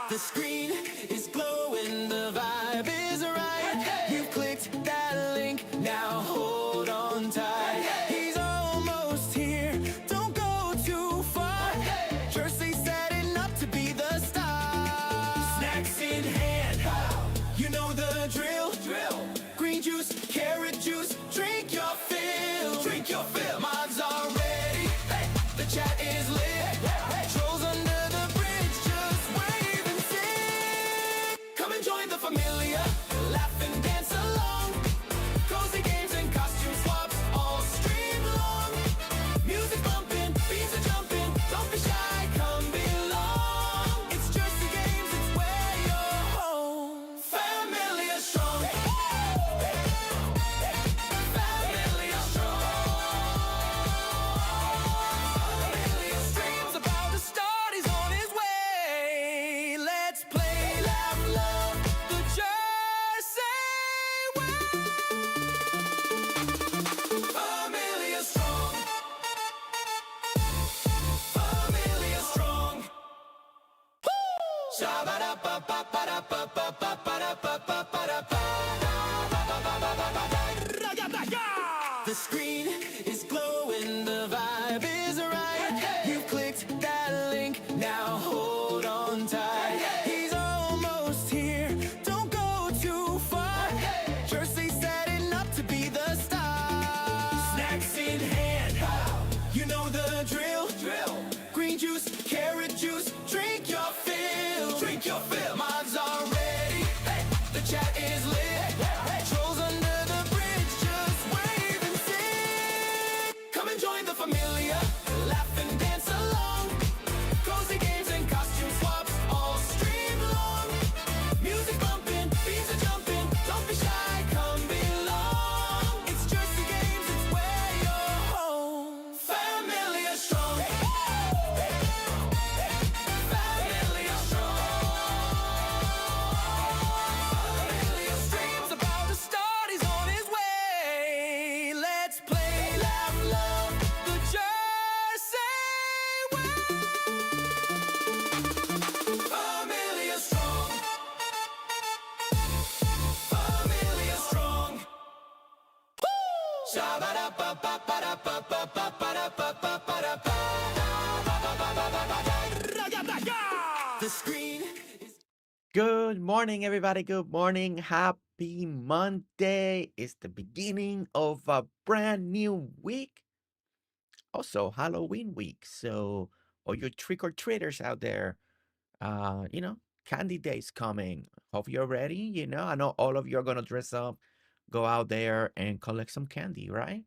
The screen is glowing, the vibe is right. You've clicked that link, now hold on tight. He's almost here, don't go too far. Jersey setting up to be the star. Snacks in hand, you know the drill. Green juice, carrot juice, drink your fill. Drink your fill. Mods are ready, the chat is lit. Trolls under the bridge, just wave and sing. Come and join the Familia, laugh and dance along. Cozy games and costume swaps all stream long. Music bumping, beats are jumping, don't be shy, come belong. It's GerseGames, it's where you're home. Familia strong. Familia strong. Familia streams about to start, he's on his way. Let's play, laugh, love the Jersey way. Familia strong. Familia strong. The screen is glowing, the vibe is right. You've clicked that link, now hold on tight. He's almost here, don't go too far. Jersey setting up to be the star. Snacks in hand, you know the drill. Green juice, carrot juice, drink your fill. Drink your fill. Mods are ready, the chat is lit. Trolls under the bridge, just wave and sing. Come and join the Familia, laugh and dance along. Cozy games and costume swaps all stream long. Music bumping, beats are jumping, don't be shy, come belong. It's GerseGames, it's where you're home. Familia strong. Familia strong. Familia streams about to start, he's on his way. Let's play, laugh, love the Jersey way. Familia strong. Familia strong. The screen is Good morning, everybody. Good morning. Happy Monday. It's the beginning of a brand new week. Also, Halloween week. So, all you trick-or-treaters out there, candy day's coming. Hope you're ready. I know all of you are going to dress up, go out there and collect some candy, right?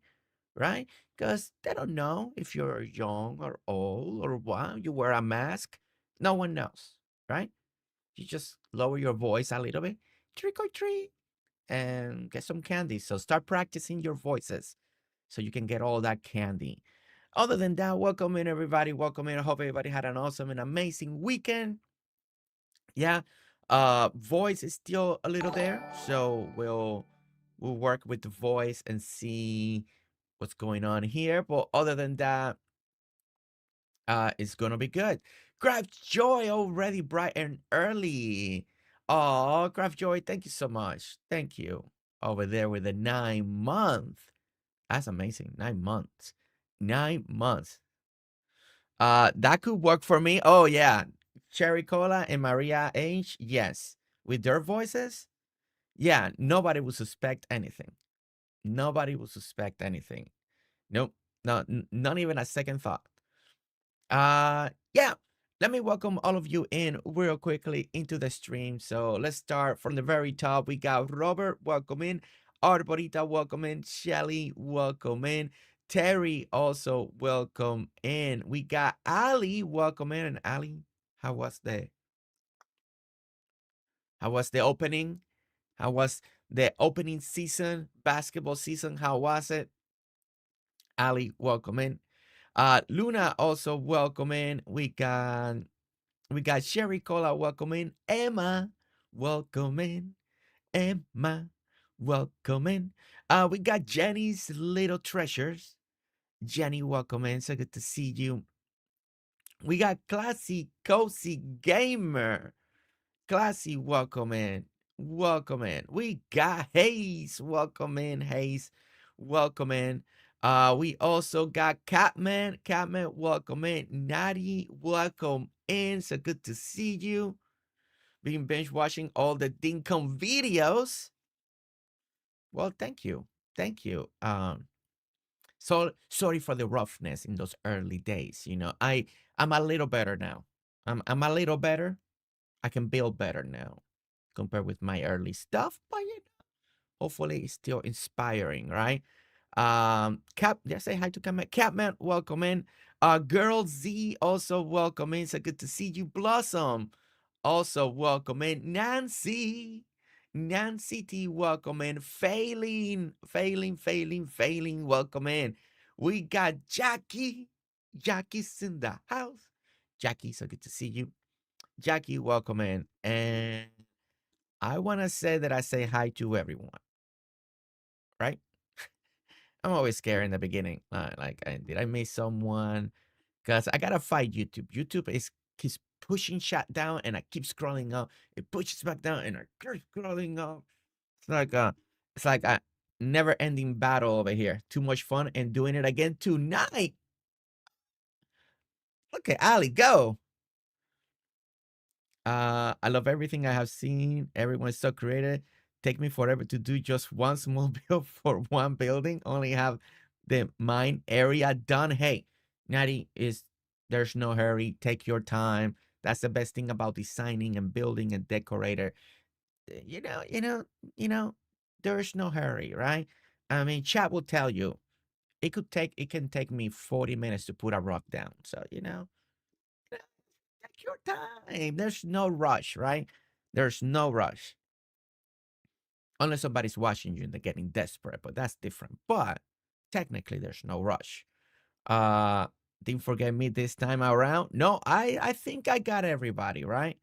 Right? Because they don't know if you're young or old or what. You wear a mask. No one knows, right? You just lower your voice a little bit, trick or treat, and get some candy. So start practicing your voices so you can get all that candy. Other than that, welcome in, everybody. Welcome in. I hope everybody had an awesome and amazing weekend. Yeah. Voice is still a little there, so we'll work with the voice and see what's going on here. But other than that, it's gonna be good. Craft Joy already bright and early. Oh, Craft Joy, thank you so much. Thank you. Over there with the 9-month. That's amazing. 9 months. 9 months. That could work for me. Oh yeah. Cherry Cola and Maria H. Yes. With their voices. Yeah, nobody will suspect anything. Nobody will suspect anything. Nope. Not even a second thought. Yeah, let me welcome all of you in real quickly into the stream. So let's start from the very top. We got Robert, welcome in. Arborita, welcome in. Shelly, welcome in. Terry, also welcome in. We got Alli, welcome in. And Alli, how was the opening? How was the opening season, basketball season? How was it? Alli, welcome in. Luna, also welcome in. We got Sherry Cola, welcome in. Emma, welcome in. Emma, welcome in. We got Jenny's Little Treasures. Jenny, welcome in. So good to see you. We got Classy Cozy Gamer. Classy, welcome in. Welcome in. We got Hayes. Welcome in, Hayes. Welcome in. We also got Catman. Catman, welcome in. Natty, welcome in. So good to see you. Been binge watching all the Dinkum videos. Well, thank you. Thank you. So sorry for the roughness in those early days. You know, I'm a little better now. I'm a little better. I can build better now compared with my early stuff, but you know, hopefully it's still inspiring, right? Cap, just say hi to Capman, welcome in. Girl Z, also welcome in. So good to see you. Blossom, also welcome in. Nancy, Nancy T, welcome in. Phaelyn, welcome in. We got Jackie. Jackie's in the house. Jackie, so good to see you. Jackie, welcome in. And I want to say that I say hi to everyone, right? I'm always scared in the beginning. Did I miss someone? Because I got to fight YouTube. YouTube keeps pushing chat down and I keep scrolling up. It pushes back down and I keep scrolling up. It's like a never ending battle over here. Too much fun and doing it again tonight. Look at Alli go. I love everything I have seen. Everyone is so creative. Take me forever to do just one small build for one building. Only have the mine area done. Hey, Natty, there's no hurry. Take your time. That's the best thing about designing and building and decorator. You know, there's no hurry, right? I mean, chat will tell you it can take me 40 minutes to put a rock down. So, take your time. There's no rush, right? There's no rush. Unless somebody's watching you and they're getting desperate, but that's different. But technically there's no rush. Uh didn't forget me this time around. No, I think I got everybody, right?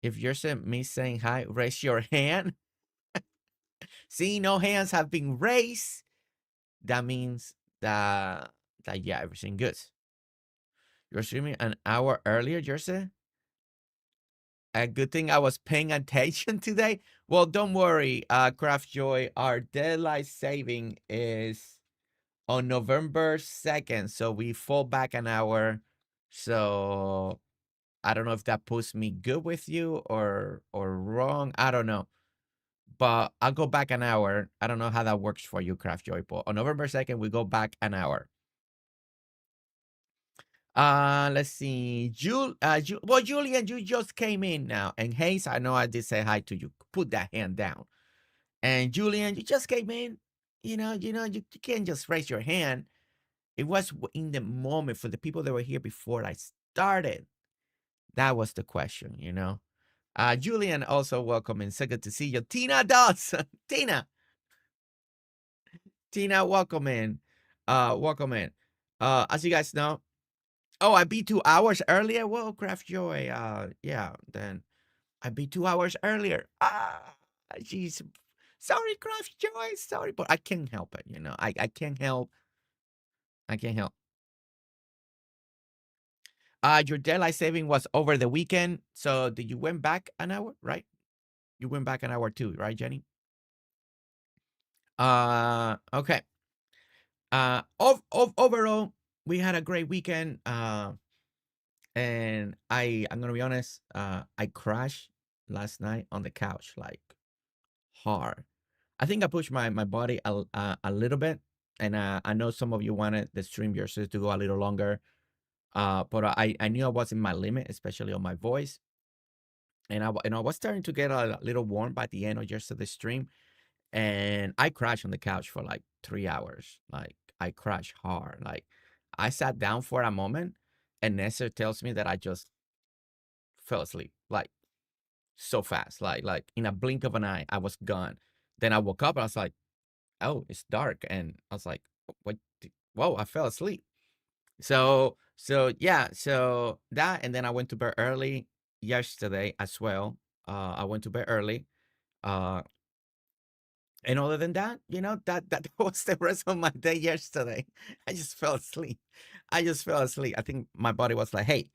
If you're me saying hi, raise your hand. See, no hands have been raised. That means that yeah, everything good. You're streaming an hour earlier, Jersey? A good thing I was paying attention today. Well, don't worry, Craft Joy. Our daylight saving is on November 2nd, so we fall back an hour. So I don't know if that puts me good with you or wrong. I don't know. But I'll go back an hour. I don't know how that works for you, Craft Joy. But on November 2nd, we go back an hour. Let's see. Well, Julian, you just came in now. And Hayes, I know I did say hi to you. Put that hand down. And Julian, you just came in. You can't just raise your hand. It was in the moment for the people that were here before I started. That was the question, Julian, also welcome and so good to see you. Tina Dawson. Tina, welcome in. Welcome in. As you guys know, oh, I beat 2 hours earlier. Whoa, Craft Joy. Yeah, then I beat 2 hours earlier. Jeez. Sorry, Craft Joy. Sorry, but I can't help it. I can't help. I can't help. Your daylight saving was over the weekend. So did you went back an hour, right? You went back an hour too, right, Jenny? Okay. Overall, we had a great weekend. And I'm gonna be honest, I crashed last night on the couch like hard. I think I pushed my body a little bit, and I know some of you wanted the stream yours to go a little longer. But I knew I was in my limit, especially on my voice, and I was starting to get a little warm by the end of just the stream, and I crashed on the couch for like 3 hours. Like I crashed hard. Like I sat down for a moment, and Nestor tells me that I just fell asleep. Like so fast, like in a blink of an eye, I was gone. Then I woke up and I was like, oh, it's dark. And I was like, what? Whoa, I fell asleep. So yeah, so that, and then I went to bed early yesterday as well. I went to bed early. Uh, And other than that, that was the rest of my day yesterday. I just fell asleep. I think my body was like, hey,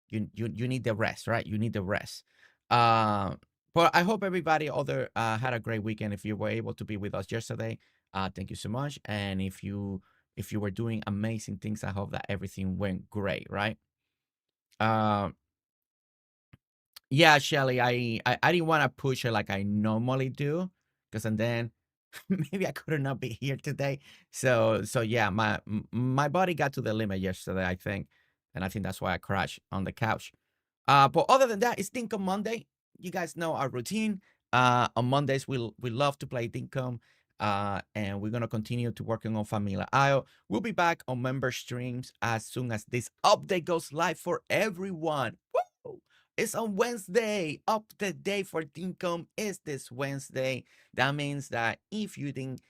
you need the rest, right? You need the rest. Uh, but I hope everybody had a great weekend. If you were able to be with us yesterday, thank you so much. And if you were doing amazing things, I hope that everything went great, right? Uh, yeah, Shelly, I didn't want to push it like I normally do, because and then maybe I could not be here today. So yeah, my body got to the limit yesterday, I think, and I think that's why I crashed on the couch. But other than that, it's Dinkum Monday. You guys know our routine. On Mondays, we love to play Dinkum. And we're gonna continue to working on Familia. We'll be back on member streams as soon as this update goes live for everyone. Woo! It's on Wednesday. Up the day for Dinkum is this Wednesday. That means that if you didn't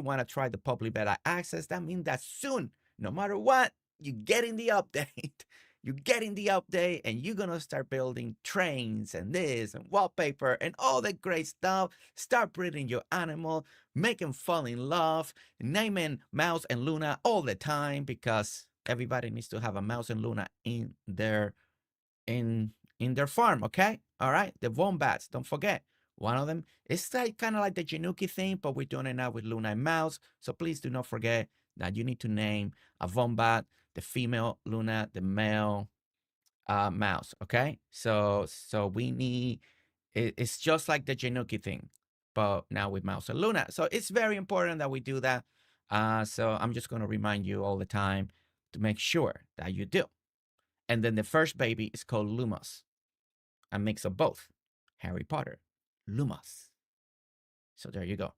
want to try the public beta access, that means that soon, no matter what, you get in the update. You get in the update and you're gonna start building trains and this and wallpaper and all that great stuff. Start breeding your animal, make them fall in love, naming Mouse and Luna all the time, because everybody needs to have a Mouse and Luna in their farm, okay? All right, the wombats, don't forget. One of them is like kind of like the Januki thing, but we're doing it now with Luna and Mouse. So please do not forget that you need to name a wombat, the female Luna, the male Mouse, okay? So we need it's just like the Januki thing, but now with Mouse and Luna. So it's very important that we do that. So I'm just gonna remind you all the time to make sure that you do. And then the first baby is called Lumos, a mix of both Harry Potter, Lumos. So there you go.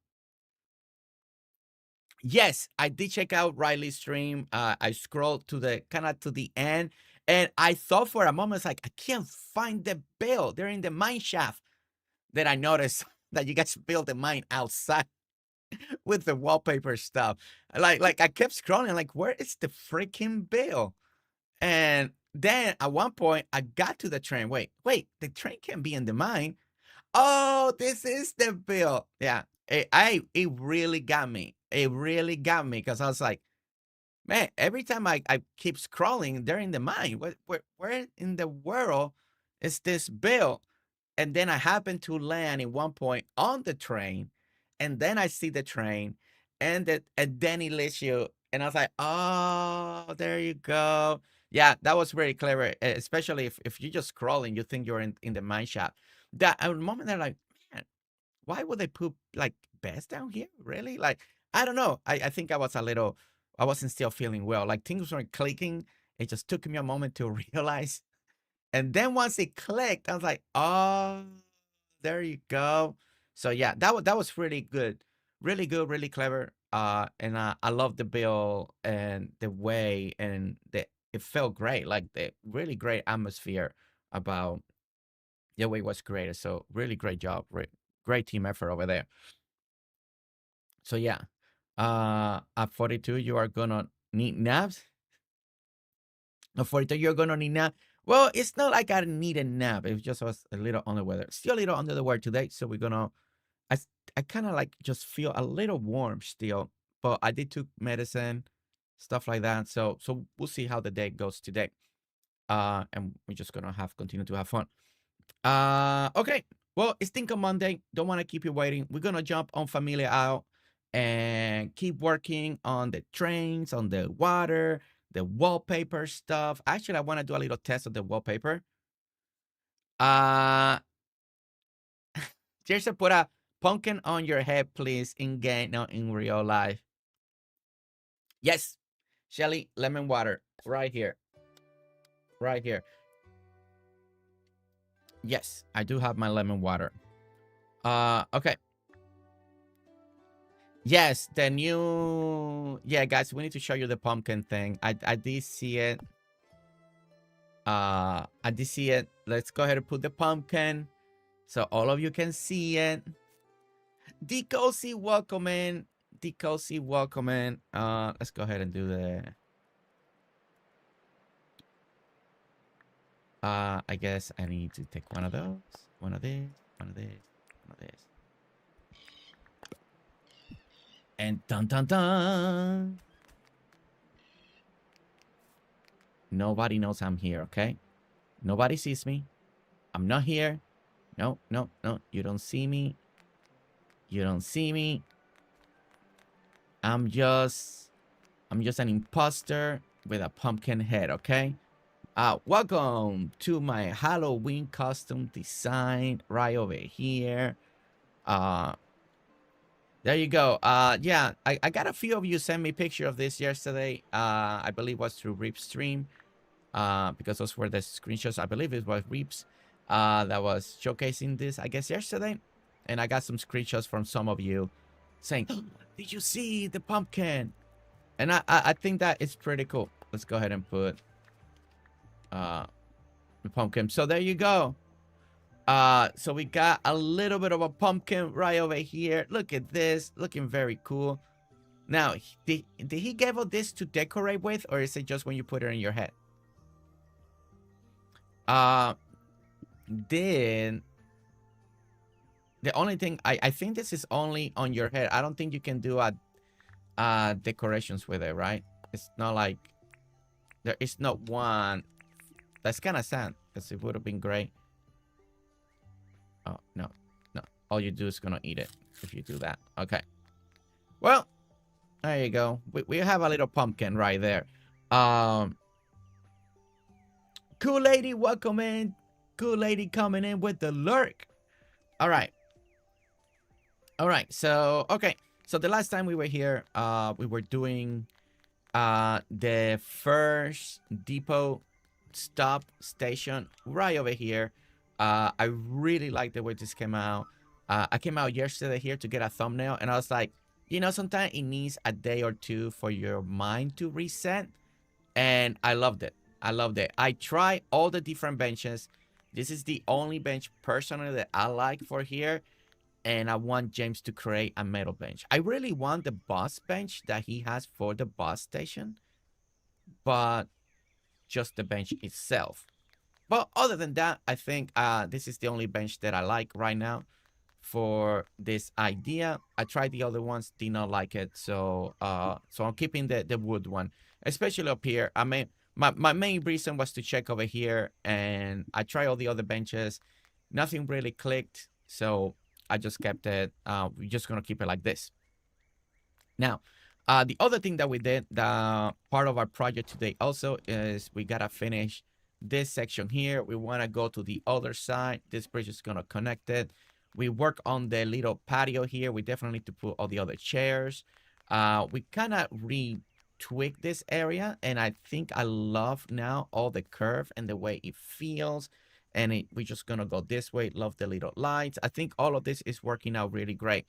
Yes, I did check out Riley's stream. I scrolled to the end, and I thought for a moment, it's like, I can't find the bill. They're in the mine shaft. Then I noticed that you guys built the mine outside with the wallpaper stuff. Like I kept scrolling, like, where is the freaking bill? And then at one point, I got to the train. Wait, the train can be in the mine. Oh, this is the bill. Yeah, it really got me. It really got me, because I was like, man, every time I keep scrolling, they're in the mine. Where in the world is this bill? And then I happen to land in one point on the train, and then I see the train, and then it lets you, and I was like, oh, there you go. Yeah, that was very clever, especially if you're just scrolling, you think you're in the mine shop. That at the moment they're like, man, why would they put like beds down here? Really? Like, I don't know. I think I wasn't still feeling well. Like things weren't clicking. It just took me a moment to realize. And then once it clicked, I was like, oh, there you go. So yeah, that was really good. Really good, really clever. And I love the bill and the way, and it felt great. Like the really great atmosphere about the way it was created. So really great job. Great team effort over there. So yeah. At 42, you are gonna need naps. At 42, you're gonna need nap. Well, it's not like I need a nap. It just was a little under the weather. Still a little under the weather today. So we're gonna. I kind of like just feel a little warm still, but I did took medicine, stuff like that. So we'll see how the day goes today. And we're just gonna continue to have fun. Okay. Well, it's Think on Monday. Don't want to keep you waiting. We're gonna jump on Familia out and keep working on the trains, on the water, the wallpaper stuff. Actually, I want to do a little test of the wallpaper. Just put a pumpkin on your head, please, in game, not in real life. Yes, Shelly, lemon water, right here. Right here. Yes, I do have my lemon water. Okay. Yes, the new. Yeah, guys, we need to show you the pumpkin thing. I did see it. I did see it. Let's go ahead and put the pumpkin so all of you can see it. Cosie, welcome in. Cosie, welcome in. Let's go ahead and do the. I guess I need to take one of those, one of these, one of these, one of these. And dun dun dun. Nobody knows I'm here, okay? Nobody sees me. I'm not here. No, no, no. You don't see me. You don't see me. I'm just an imposter with a pumpkin head, okay? Welcome to my Halloween costume design right over here. There you go. Yeah, I got a few of you send me picture of this yesterday. I believe it was through Reap's stream. Because those were the screenshots. I believe it was Reap's that was showcasing this, I guess, yesterday. And I got some screenshots from some of you saying, oh, did you see the pumpkin? And I think that it's pretty cool. Let's go ahead and put the pumpkin. So there you go. So we got a little bit of a pumpkin right over here. Look at this, looking very cool. Now, did he give us this to decorate with, or is it just when you put it in your head? Then the only thing I think this is only on your head. I don't think you can do decorations with it, right? It's not like there is not one. That's kind of sad because it would have been great. Oh no, no! All you do is gonna eat it if you do that. Okay. Well, there you go. We have a little pumpkin right there. Cool lady, welcome in. Cool lady coming in with the lurk. All right. All right. So, okay. So the last time we were here, we were doing the first depot stop station right over here. I really like the way this came out. I came out yesterday here to get a thumbnail, and I was like, you know, sometimes it needs a day or two for your mind to reset. And I loved it. I loved it. I tried all the different benches. This is the only bench personally that I like for here. And I want James to create a metal bench. I really want the boss bench that he has for the boss station. But just the bench itself. But other than that, I think this is the only bench that I like right now for this idea. I tried the other ones, did not like it. So so I'm keeping the wood one, especially up here. I mean, my main reason was to check over here, and I tried all the other benches. Nothing really clicked, so I just kept it. We're just gonna keep it like this. Now, the other thing that we did, the part of our project today also, is we gotta finish this section here. We want to go to the other side. This bridge is gonna connect it. We work on the little patio here. We definitely need to put all the other chairs. We kind of retwig this area, and I think I love now all the curve and the way it feels. And we're just gonna go this way. Love the little lights. I think all of this is working out really great.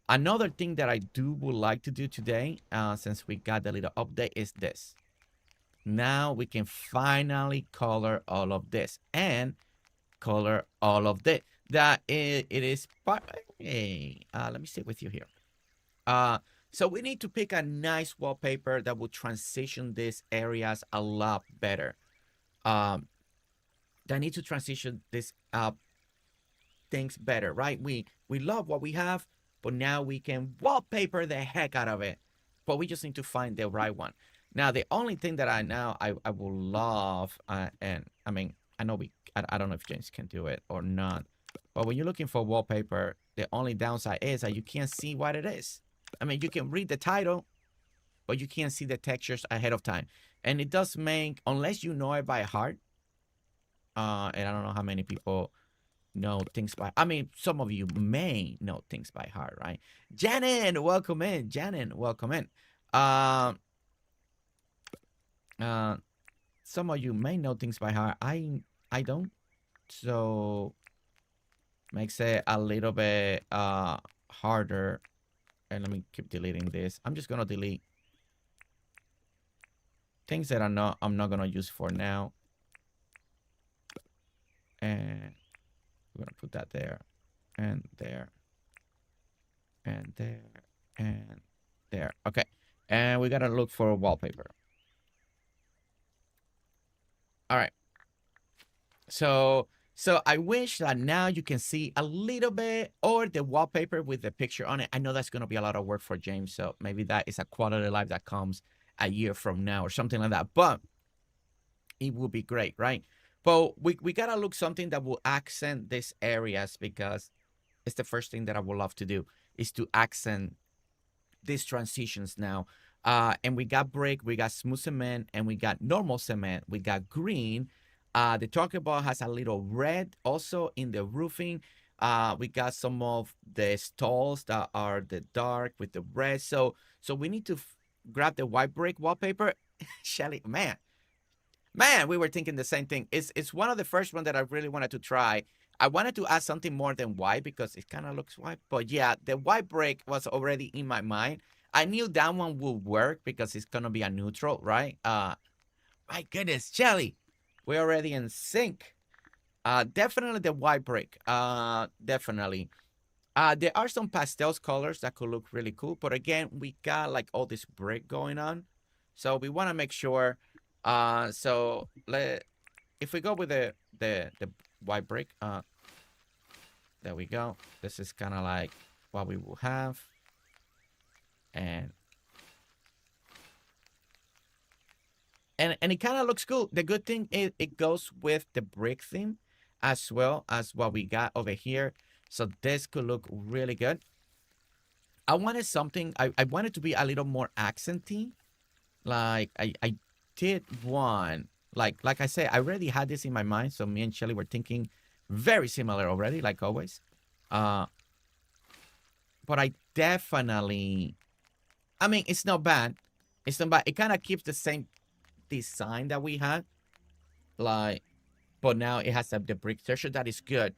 Another thing that I would like to do today, since we got the little update, is this. Now we can finally color all of this and color all of this. That it is part. Hey, let me sit with you here. So we need to pick a nice wallpaper that will transition these areas a lot better. That need to transition this things better, right? We love what we have, but now we can wallpaper the heck out of it. But we just need to find the right one. Now, the only thing that I will love, and I mean, I know I don't know if James can do it or not, but when you're looking for wallpaper, the only downside is that you can't see what it is. I mean, you can read the title, but you can't see the textures ahead of time. And it does make, unless you know it by heart, and I don't know how many people know things by, I mean, some of you may know things by heart, right? Janet, welcome in. Janet, welcome in. Some of you may know things by heart. I don't. So makes it a little bit harder. And let me keep deleting this. I'm just gonna delete things that I'm not gonna use for now. And we're gonna put that there and there and there and there. Okay. And we gotta look for a wallpaper. All right. So So I wish that now you can see a little bit or the wallpaper with the picture on it. I know that's going to be a lot of work for James. So maybe that is a quality of life that comes a year from now or something like that. But it will be great, right? But we got to look something that will accent these areas because it's the first thing that I would love to do is to accent these transitions now. And we got brick, we got smooth cement, and we got normal cement. We got green. The talking ball has a little red also in the roofing. We got some of the stalls that are the dark with the red. So we need to grab the white brick wallpaper. Shelly, man, we were thinking the same thing. It's one of the first one that I really wanted to try. I wanted to add something more than white because it kind of looks white. But yeah, the white brick was already in my mind. I knew that one would work because it's going to be a neutral, right? My goodness, Shelly, we're already in sync. Definitely the white brick. Definitely. There are some pastels colors that could look really cool. But again, we got like all this brick going on. So we want to make sure. So if we go with the white brick, there we go. This is kind of like what we will have. And it kind of looks cool. The good thing is it goes with the brick theme as well as what we got over here. So this could look really good. I wanted something, I wanted to be a little more accenty. Like I did one, like I said, I already had this in my mind. So me and Shelly were thinking very similar already, like always. But I definitely, I mean, it's not bad. It's not bad. It kind of keeps the same design that we had. Like, but now it has the brick texture that is good.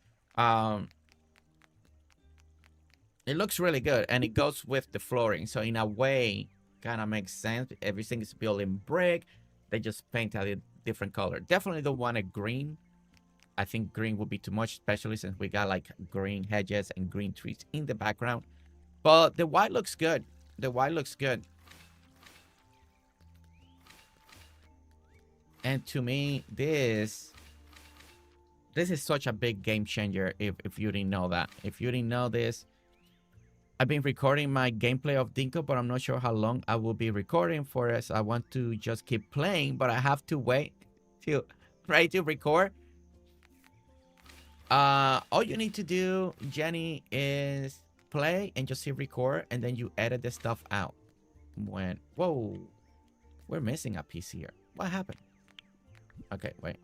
It looks really good and it goes with the flooring. So in a way, kind of makes sense. Everything is built in brick. They just paint a different color. Definitely don't want a green. I think green would be too much, especially since we got like green hedges and green trees in the background. But the white looks good. The white looks good. And to me, this is such a big game changer if you didn't know that. If you didn't know this, I've been recording my gameplay of Dinkum, but I'm not sure how long I will be recording for it. So I want to just keep playing, but I have to wait till ready to record. All you need to do, Jenny, is play and just hit record, and then you edit the stuff out. Whoa, we're missing a piece here. What happened? Okay, wait.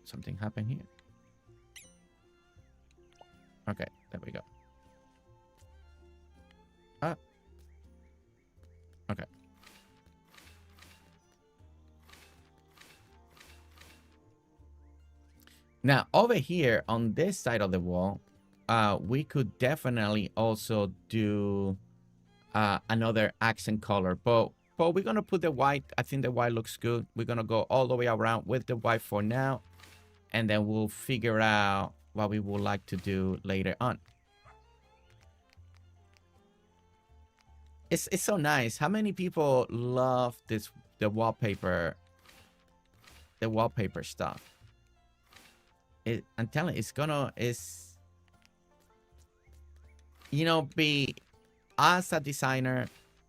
Something happened here. Okay, there we go. Okay. Now, over here on this side of the wall, we could definitely also do another accent color. But we're going to put the white. I think the white looks good. We're going to go all the way around with the white for now. And then we'll figure out what we would like to do later on. It's so nice. How many people love the wallpaper stuff? I'm telling you, it's you know, be as a designer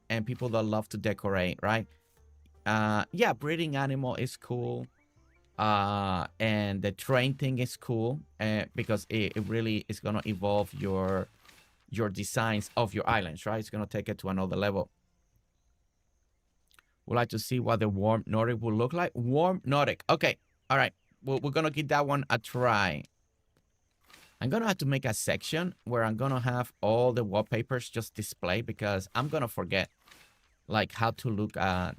and people that love to decorate, right? Yeah, breeding animal is cool. And the train thing is cool because it really is gonna evolve your designs of your islands, right? It's gonna take it to another level. Would like to see what the warm Nordic will look like. Warm Nordic. Okay, all right. We're gonna give that one a try. I'm gonna have to make a section where I'm gonna have all the wallpapers just display because I'm gonna forget like how to look at.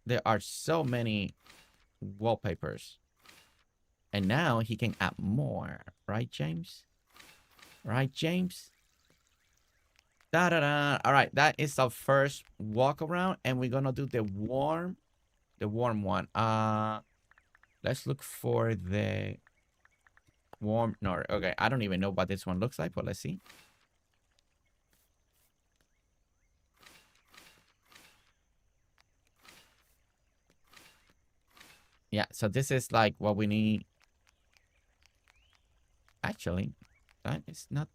There are so many wallpapers, and now he can add more, right, James? Right, James? Da-da-da. All right, that is our first walk around, and we're gonna do the warm one. Let's look for the warm Nordic. Okay, I don't even know what this one looks like, but let's see. Yeah, so this is like what we need. Actually, that is not.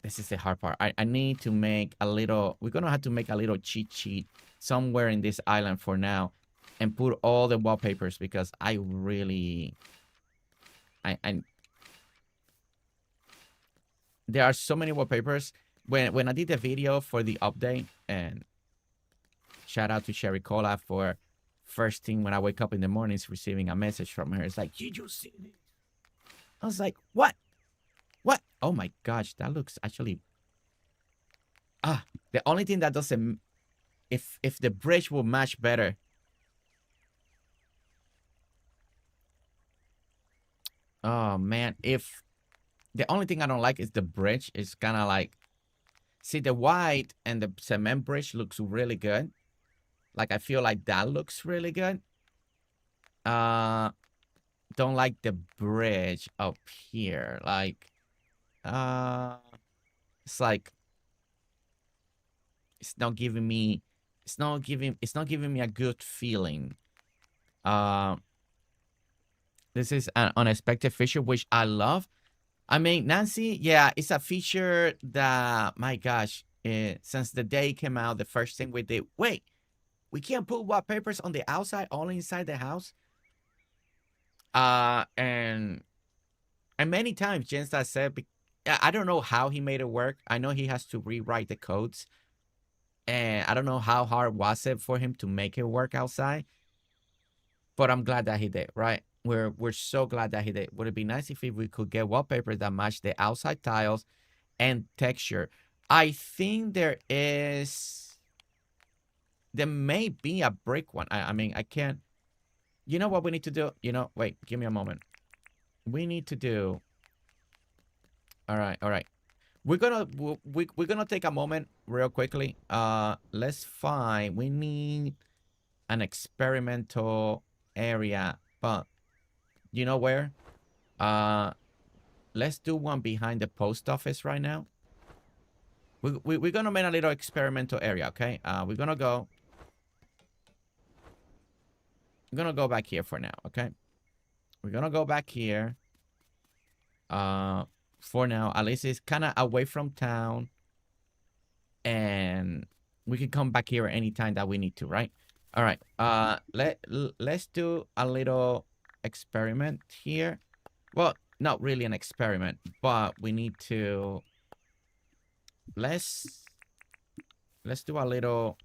This is the hard part. I need to make a little. We're gonna have to make a little cheat sheet somewhere in this island for now, and put all the wallpapers because I really. I there are so many wallpapers. When I did the video for the update, and shout out to Sherry Cola for first thing when I wake up in the mornings receiving a message from her. It's like, did you see it? I was like, what? What? Oh my gosh, that looks actually. The only thing that doesn't, if the bridge will match better. Oh man, if the only thing I don't like is the bridge. It's kind of like, see, the white and the cement bridge looks really good. Like I feel like that looks really good. Don't like the bridge up here. Like, it's like it's not giving me a good feeling. This is an unexpected feature which I love. I mean, Nancy, yeah, it's a feature that, my gosh, since the day it came out, the first thing we did, wait, we can't put wallpapers on the outside, only inside the house. And many times Jens has said, I don't know how he made it work. I know he has to rewrite the codes. And I don't know how hard was it for him to make it work outside. But I'm glad that he did, right? We're so glad that he did. Would it be nice if we could get wallpapers that match the outside tiles and texture? I think there may be a brick one. I mean, I can't. You know what we need to do? Wait, give me a moment. We need to do. All right. We're gonna take a moment real quickly. Let's find. We need an experimental area, but you know where? Let's do one behind the post office right now. We're gonna make a little experimental area, okay? We're gonna go. I'm gonna go back here for now, okay? We're gonna go back here. For now, at least it's kind of away from town, and we can come back here anytime that we need to, right? All right. Let's do a little experiment here. Well, not really an experiment, but we need to. Let's do a little,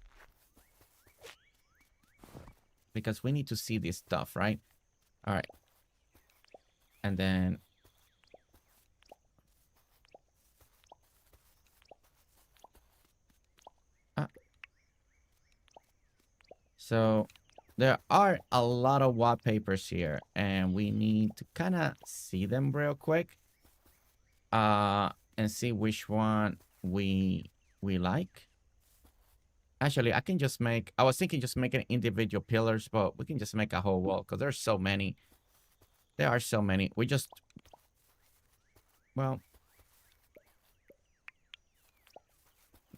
because we need to see this stuff, right? All right. And then so there are a lot of wallpapers here, and we need to kind of see them real quick. And see which one we like. Actually, I can just make. I was thinking just making individual pillars, but we can just make a whole wall because there's so many. There are so many. We just. Well.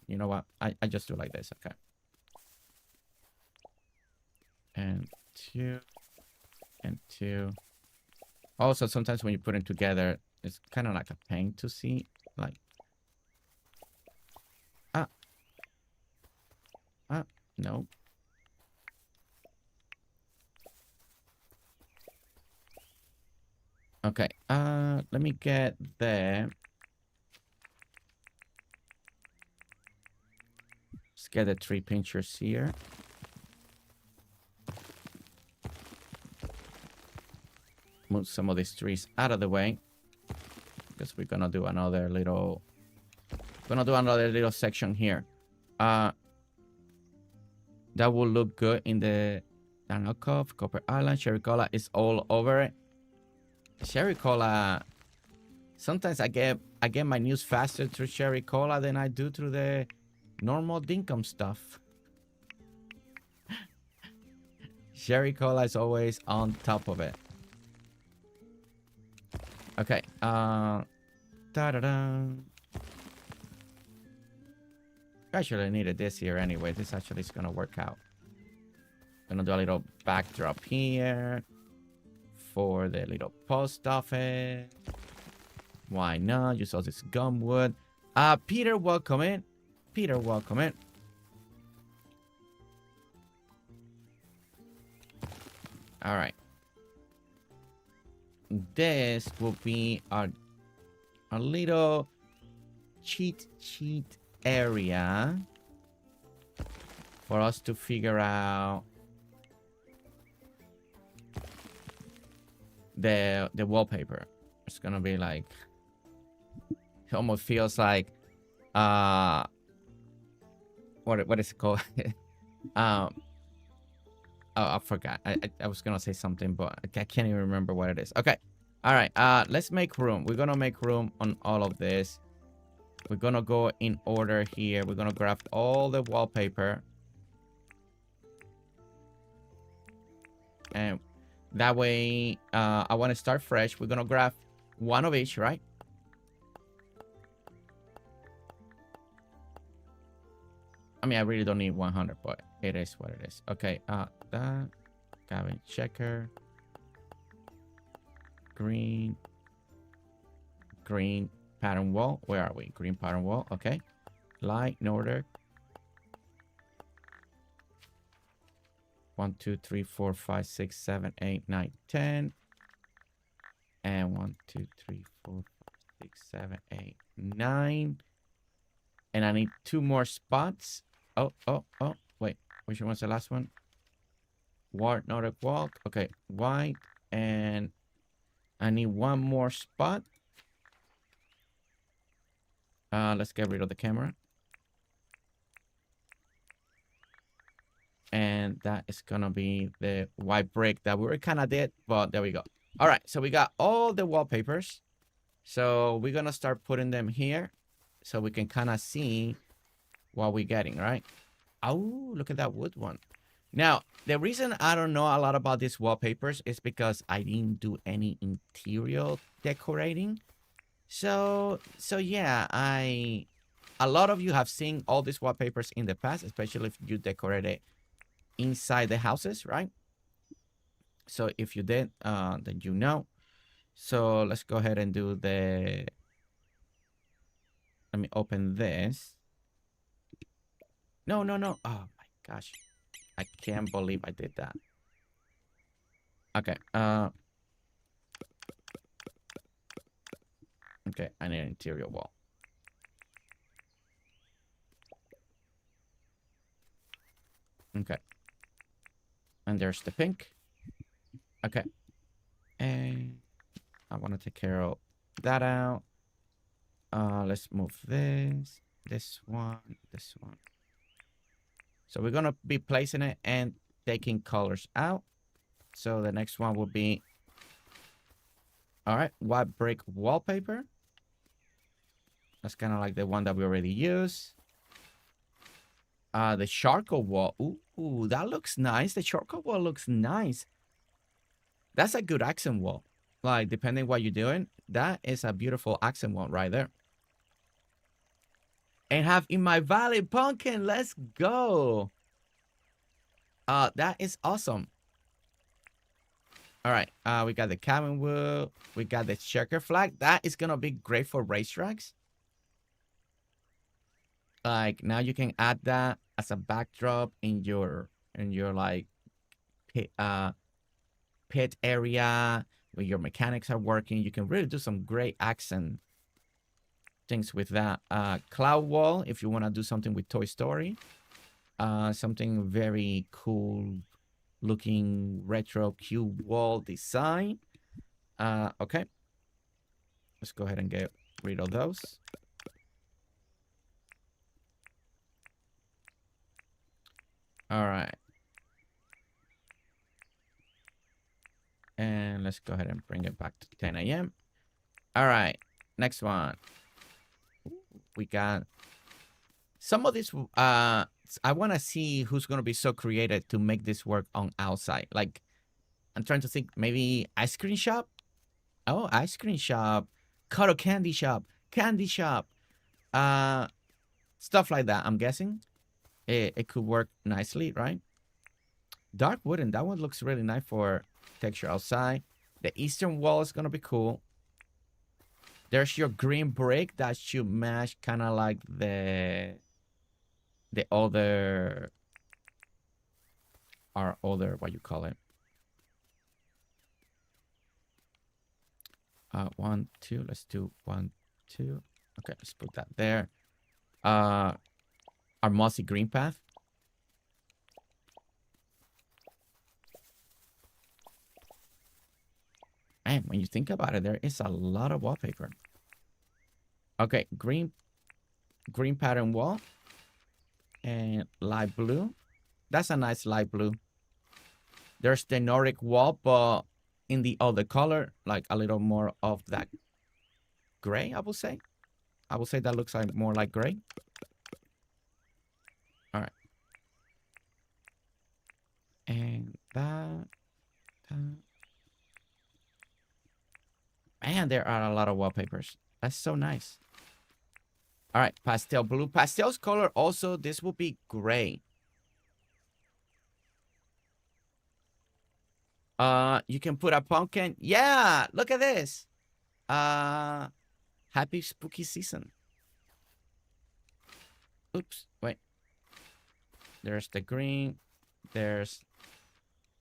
You know what? I just do like this. Okay. And two. And two. Also, sometimes when you put them together, it's kind of like a pain to see. Like. No. Okay. Let me get there. Let's get the 3 pinchers here. Move some of these trees out of the way, because we're gonna do another little. Section here. That will look good in the Danakov, Copper Island. Sherry Cola is all over it. Sherry Cola. Sometimes I get my news faster through Sherry Cola than I do through the normal Dinkum stuff. Sherry Cola is always on top of it. Okay. Da-da-da. Actually, I needed this here anyway. This actually is gonna work out. Gonna do a little backdrop here for the little post office. Why not? Use all this gumwood. Peter, welcome in. Peter, welcome in. All right. This will be our little cheat sheet area for us to figure out the wallpaper. It's gonna be like, it almost feels like what is it called? Oh, I forgot. I was gonna say something, but I can't even remember what it is. Okay. All right. Let's make room. We're gonna make room on all of this. We're gonna go in order here. We're gonna grab all the wallpaper. And that way, I want to start fresh. We're gonna grab one of each, right? I mean, I really don't need 100, but it is what it is. Okay, that cabin checker, green pattern wall. Where are we? Green pattern wall. Okay, light in order. 1, 2, 3, 4, 5, 6, 7, 8, 9, 10. And 1, 2, 3, 4, 5, 6, 7, 8, 9. And I need 2 more spots. Oh, wait. Which one's the last one? White Nordic walk. Okay, white. And I need 1 more spot. Let's get rid of the camera. And that is gonna be the white brick that we were kind of did, but there we go. All right, so we got all the wallpapers. So we're gonna start putting them here so we can kind of see what we're getting, right? Oh, look at that wood one. Now, the reason I don't know a lot about these wallpapers is because I didn't do any interior decorating. So yeah, a lot of you have seen all these wallpapers in the past, especially if you decorated inside the houses, right? So if you did, then you know. So let's go ahead and do the... Let me open this. No. Oh my gosh. I can't believe I did that. Okay. Okay, I need an interior wall. Okay. And there's the pink. Okay. And I want to take care of that out. Let's move this one. So we're going to be placing it and taking colors out. So the next one will be, all right, white brick wallpaper. That's kind of like the one that we already used. The charcoal wall. Ooh, that looks nice. The charcoal wall looks nice. That's a good accent wall. Like, depending what you're doing, that is a beautiful accent wall right there. And have in my valley pumpkin. Let's go. That is awesome. All right. We got the cabin wood. We got the checker flag. That is gonna be great for racetracks. Like, now you can add that as a backdrop in your like pit area where your mechanics are working. You can really do some great accent things with that. Cloud wall, if you want to do something with Toy Story. Something very cool looking retro cube wall design. Okay. Let's go ahead and get rid of those. All right. And let's go ahead and bring it back to 10 a.m. All right. Next one. We got some of this. I want to see who's going to be so creative to make this work on outside. Like, I'm trying to think, maybe ice cream shop. Oh, ice cream shop. Cotton candy shop. Candy shop. Stuff like that, I'm guessing. It could work nicely, right? Dark wooden. That one looks really nice for texture outside. The eastern wall is gonna be cool. There's your green brick that should match kind of like the other, our other, what you call it? 1, 2. Let's do 1, 2. Okay, let's put that there. Our mossy green path. Man, when you think about it, there is a lot of wallpaper. Okay, green pattern wall. And light blue. That's a nice light blue. There's the Nordic wall, but in the other color, like a little more of that gray, I would say. I would say that looks like more like gray. All right. And that. Man, there are a lot of wallpapers. That's so nice. All right, pastel blue. Pastel's color also, this will be gray. You can put a pumpkin. Yeah, look at this. Happy spooky season. Oops, wait. There's the green. There's,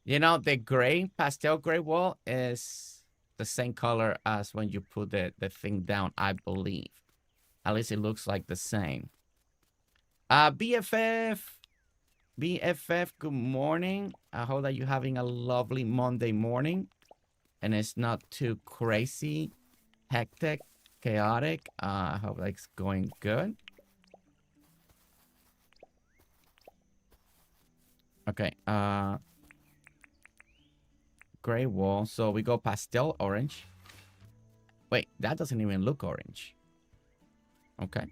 you know, the gray, pastel gray wall is the same color as when you put the thing down, I believe. At least it looks like the same. BFF, good morning. I hope that you're having a lovely Monday morning. And it's not too crazy, hectic, chaotic. I hope it's going good. Okay, gray wall. So we go pastel orange. Wait, that doesn't even look orange. Okay.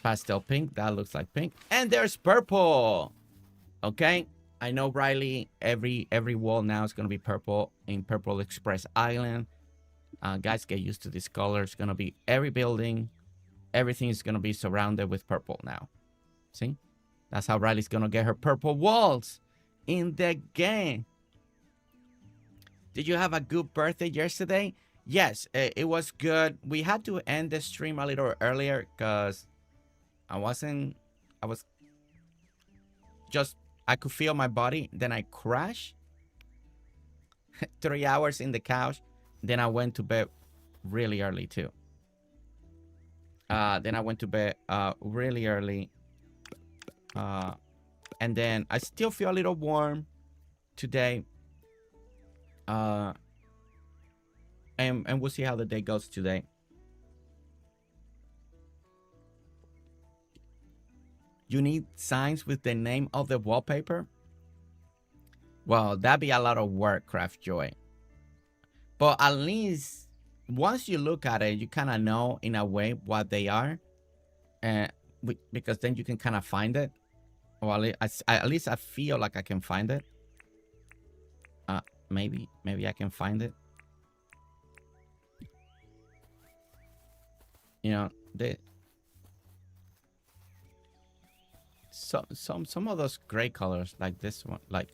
Pastel pink, that looks like pink. And there's purple. Okay. I know, Riley, every wall now is going to be purple in Purple Express Island. Guys, get used to this color. It's going to be every building. Everything is going to be surrounded with purple now. See? That's how Riley's going to get her purple walls in the game. Did you have a good birthday yesterday? Yes, it was good. We had to end the stream a little earlier because I could feel my body. Then I crashed. 3 hours in the couch. Then I went to bed really early too. Then I went to bed really early. And then I still feel a little warm today. And we'll see how the day goes today. You need signs with the name of the wallpaper? Well, that'd be a lot of work, Craft Joy. But at least once you look at it, you kind of know in a way what they are. Because then you can kind of find it. Or at least I feel like I can find it. Maybe I can find it. You know, some of those gray colors, like this one, like,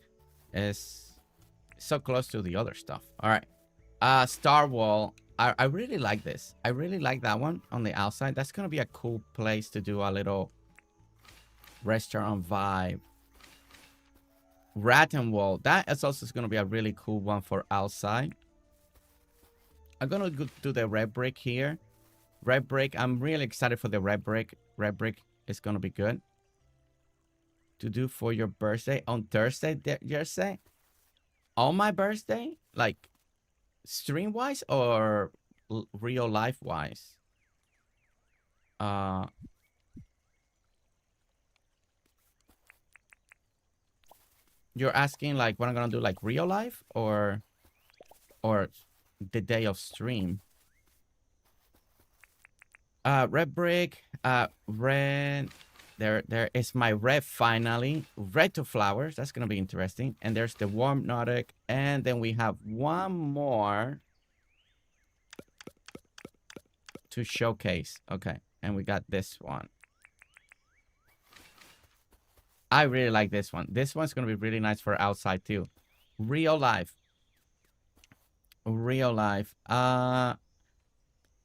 is so close to the other stuff. All right, Star Wall. I really like this. I really like that one on the outside. That's gonna be a cool place to do a little restaurant vibe. Rattan Wall. That is also gonna be a really cool one for outside. I'm gonna do the red brick here. Red brick, I'm really excited for the red brick. Red brick is going to be good. To do for your birthday on Thursday, Jersey? On my birthday? Like, stream-wise or real life-wise? You're asking, like, what I'm going to do, like, real life? Or the day of stream? Red brick, red. There is my red finally. Red to flowers. That's gonna be interesting. And there's the warm Nordic. And then we have one more to showcase. Okay. And we got this one. I really like this one. This one's gonna be really nice for outside too. Real life. Real life.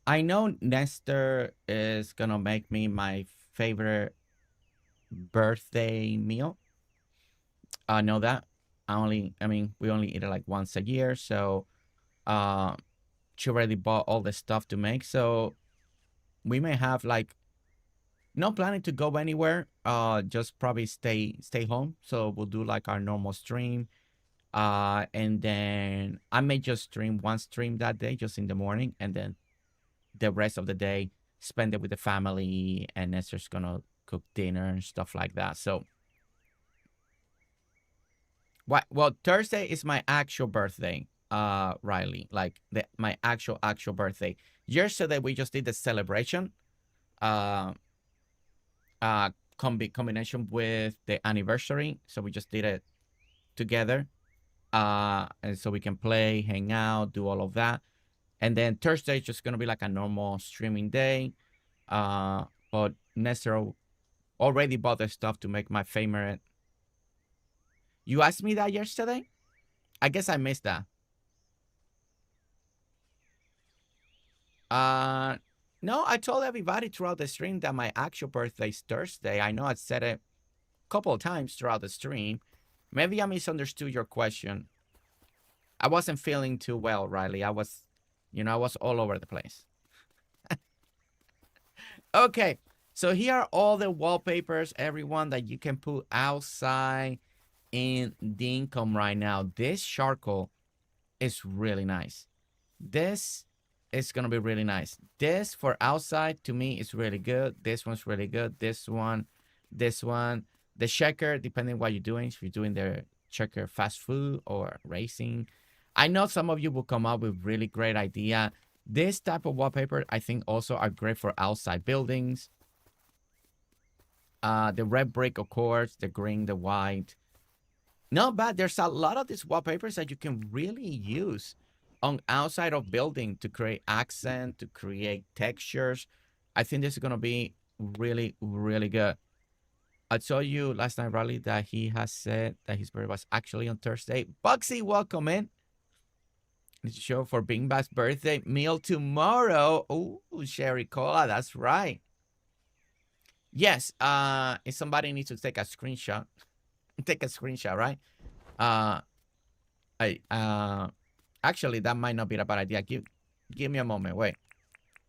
I know Nestor is gonna make me my favorite birthday meal. I know that. I mean, we only eat it like once a year, so she already bought all the stuff to make. So we may have like no planning to go anywhere. Just probably stay home. So we'll do like our normal stream. And then I may just stream one stream that day, just in the morning, and then the rest of the day spend it with the family, and Nestor's gonna cook dinner and stuff like that. So what? Well, Thursday is my actual birthday, Riley. Like my actual birthday. Yesterday we just did the celebration, uh, combination with the anniversary. So we just did it together, and so we can play, hang out, do all of that. And then Thursday is just gonna be like a normal streaming day. But Nestor already bought the stuff to make my favorite. You asked me that yesterday? I guess I missed that. No, I told everybody throughout the stream that my actual birthday is Thursday. I know I said it a couple of times throughout the stream. Maybe I misunderstood your question. I wasn't feeling too well, Riley. I was all over the place. Okay, so here are all the wallpapers, everyone, that you can put outside in Dinkum right now. This charcoal is really nice. This is gonna be really nice. This for outside to me is really good. This one's really good. This one. The checker, depending what you're doing. If you're doing the checker fast food or racing, I know some of you will come up with really great idea. This type of wallpaper, I think, also are great for outside buildings. The red brick, of course, the green, the white. Not bad. There's a lot of these wallpapers that you can really use on outside of building to create accent, to create textures. I think this is gonna be really, really good. I told you last night, Riley, that he has said that his birthday was actually on Thursday. Bugsy, welcome in. It's a show for Bing Ba's birthday meal tomorrow. Oh, Sherry Cola, that's right. Yes, if somebody needs to take a screenshot, right? Actually, that might not be a bad idea. Give me a moment. Wait.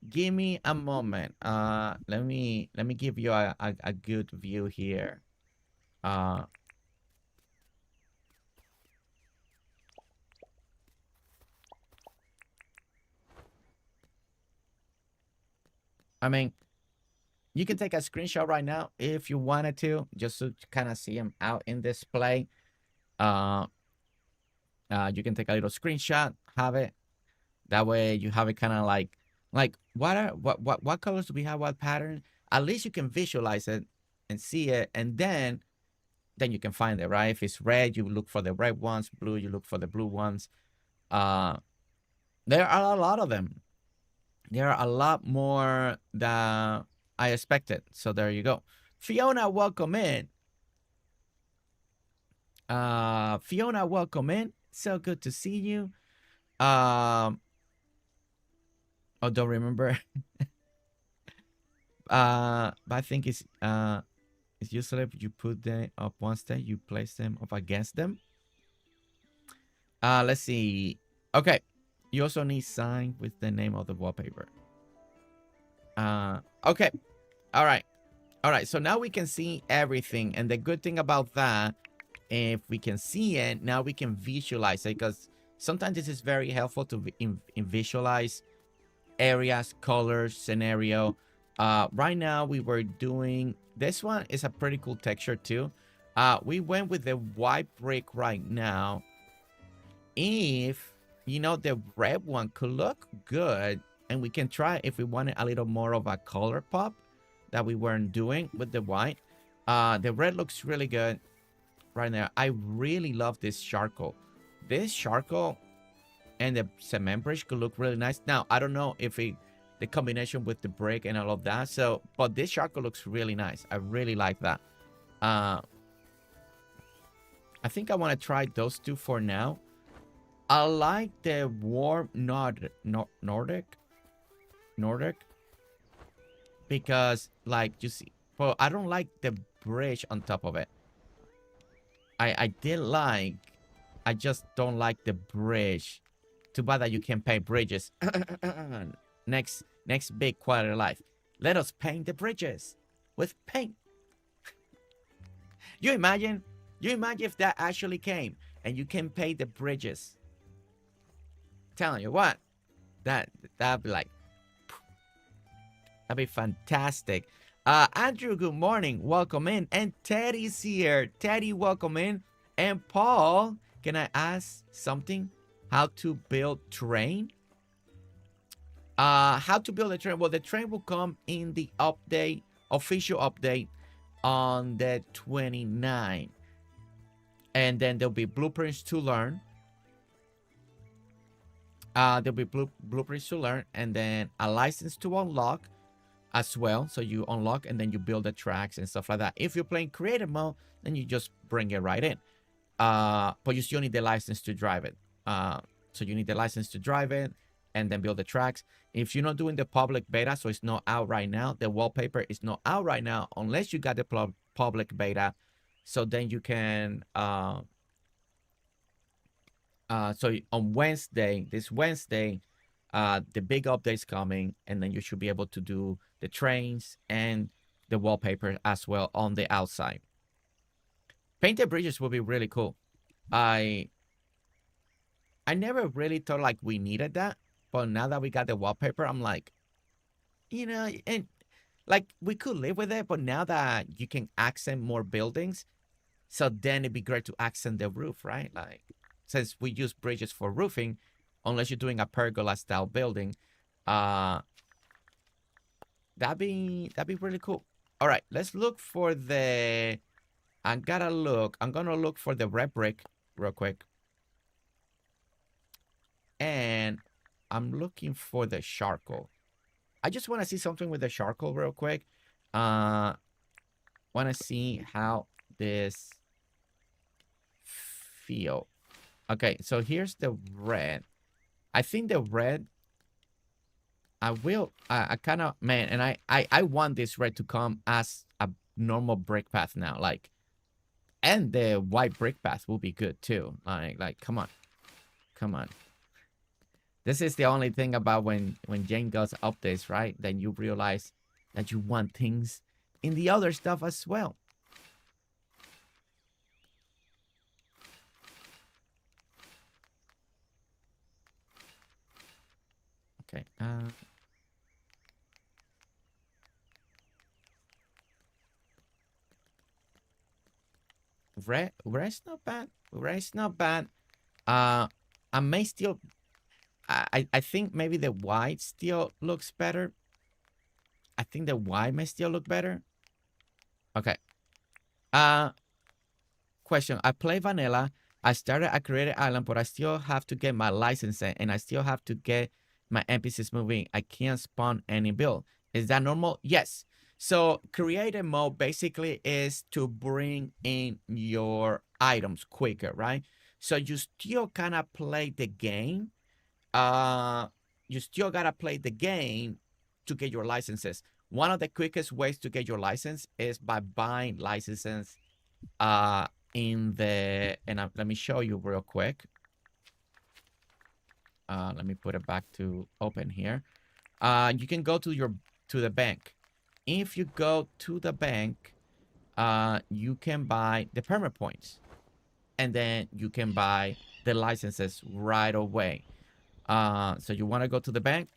Give me a moment. Let me give you a good view here. I mean, you can take a screenshot right now if you wanted to, just to kind of see them out in display. You can take a little screenshot, have it. That way you have it kind of like what colors do we have, what pattern? At least you can visualize it and see it, and then you can find it, right? If it's red, you look for the red ones. Blue, you look for the blue ones. There are a lot of them. There are a lot more than I expected. So there you go. Fiona, welcome in. Fiona, welcome in. So good to see you. Oh, don't remember. But I think it's usually if you put them up one step, you place them up against them. Let's see. Okay. You also need sign with the name of the wallpaper. Okay. All right. So now we can see everything. And the good thing about that, if we can see it, now we can visualize it, because sometimes this is very helpful to visualize areas, colors, scenario. Right now we were doing, this one is a pretty cool texture too. We went with the white brick right now. If the red one could look good, and we can try if we wanted a little more of a color pop that we weren't doing with the white. The red looks really good right now. I really love this charcoal. This charcoal and the cement bridge could look really nice. Now, I don't know if the combination with the brick and all of that. So, but this charcoal looks really nice. I really like that. I think I want to try those two for now. I like the warm Nordic because like you see, but I don't like the bridge on top of it. I did like, I just don't like the bridge. Too bad that you can paint bridges. next big quality of life. Let us paint the bridges with paint. You imagine if that actually came and you can paint the bridges. Telling you what, that'd be like, that'd be fantastic. Andrew, good morning, welcome in. And Teddy's here. Teddy, welcome in. And Paul, can I ask something? How to build train? How to build a train? Well, the train will come in the update, official update on the 29th. And then there'll be blueprints to learn. There'll be blueprints to learn, and then a license to unlock as well. So you unlock and then you build the tracks and stuff like that. If you're playing creative mode, then you just bring it right in. But you still need the license to drive it. So you need the license to drive it and then build the tracks. If you're not doing the public beta, so it's not out right now, the wallpaper is not out right now unless you got the public beta. So then you can so on Wednesday, this Wednesday, the big update's coming, and then you should be able to do the trains and the wallpaper as well on the outside. Painted bridges will be really cool. I never really thought like we needed that, but now that we got the wallpaper, I'm like, you know, and like we could live with it, but now that you can accent more buildings, so then it'd be great to accent the roof, right? Like, since we use bridges for roofing, unless you're doing a pergola style building, that'd be really cool. All right, let's look for the, I'm gonna look for the red brick real quick. And I'm looking for the charcoal. I just want to see something with the charcoal real quick. Want to see how this feel. Okay, so here's the red. I think the red, I kind of, man, and I want this red to come as a normal brick path now, like, and the white brick path will be good too. Like, come on. This is the only thing about when Jane does updates, right? Then you realize that you want things in the other stuff as well. Okay. Red's not bad. Red's not bad. I may still. I think maybe the white still looks better. I think the white may still look better. Okay. Question. I play vanilla. I started a creative island, but I still have to get my license and I still have to get my NPCs moving. I can't spawn any build. Is that normal? Yes. So creative mode basically is to bring in your items quicker, right? So you still kind of play the game. You still gotta play the game to get your licenses. One of the quickest ways to get your license is by buying licenses in the, and let me show you real quick. Let me put it back to open here. You can go to the bank. If you go to the bank, you can buy the permit points, and then you can buy the licenses right away. So you want to go to the bank,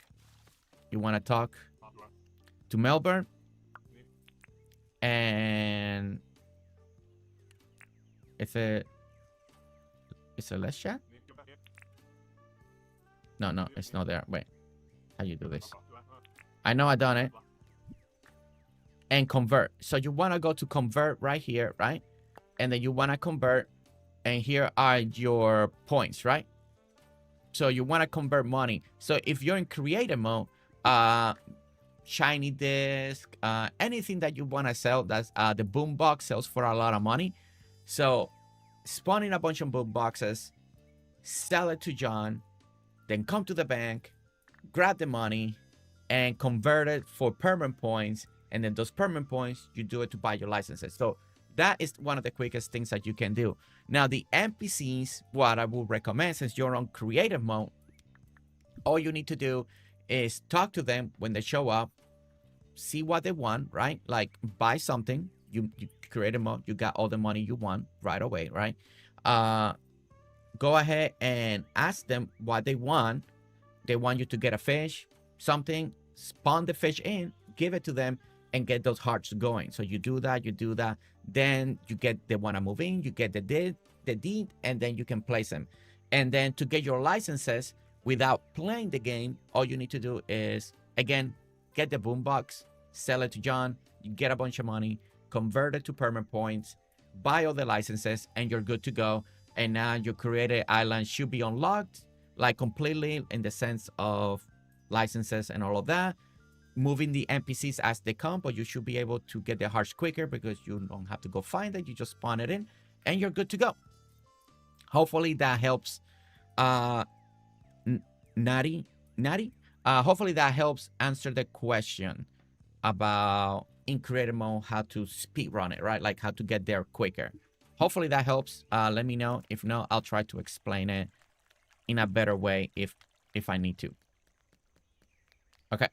you want to talk to Melbourne, and it's a let's chat. No, it's not there. Wait, how you do this? I know I done it. And convert. So you want to go to convert right here, right? And then you want to convert, and here are your points, right? So you want to convert money. So if you're in creative mode, shiny disc, anything that you want to sell, that's the boombox sells for a lot of money. So spawn in a bunch of boom boxes, sell it to John, then come to the bank, grab the money, and convert it for permanent points. And then those permanent points, you do it to buy your licenses. So that is one of the quickest things that you can do. Now, the NPCs, what I would recommend, since you're on creative mode, all you need to do is talk to them when they show up, see what they want, right? Like buy something, you creative mode, you got all the money you want right away, right? Go ahead and ask them what they want. They want you to get a fish, something, spawn the fish in, give it to them, and get those hearts going. So you do that, then you get, they want to move in, you get the deed, and then you can place them. And then to get your licenses without playing the game, all you need to do is, again, get the boombox, sell it to John, you get a bunch of money, convert it to permanent points, buy all the licenses, and you're good to go. And now your created island should be unlocked, like completely in the sense of licenses and all of that. Moving the NPCs as they come, but you should be able to get the hearts quicker because you don't have to go find it. You just spawn it in and you're good to go. Hopefully that helps. Natty. Hopefully that helps answer the question about in creative mode how to speed run it, right? Like how to get there quicker. Hopefully that helps. Let me know. If not, I'll try to explain it in a better way if I need to. Okay.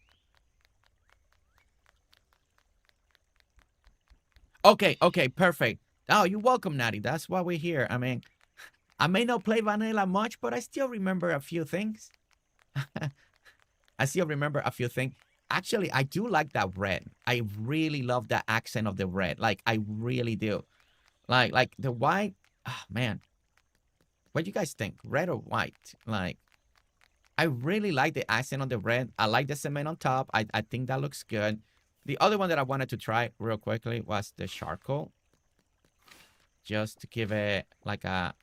Okay, perfect. Oh, you're welcome, Natty. That's why we're here. I mean, I may not play vanilla much, but I still remember a few things. Actually, I do like that red. I really love the accent of the red. Like, I really do. Like the white. Oh, man. What do you guys think? Red or white? Like, I really like the accent on the red. I like the cement on top. I think that looks good. The other one that I wanted to try real quickly was the charcoal. Just to give it like a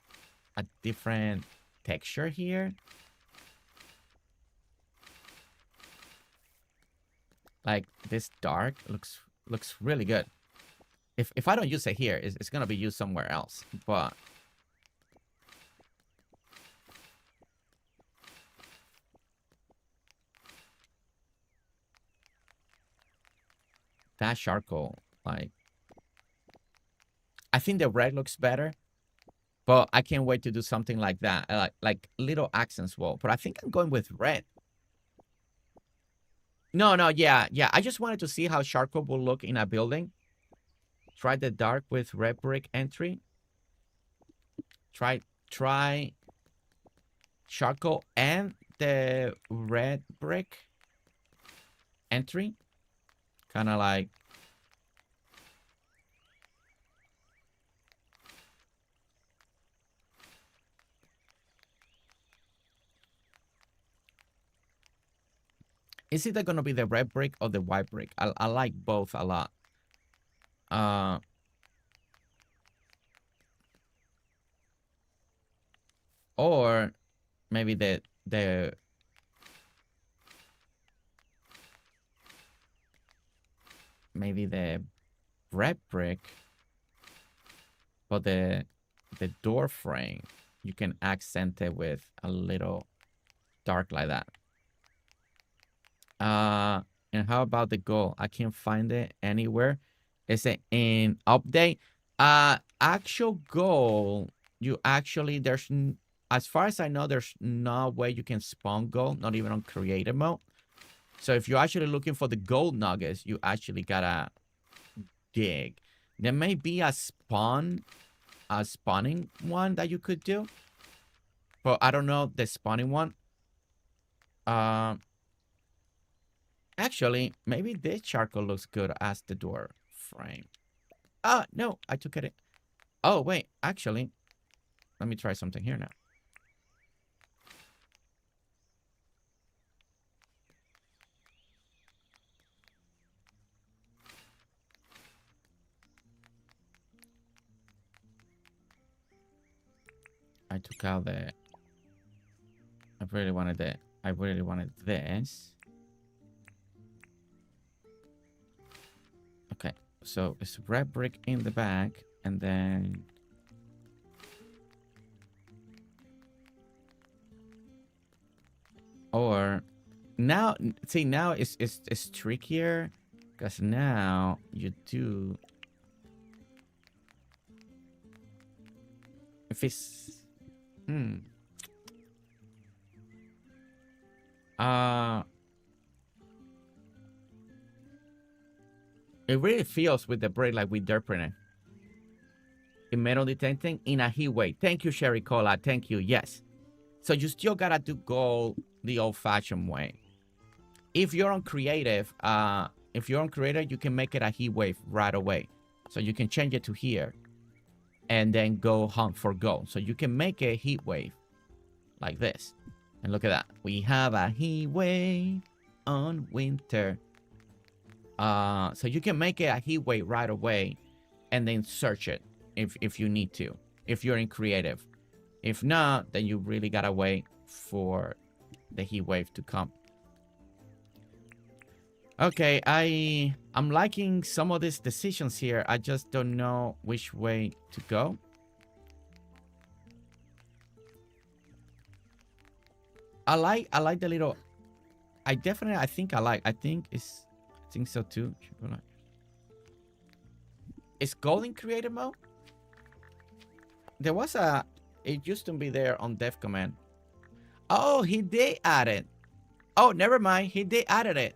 different texture here. Like this dark looks really good. If I don't use it here, it's gonna be used somewhere else. But that charcoal, like, I think the red looks better, but I can't wait to do something like that, like little accents wall. But I think I'm going with red. No, yeah. I just wanted to see how charcoal will look in a building. Try the dark with red brick entry. Try charcoal and the red brick entry. Kind of like. Is it going to be the red brick or the white brick? I like both a lot. Or maybe the maybe the red brick, but the door frame you can accent it with a little dark like that. And how about the goal? I can't find it anywhere. Is it in update? Actual goal, you actually, there's, as far as I know, there's no way you can spawn gold, not even on creative mode. So if you're actually looking for the gold nuggets, you actually gotta dig. There may be a spawning one that you could do, but I don't know the spawning one. Actually, maybe this charcoal looks good as the door frame. No, I took it. Oh, wait, actually, let me try something here now. I took out the, I really wanted this. Okay, so it's red brick in the back, and then Or now, see, now it's trickier because now you do. If it's it really feels with the brick like we derping in metal detecting in a heat way. Thank you, Sherry Cola. Thank you. Yes. So you still gotta do gold the old-fashioned way. If you're on creative, you can make it a heat wave right away. So you can change it to here and then go hunt for gold. So you can make a heat wave like this. And look at that. We have a heat wave on winter. So you can make it a heat wave right away and then search it if you need to, if you're in creative. If not, then you really gotta wait for the heat wave to come. Okay, I'm liking some of these decisions here. I just don't know which way to go. I like the little. I think so too. Is gold in creative mode? There was it used to be there on dev command. Oh, he did add it. Oh, never mind. He did added it.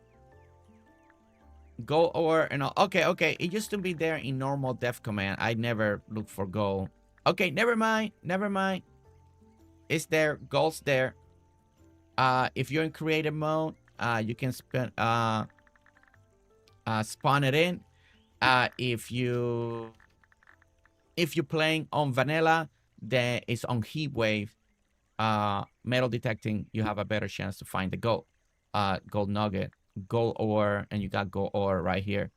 Gold or and okay. It used to be there in normal dev command. I never looked for gold. Okay, never mind. It's there. Gold's there. If you're in creative mode, you can spawn it in. If you're playing on vanilla, then it's on heat wave. Metal detecting, you have a better chance to find the gold. Gold nugget, gold ore, and you got gold ore right here.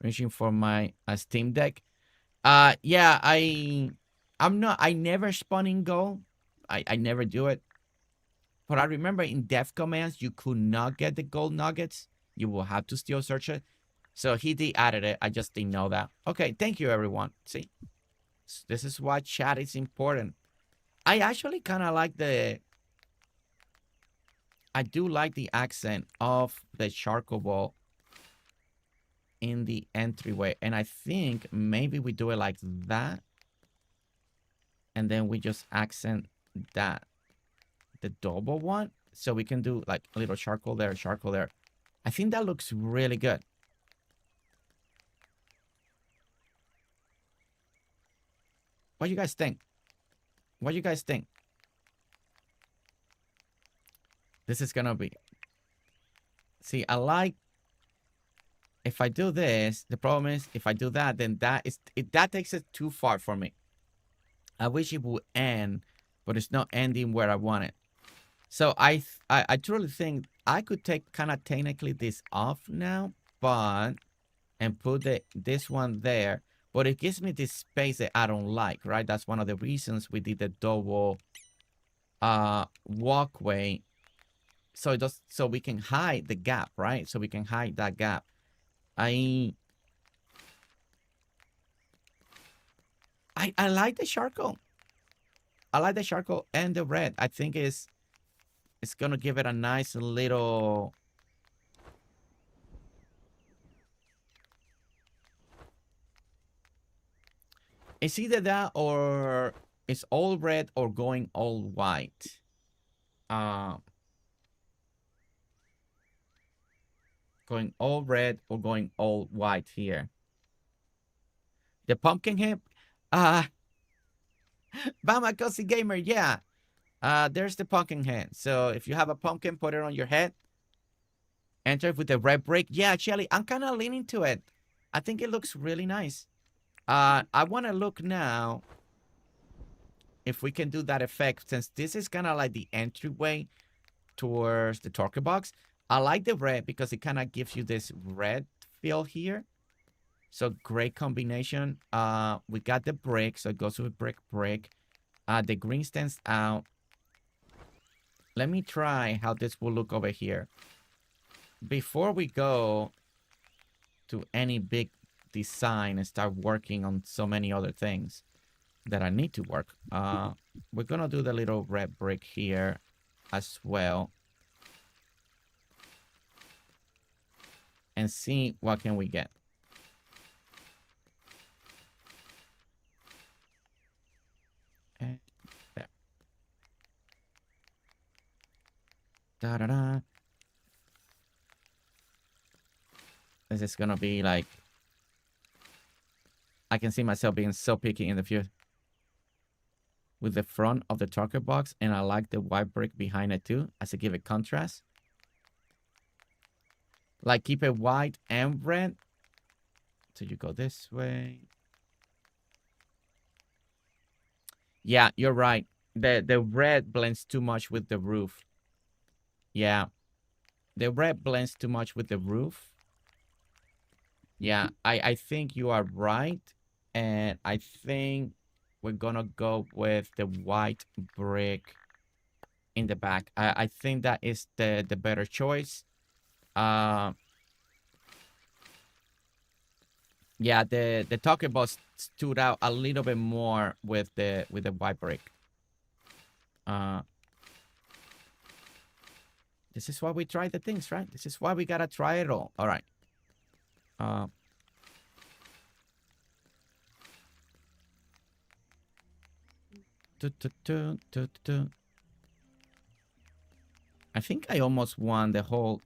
Reaching for my Steam Deck. Yeah, I never spawn in gold. I never do it. But I remember in dev commands, you could not get the gold nuggets. You will have to still search it. So he de-added it. I just didn't know that. Okay, thank you, everyone. See, this is why chat is important. I actually kind of like I do like the accent of the charcoal ball in the entryway. And I think maybe we do it like that. And then we just accent that. The double one. So we can do like a little charcoal there, charcoal there. I think that looks really good. What do you guys think? What do you guys think? This is gonna be. See, I like. If I do this, the problem is if I do that, then that takes it too far for me. I wish it would end, but it's not ending where I want it. So I truly think I could take kind of technically this off now, but and put this one there. But it gives me this space that I don't like, right? That's one of the reasons we did the double walkway. So we can hide the gap, right? So we can hide that gap. I like the charcoal. I like the charcoal and the red. I think it's gonna give it a nice little. It's either that or it's all red or going all white. Going all red or going all white here. The pumpkin head. Bama Cosie Gamer, yeah. There's the pumpkin head. So if you have a pumpkin, put it on your head. Enter with the red brick. Yeah, Shelly, I'm kind of leaning to it. I think it looks really nice. I want to look now if we can do that effect, since this is kind of like the entryway towards the talker box. I like the red because it kind of gives you this red feel here. So great combination. We got the brick, so it goes with brick. The green stands out. Let me try how this will look over here. Before we go to any big design and start working on so many other things that I need to work, we're gonna do the little red brick here. as well. And see what can we get. And there. Da-da-da. This is gonna be like... I can see myself being so picky in the future. With the front of the target box, and I like the white brick behind it too, as to give it contrast. Like keep it white and red. So you go this way. Yeah, you're right. The red blends too much with the roof. Yeah. The red blends too much with the roof. Yeah, I think you are right. And I think we're gonna go with the white brick in the back. I think that is the better choice. Yeah, the talking box stood out a little bit more with the white brick. This is why we try the things, right? This is why we gotta try it all. All right. I think I almost won the whole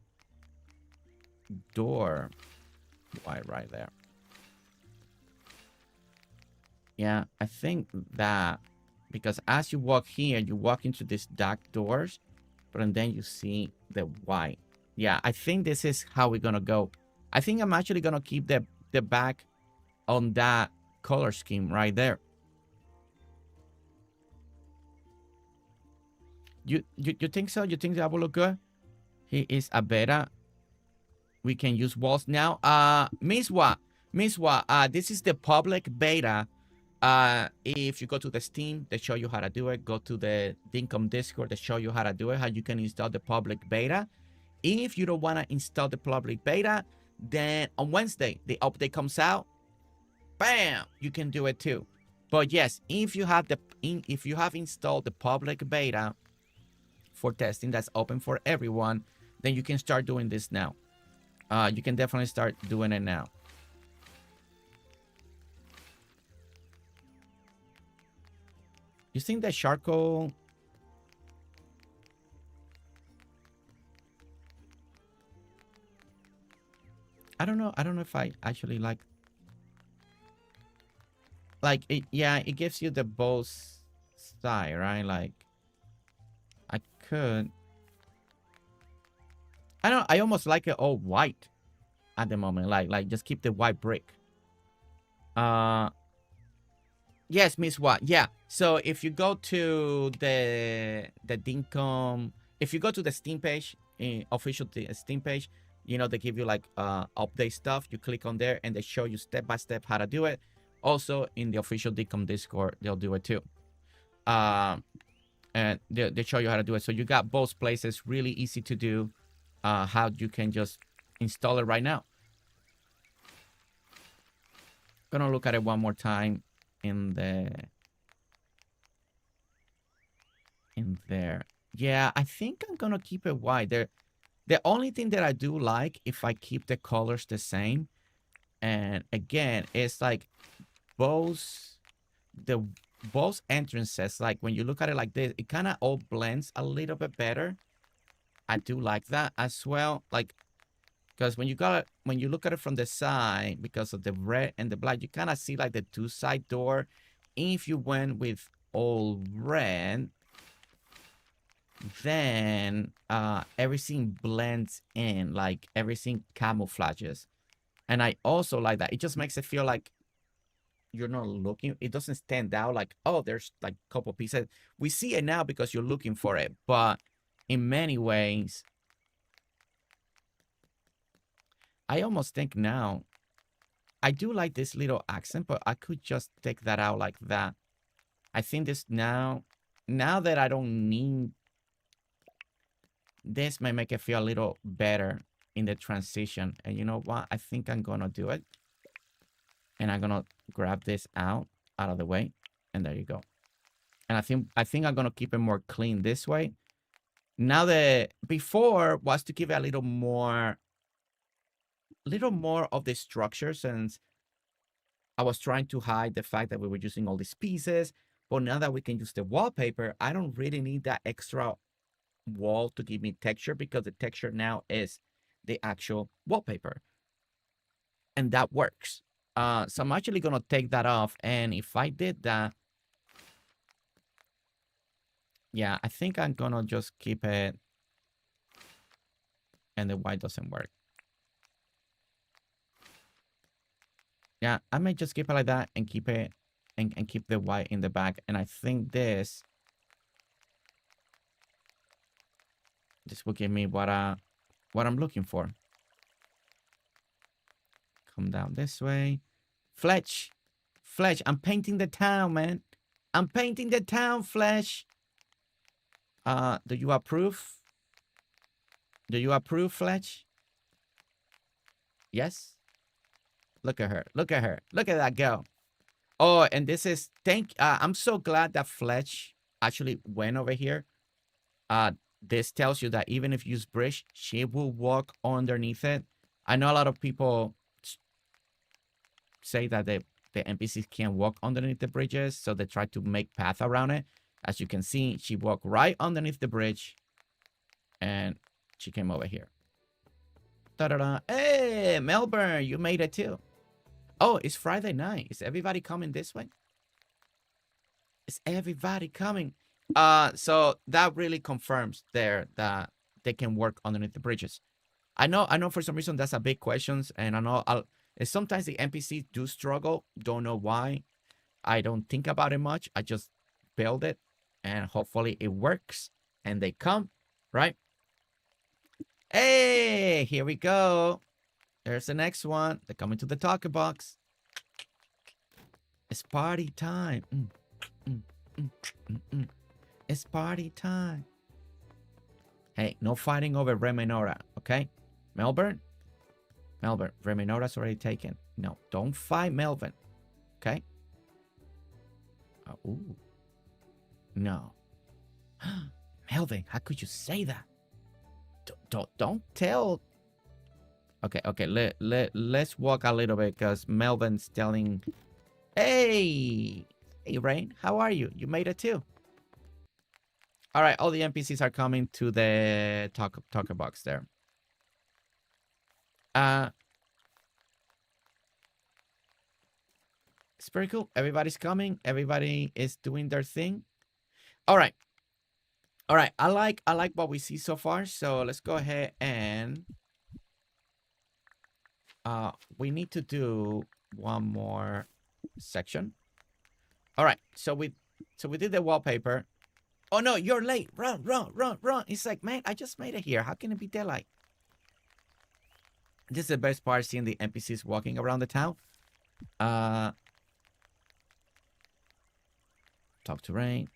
door white right there. Yeah, I think that because as you walk here, you walk into these dark doors, but then you see the white. Yeah, I think this is how we're gonna go. I think I'm actually gonna keep the back on that color scheme right there. You think so? You think that will look good? He is a beta. We can use walls now. Miswa, this is the public beta. If you go to the Steam, they show you how to do it. Go to the Dinkum Discord, they show you how to do it, how you can install the public beta. If you don't want to install the public beta, then on Wednesday, the update comes out. Bam! You can do it too. But yes, if you have installed the public beta for testing that's open for everyone, then you can start doing this now. You can definitely start doing it now. You think that charcoal... I don't know if I actually like it. Yeah, it gives you the both side, right? Like I could... I almost like it all white at the moment. Like just keep the white brick. Yes, Miss Watt. Yeah. So if you go to the Dinkum, if you go to the Steam page, official Steam page, you know, they give you like update stuff. You click on there and they show you step by step how to do it. Also in the official Dinkum Discord, they'll do it too. And they show you how to do it. So you got both places, really easy to do. How you can just install it right now. Gonna look at it one more time in there. Yeah, I think I'm gonna keep it white. The only thing that I do like, if I keep the colors the same, and again, it's like both entrances, like when you look at it like this, it kind of all blends a little bit better. I do like that as well, like because when you look at it from the side, because of the red and the black, you kind of see like the two side door. If you went with all red, then everything blends in, like everything camouflages. And I also like that. It just makes it feel like you're not looking. It doesn't stand out like, oh, there's like a couple pieces. We see it now because you're looking for it. But in many ways, I almost think now, I do like this little accent, but I could just take that out like that. I think this now that I don't need, this may make it feel a little better in the transition. And you know what? I think I'm gonna do it. And I'm gonna grab this out of the way. And there you go. And I think I'm gonna keep it more clean this way. Now the before was to give it a little more of the structure, since I was trying to hide the fact that we were using all these pieces. But now that we can use the wallpaper, I don't really need that extra wall to give me texture, because the texture now is the actual wallpaper. And that works. So I'm actually going to take that off. And if I did that, yeah, I think I'm going to just keep it. And the white doesn't work. Yeah, I might just keep it like that and keep it and keep the white in the back. And I think this will give me what I'm looking for. Come down this way. Fletch, I'm painting the town, man. I'm painting the town, Fletch. Do you approve? Do you approve, Fletch? Yes? Look at her. Look at her. Look at that girl. Oh, and this is, I'm so glad that Fletch actually went over here. This tells you that even if you use bridge, she will walk underneath it. I know a lot of people say that the NPCs can't walk underneath the bridges, so they try to make path around it. As you can see, she walked right underneath the bridge, and she came over here. Ta-da-da. Hey, Melbourne, you made it too. Oh, it's Friday night. Is everybody coming this way? Is everybody coming? So that really confirms there that they can work underneath the bridges. I know for some reason that's a big question, and I know sometimes the NPCs do struggle. Don't know why. I don't think about it much. I just build it, and hopefully it works, and they come, right? Hey, here we go. There's the next one. They're coming to the talker box. It's party time. It's party time. Hey, no fighting over Remenora, okay? Melbourne, Remenora's already taken. No, don't fight Melvin, okay? Ooh. No. Melvin, how could you say that? Don't tell. Okay, let's walk a little bit, because Melvin's telling. Hey, Rain, how are you? You made it too. All right, all the NPCs are coming to the talker box there. It's pretty cool. Everybody's coming. Everybody is doing their thing. All right. I like what we see so far. So let's go ahead and we need to do one more section. All right. So we did the wallpaper. Oh no, you're late. Run. It's like, man, I just made it here. How can it be daylight? This is the best part, seeing the NPCs walking around the town. Talk to Rain.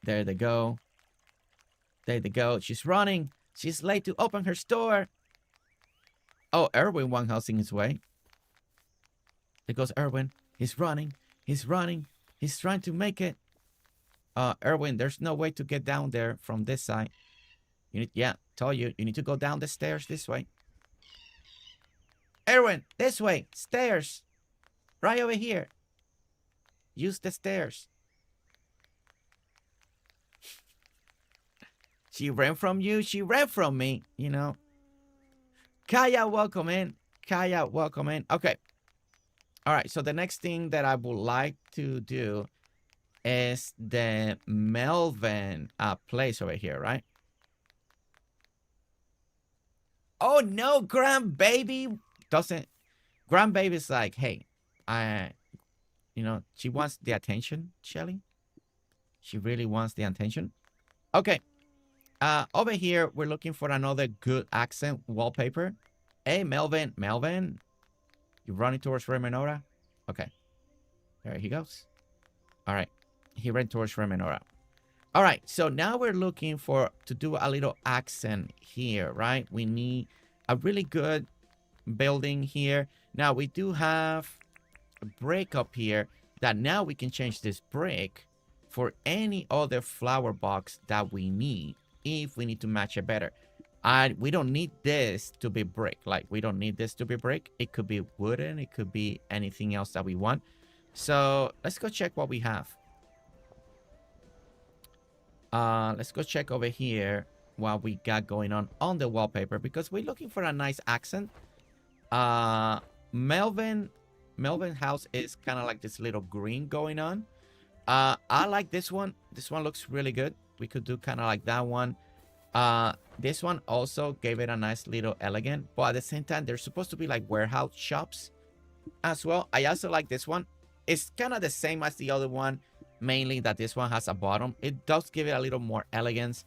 There they go. She's running. She's late to open her store. Oh, Erwin one housing his way. There goes Erwin. He's running. He's trying to make it. Erwin, there's no way to get down there from this side. Told you need to go down the stairs this way. Erwin, this way. Stairs. Right over here. Use the stairs. She ran from you. She ran from me, you know. Kaya, welcome in. Okay. All right. So the next thing that I would like to do is the Melvin place over here, right? Oh, no. Grandbaby doesn't. Grandbaby's like, hey, she wants the attention, Shelly. She really wants the attention. Okay. Over here, we're looking for another good accent wallpaper. Hey, Melvin. You running towards Remenora? Okay. There he goes. All right. He ran towards Remenora. All right. So now we're looking to do a little accent here, right? We need a really good building here. Now, we do have a brick up here that now we can change this brick for any other flower box that we need. if we need to match it better. We don't need this to be brick. Like, we don't need this to be brick. It could be wooden. It could be anything else that we want. So let's go check what we have. Let's go check over here what we got going on the wallpaper, because we're looking for a nice accent. Melvin house is kind of like this little green going on. I like this one. This one looks really good. We could do kind of like that one. This one also gave it a nice little elegant, but at the same time, they're supposed to be like warehouse shops as well. I also like this one. It's kind of the same as the other one, mainly that this one has a bottom. It does give it a little more elegance.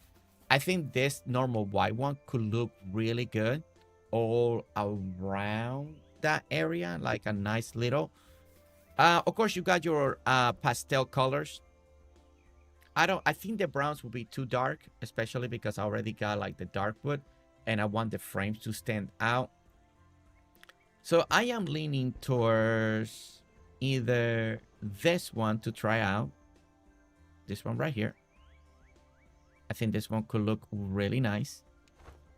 I think this normal white one could look really good all around that area, like a nice little. Of course, you got your pastel colors. I think the browns will be too dark, especially because I already got like the dark wood and I want the frames to stand out. So I am leaning towards either this one to try out. This one right here. I think this one could look really nice.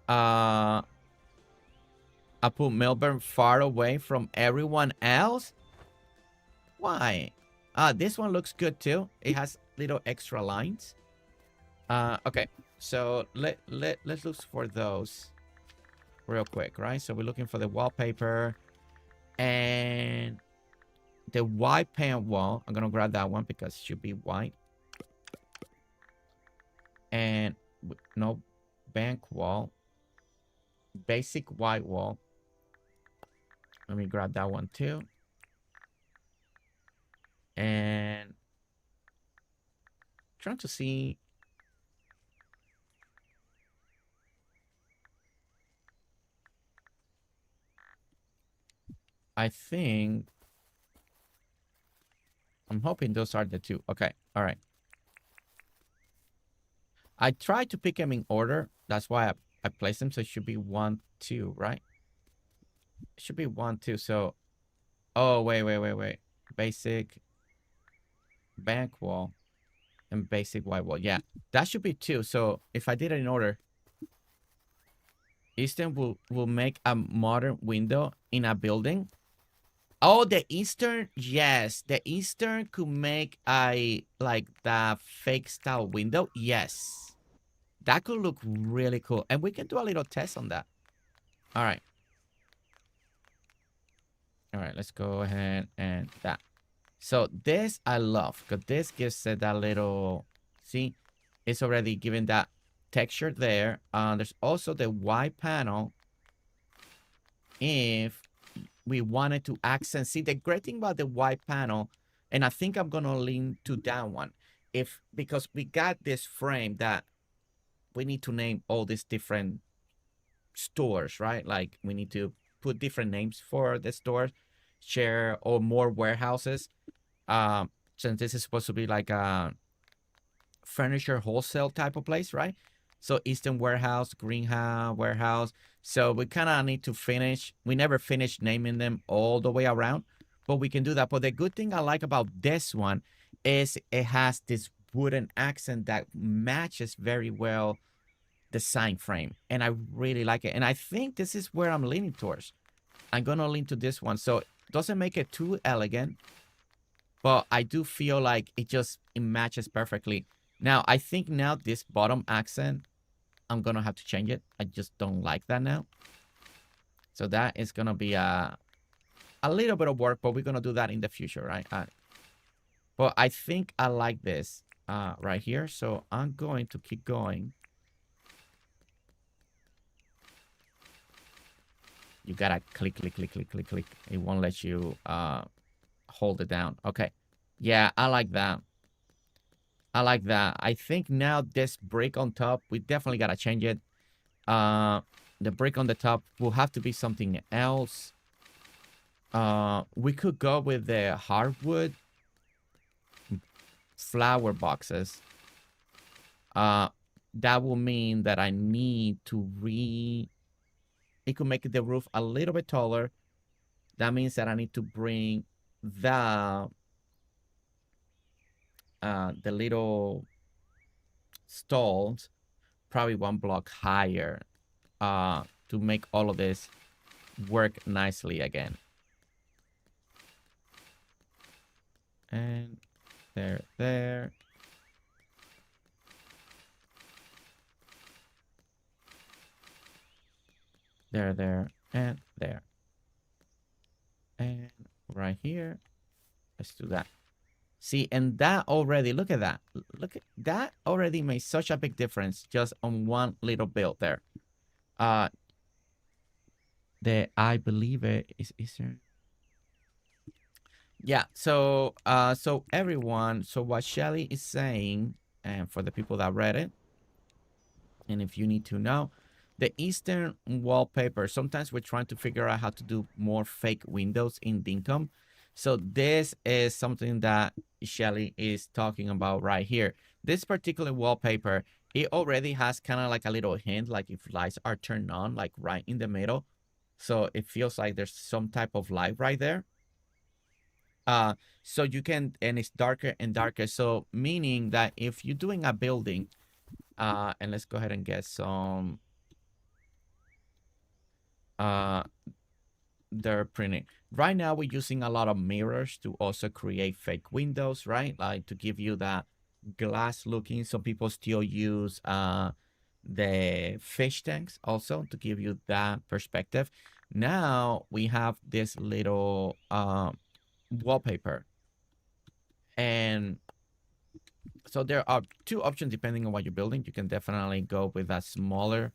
I put Melbourne far away from everyone else. Why? This one looks good too. It has little extra lines. Okay, so let's look for those real quick, right? So we're looking for the wallpaper and the white paint wall. I'm gonna grab that one because it should be white. And no bank wall. Basic white wall. Let me grab that one too. And trying to see. I think I'm hoping those are the two. Okay. All right. I tried to pick them in order. That's why I placed them. So it should be 1, 2, right? It should be 1, 2. So, oh, wait. Basic bank wall and basic white wall. Yeah, that should be 2. So if I did it in order, Eastern will make a modern window in a building. Oh, the Eastern, yes, the Eastern could make a like the fake style window. Yes, that could look really cool, and we can do a little test on that. All right, let's go ahead and that. So this I love because this gives it that little. See, it's already given that texture there. There's also the white panel. If we wanted to accent, see, the great thing about the white panel, and I think I'm gonna lean to that one, because we got this frame that we need to name all these different stores, right? Like we need to put different names for the stores, share or more warehouses. Since this is supposed to be like a furniture wholesale type of place, right? So Eastern Warehouse, Greenhouse Warehouse. So we kind of need to finish. We never finished naming them all the way around, but we can do that. But the good thing I like about this one is it has this wooden accent that matches very well the sign frame. And I really like it. And I think this is where I'm leaning towards. I'm going to lean to this one. So it doesn't make it too elegant, but I do feel like it matches perfectly. Now, I think now this bottom accent, I'm going to have to change it. I just don't like that now. So that is going to be a little bit of work, but we're going to do that in the future, right? But I think I like this right here. So I'm going to keep going. You got to click. It won't let you hold it down. Okay. Yeah, I like that. I think now this brick on top, we definitely got to change it. The brick on the top will have to be something else. We could go with the hardwood flower boxes. That will mean that I need to it could make the roof a little bit taller. That means that I need to bring the little stalls, probably 1 block higher to make all of this work nicely again. And there. There, and there. And right here, let's do that. See, and that already, look at that. Look at that already made such a big difference just on one little build there. I believe it is Eastern. Yeah, so everyone, so what Shelly is saying, and for the people that read it, and if you need to know, the Eastern wallpaper, sometimes we're trying to figure out how to do more fake windows in Dinkum. So this is something that Shelly is talking about right here. This particular wallpaper, it already has kind of like a little hint, like if lights are turned on, like right in the middle. So it feels like there's some type of light right there. So you can, and it's darker and darker. So meaning that if you're doing a building, and let's go ahead and get some, they're printing. Right now, we're using a lot of mirrors to also create fake windows, right? Like to give you that glass looking. Some people still use the fish tanks also to give you that perspective. Now we have this little wallpaper. And so there are 2 options depending on what you're building. You can definitely go with a smaller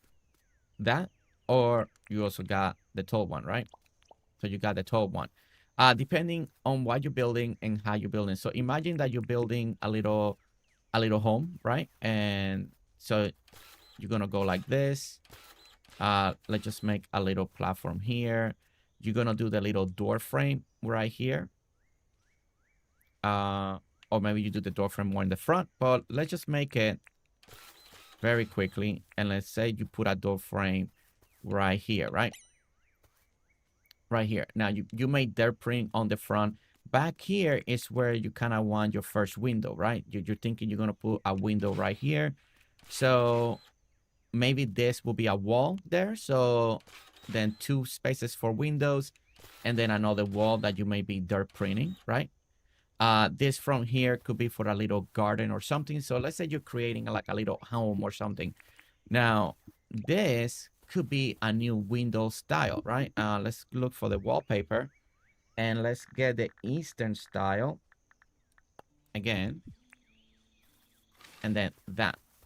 that, or you also got the tall one, right? So you got the tall one, depending on what you're building and how you're building. So imagine that you're building a little home, right? And so you're gonna go like this. Let's just make a little platform here. You're gonna do the little door frame right here. Or maybe you do the door frame more in the front, but let's just make it very quickly. And let's say you put a door frame right here, right? Right here. Now you made their print on the front. Back here is where you kind of want your first window, right? You're thinking you're going to put a window right here. So maybe this will be a wall there. So then 2 spaces for windows, and then another wall that you may be dirt printing, right? This from here could be for a little garden or something. So let's say you're creating like a little home or something. Now this could be a new window style, right? Let's look for the wallpaper and let's get the Eastern style again. And then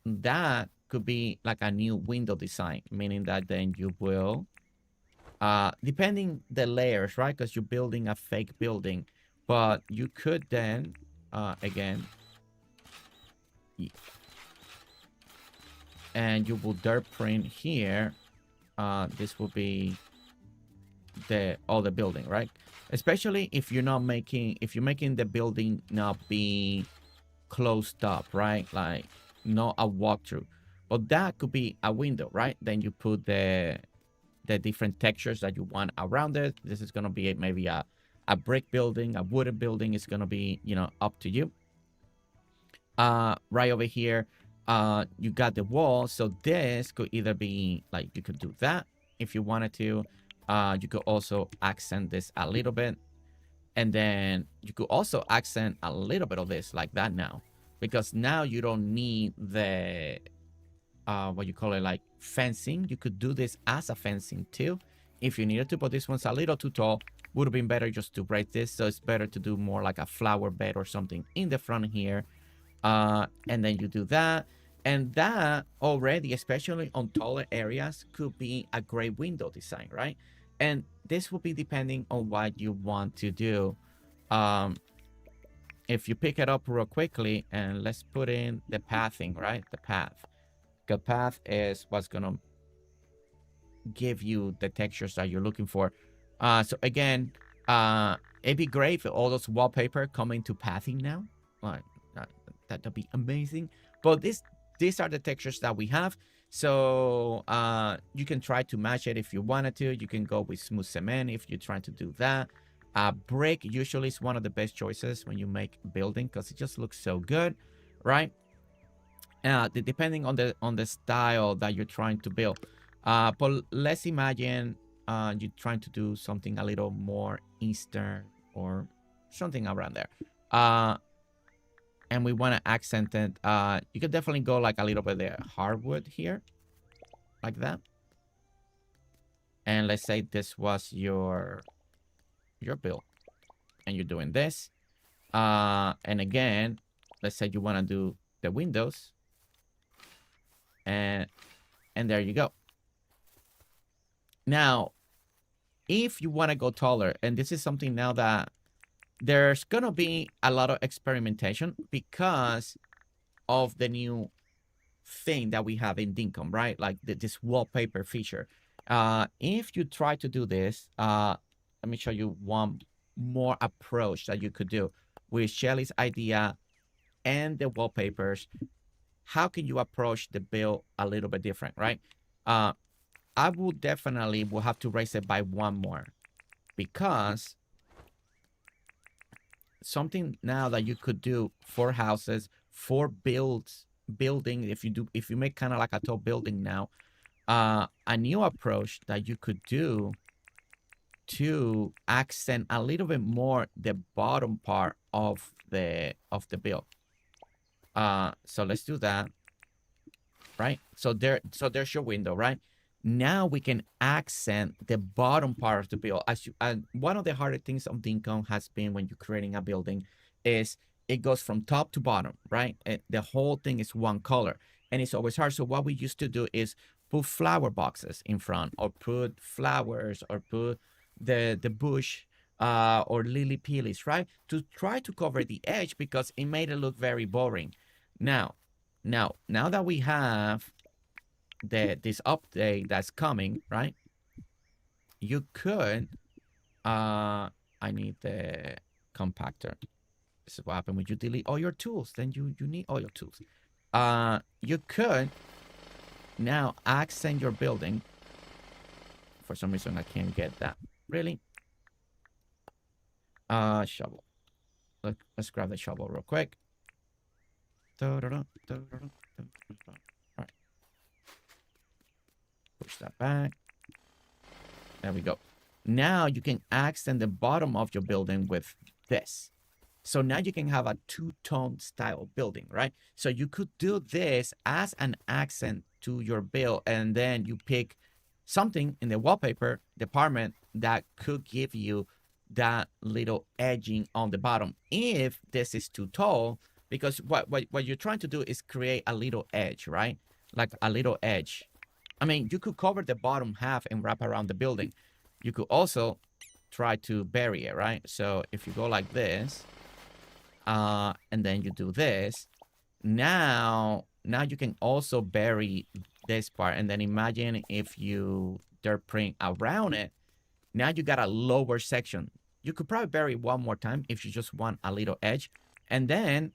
that could be like a new window design, meaning that then you will, depending the layers, right? Because you're building a fake building, but you could then, again, and you will dirt print here. This will be all the building, right? Especially if you're not making, if you're making the building not be closed up, right? Like not a walkthrough, but that could be a window, right? Then you put the different textures that you want around it. This is gonna be maybe a brick building, a wooden building. Is gonna be, you know, up to you. Right over here, you got the wall. So this could either be like, you could do that if you wanted to. You could also accent this a little bit, and then you could also accent a little bit of this like that now, because now you don't need the what you call it, like fencing. You could do this as a fencing too if you needed to, but this one's a little too tall. Would have been better just to break this. So it's better to do more like a flower bed or something in the front here. And then you do that, and that already, especially on taller areas, could be a great window design, right? And this will be depending on what you want to do. If you pick it up real quickly, and let's put in the pathing, right? The path. The path is what's gonna give you the textures that you're looking for. So again, it'd be great if all those wallpaper come into pathing now. Like, that'd be amazing. But these are the textures that we have. So you can try to match it if you wanted to. You can go with smooth cement if you're trying to do that. Brick usually is one of the best choices when you make building, because it just looks so good, right? depending on the style that you're trying to build. But let's imagine you're trying to do something a little more Eastern or something around there. And we want to accent it. You could definitely go like a little bit there, hardwood here, like that. And let's say this was your build, and you're doing this. And again, let's say you want to do the windows, and there you go. Now, if you want to go taller, and this is something now that there's gonna be a lot of experimentation because of the new thing that we have in Dinkum, right? Like this wallpaper feature. If you try to do this, let me show you one more approach that you could do with Shelly's idea and the wallpapers. How can you approach the build a little bit different, right? I will definitely have to raise it by one more, because something now that you could do for houses, for building, if you make kind of like a tall building now, a new approach that you could do to accent a little bit more the bottom part of the build. So let's do that, right? So there's your window, right? Now we can accent the bottom part of the build. One of the harder things of Dinkum has been when you're creating a building is it goes from top to bottom, right? The whole thing is one color, and it's always hard. So what we used to do is put flower boxes in front, or put flowers, or put the bush or lily pillies, right? To try to cover the edge, because it made it look very boring. Now that we have this update that's coming, right? You could I need the compactor. This is what happens when you delete all your tools. Then you need all your tools. You could now accent your building. For some reason I can't get that. Really? Shovel. Let's grab the shovel real quick. All right. Push that back. There we go. Now you can accent the bottom of your building with this. So now you can have a two-tone style building, right? So you could do this as an accent to your build, and then you pick something in the wallpaper department that could give you that little edging on the bottom if this is too tall, because what you're trying to do is create a little edge, right? Like a little edge. I mean, you could cover the bottom half and wrap around the building. You could also try to bury it, right? So if you go like this, and then you do this, now you can also bury this part, and then imagine if you dirt print around it. Now you got a lower section. You could probably bury one more time if you just want a little edge, and then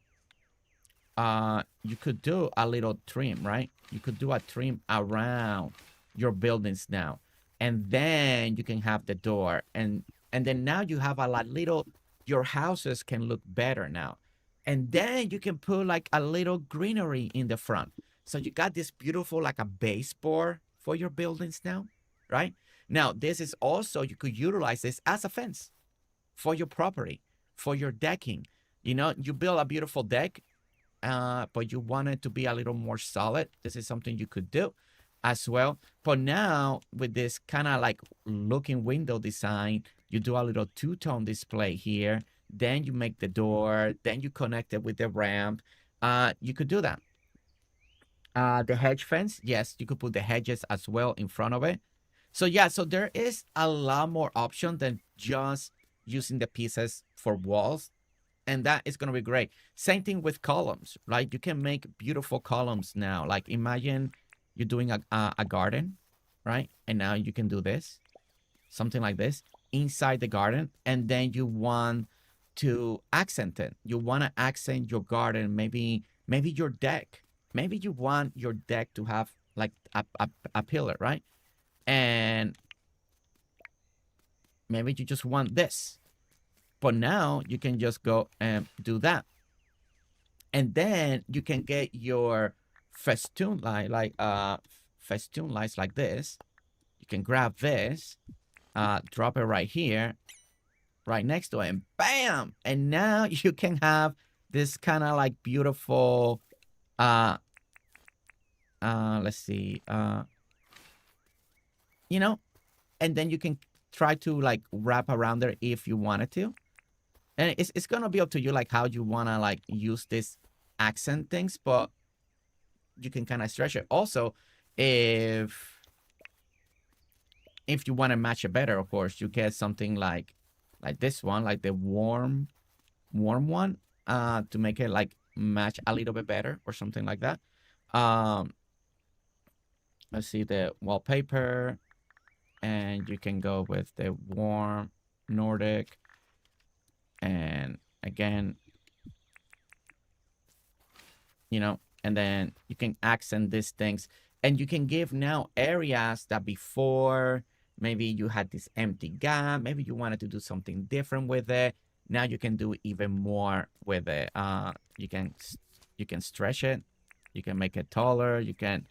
you could do a little trim, right? You could do a trim around your buildings now, and then you can have the door, and then now you have a little. Your houses can look better now, and then you can put like a little greenery in the front. So you got this beautiful like a baseboard for your buildings now, right? Now this is also, you could utilize this as a fence for your property, for your decking. You know, you build a beautiful deck, but you want it to be a little more solid. This is something you could do as well. But now with this kind of like looking window design, you do a little two-tone display here. Then you make the door. Then you connect it with the ramp. You could do that. The hedge fence, yes, you could put the hedges as well in front of it. So yeah, so there is a lot more option than just using the pieces for walls. And that is going to be great. Same thing with columns, right? You can make beautiful columns now. Like imagine you're doing a garden, right? And now you can do this, something like this, inside the garden. And then you want to accent it. You want to accent your garden, maybe your deck. Maybe you want your deck to have like a pillar, right? And maybe you just want this. But now you can just go and do that. And then you can get your festoon festoon lights like this. You can grab this, drop it right here, right next to it, and bam! And now you can have this kind of like beautiful, let's see, you know, and then you can try to like wrap around there if you wanted to. And it's gonna be up to you, like how you wanna like use this accent things, but you can kind of stretch it. Also, if you want to match it better, of course, you get something like this one, like the warm one, to make it like match a little bit better or something like that. Let's see, the wallpaper, and you can go with the warm Nordic, and again, you know, and then you can accent these things, and you can give now areas that before maybe you had this empty gap, maybe you wanted to do something different with it. Now you can do even more with it. You can stretch it, you can make it taller, you can,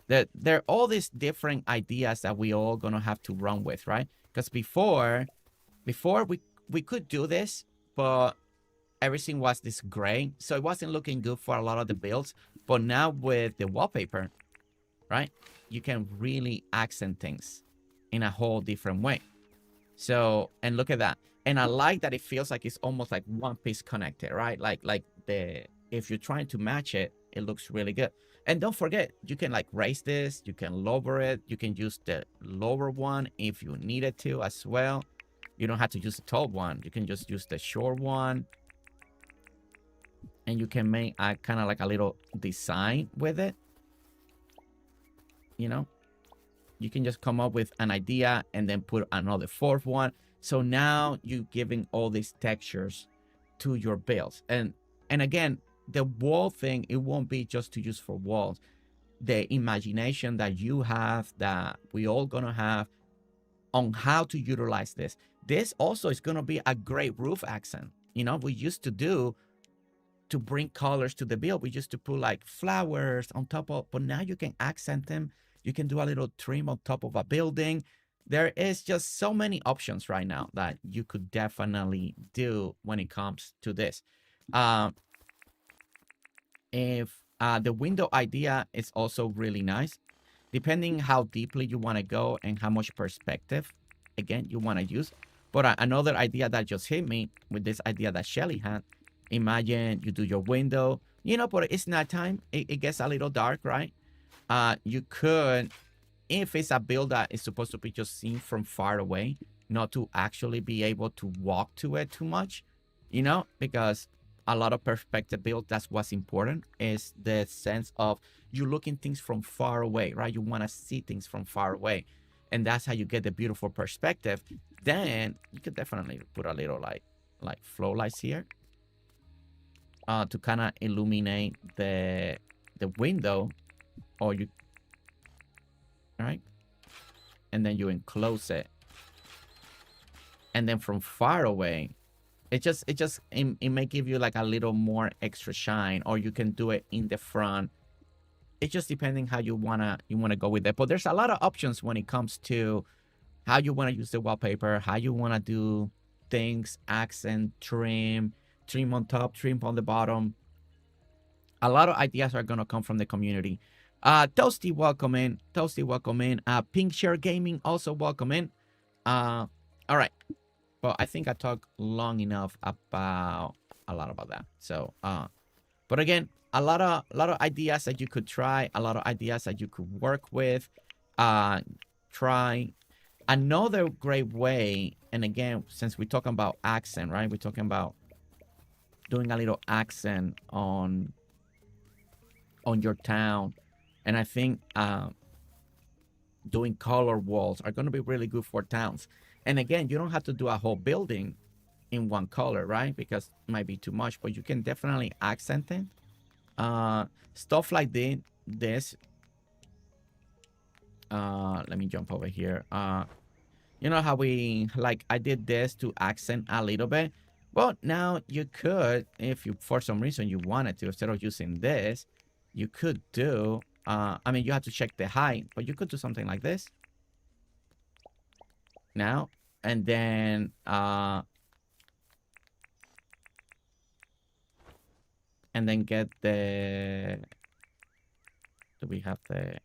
there are all these different ideas that we all gonna have to run with, right? Because before we could do this, but everything was this gray, so it wasn't looking good for a lot of the builds. But now with the wallpaper, right, you can really accent things in a whole different way. So, and look at that. And I like that it feels like it's almost like one piece connected, right? Like the, if you're trying to match it, it looks really good. And don't forget, you can like raise this, you can lower it, you can use the lower one if you needed to as well. You don't have to use the tall one, you can just use the short one. And you can make a kind of like a little design with it. You know, you can just come up with an idea and then put another fourth one. So now you're giving all these textures to your builds. And again, the wall thing, it won't be just to use for walls. The imagination that you have, that we all gonna have on how to utilize this. This also is gonna be a great roof accent. You know, we used to do, to bring colors to the build, we used to put like flowers on top of, but now you can accent them. You can do a little trim on top of a building. There is just so many options right now that you could definitely do when it comes to this. If the window idea is also really nice, depending how deeply you want to go and how much perspective, again, you want to use. But another idea that just hit me with this idea that Shelly had, imagine you do your window, you know, but it's nighttime, it gets a little dark, right? You could, if it's a build that is supposed to be just seen from far away, not to actually be able to walk to it too much, you know, because a lot of perspective build, that's what's important, is the sense of you looking things from far away, right? You want to see things from far away, and that's how you get the beautiful perspective. Then you could definitely put a little like flow lights here, to kind of illuminate the window, or you, all right, and then you enclose it, and then from far away, it may give you like a little more extra shine, or you can do it in the front. It's just depending how you wanna go with it. But there's a lot of options when it comes to how you want to use the wallpaper, how you want to do things, accent, trim on top, trim on the bottom. A lot of ideas are gonna come from the community. Toasty, welcome in. Pink Share Gaming, also welcome in. All right. Well, I think I talked long enough about a lot about that. So, but again, a lot of ideas that you could try, a lot of ideas that you could work with. Try another great way. And again, since we're talking about accent, right? We're talking about doing a little accent on your town, and I think doing color walls are going to be really good for towns. And again, you don't have to do a whole building in one color, right? Because it might be too much, but you can definitely accent it. Stuff like this. Let me jump over here. You know how I did this to accent a little bit. Well, now you could, if you, for some reason you wanted to, instead of using this, you could do, I mean, you have to check the height, but you could do something like this now, and then get the, do we have the,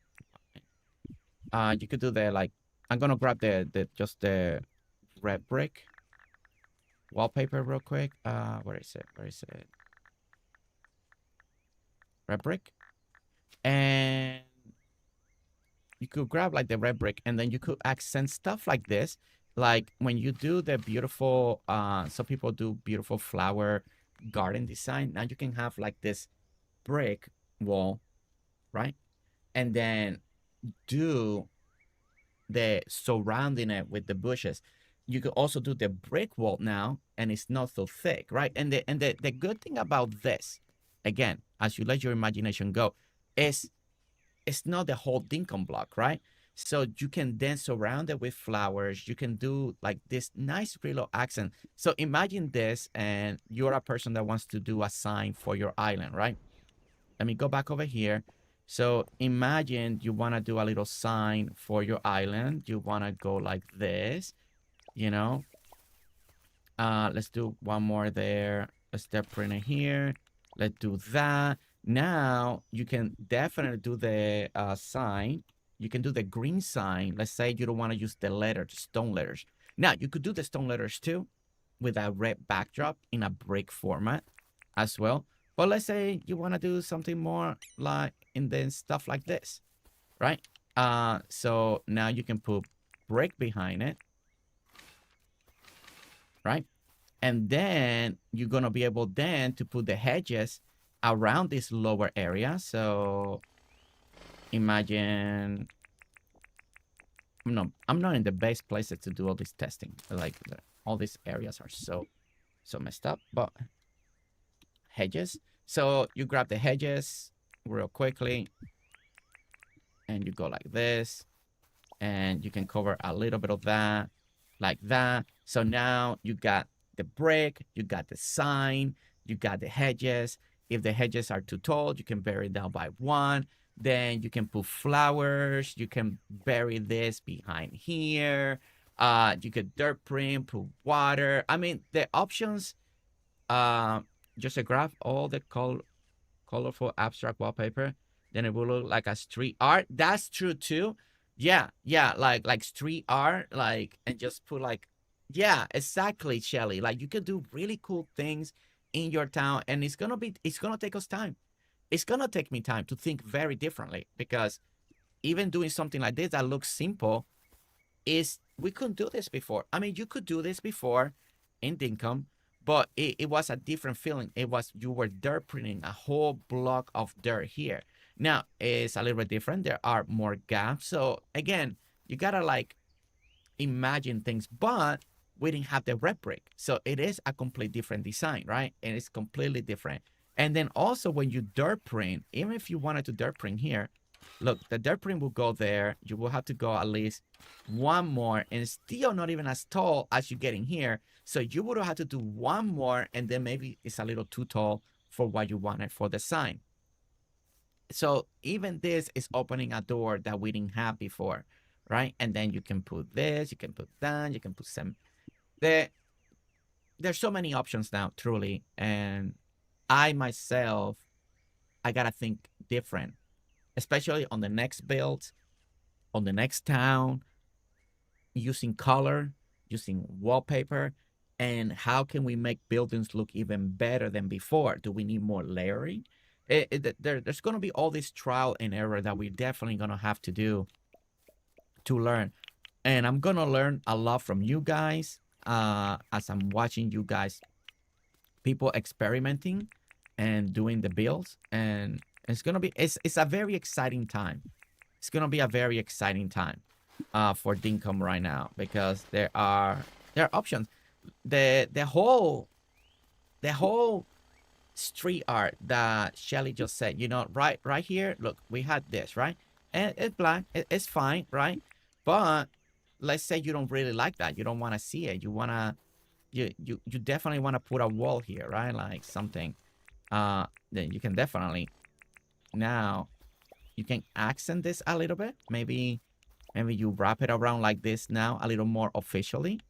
you could do the, like, I'm gonna grab the just the red brick wallpaper real quick. Where is it? Where is it? Red brick. And you could grab like the red brick, and then you could accent stuff like this. Like when you do the beautiful, some people do beautiful flower garden design. Now you can have like this brick wall, right? And then do the surrounding it with the bushes. You could also do the brick wall now, and it's not so thick, right? And the good thing about this, again, as you let your imagination go, is it's not the whole Dinkum block, right? So you can then surround it with flowers. You can do like this nice real accent. So imagine this, and you're a person that wants to do a sign for your island, right? Let me go back over here. So imagine you want to do a little sign for your island. You want to go like this, you know. Let's do one more there. Let's step printer here. Let's do that. Now you can definitely do the sign. You can do the green sign. Let's say you don't want to use the letters, stone letters. Now you could do the stone letters too with a red backdrop in a brick format as well. But let's say you want to do something more like in the stuff like this, right? So now you can put brick behind it, right? And then you're going to be able then to put the hedges around this lower area. So imagine, no, I'm not in the best places to do all this testing. Like all these areas are so messed up, but hedges. So you grab the hedges real quickly and you go like this, and you can cover a little bit of that like that. So now you got the brick, you got the sign, you got the hedges. If the hedges are too tall, you can bury it down by one. Then you can put flowers. You can bury this behind here. You could dirt print, put water. I mean, the options, just grab all the colorful abstract wallpaper. Then it will look like a street art. That's true too. Yeah, like street art, like, and just put like, yeah, exactly, Shelly. Like you could do really cool things in your town, and it's gonna take us time. It's gonna take me time to think very differently, because even doing something like this that looks simple is, we couldn't do this before. I mean, you could do this before in Dinkum, but it was a different feeling. It was, you were dirt printing a whole block of dirt here. Now it's a little bit different. There are more gaps. So again, you gotta like imagine things, but we didn't have the red brick. So it is a complete different design, right? And it's completely different. And then also when you dirt print, even if you wanted to dirt print here, look, the dirt print will go there. You will have to go at least one more, and still not even as tall as you get in here. So you would have to do one more, and then maybe it's a little too tall for what you wanted for the sign. So even this is opening a door that we didn't have before, right? And then you can put this, you can put that, you can put some. There's so many options now, truly. And I myself, I gotta think different, especially on the next build, on the next town, using color, using wallpaper, and how can we make buildings look even better than before? Do we need more layering? There's going to be all this trial and error that we're definitely going to have to do to learn. And I'm going to learn a lot from you guys as I'm watching you guys, people experimenting and doing the builds. And it's going to be, it's a very exciting time. It's going to be a very exciting time for Dinkum right now, because there are options. The whole street art that Shelly just said, you know, right here, look, we had this, right? And it's black, it's fine, right? But let's say you don't really like that, you don't want to see it, you want to, you definitely want to put a wall here, right? Like something, then you can definitely Now you can accent this a little bit. Maybe you wrap it around like this now, a little more officially.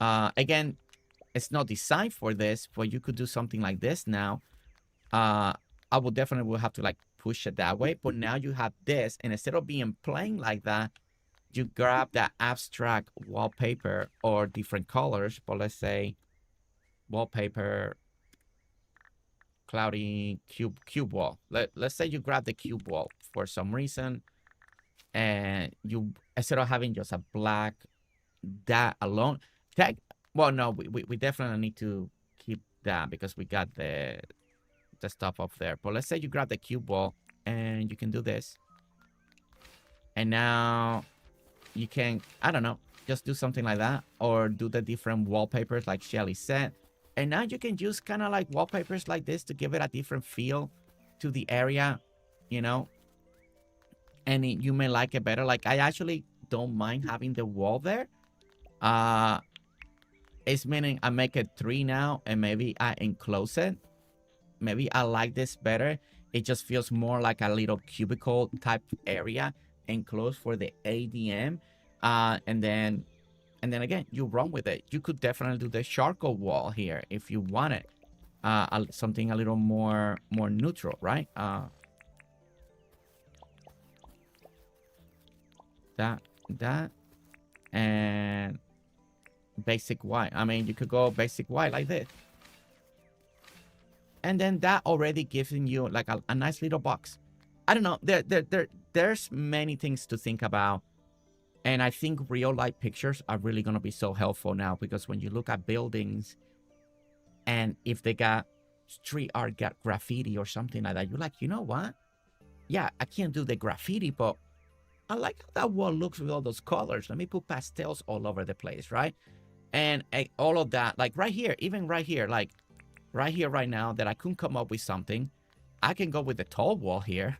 Again, it's not designed for this, but you could do something like this now. I will definitely have to like push it that way. But now you have this, and instead of being plain like that, you grab that abstract wallpaper or different colors. But let's say wallpaper, cloudy cube wall. Let's say you grab the cube wall for some reason, and you, instead of having just a black that alone, well, no, we definitely need to keep that because we got the stuff up there. But let's say you grab the cube wall and you can do this, and now you can, I don't know, just do something like that, or do the different wallpapers like Shelly said. And now you can use kind of like wallpapers like this to give it a different feel to the area, you know, and you may like it better. Like, I actually don't mind having the wall there. It's meaning I make it 3 now, and maybe I enclose it. Maybe I like this better. It just feels more like a little cubicle type area enclosed for the ADM. And then again, you run with it. You could definitely do the charcoal wall here if you want it. Something a little more neutral, right? That, and basic white. I mean, you could go basic white like this. And then that already giving you like a nice little box. I don't know. There's many things to think about. And I think real life pictures are really going to be so helpful now, because when you look at buildings and if they got street art, got graffiti or something like that, you're like, you know what? Yeah, I can't do the graffiti, but I like how that wall looks with all those colors. Let me put pastels all over the place, right? And all of that, like right here, even right here, like right here, right now, that I couldn't come up with something, I can go with the tall wall here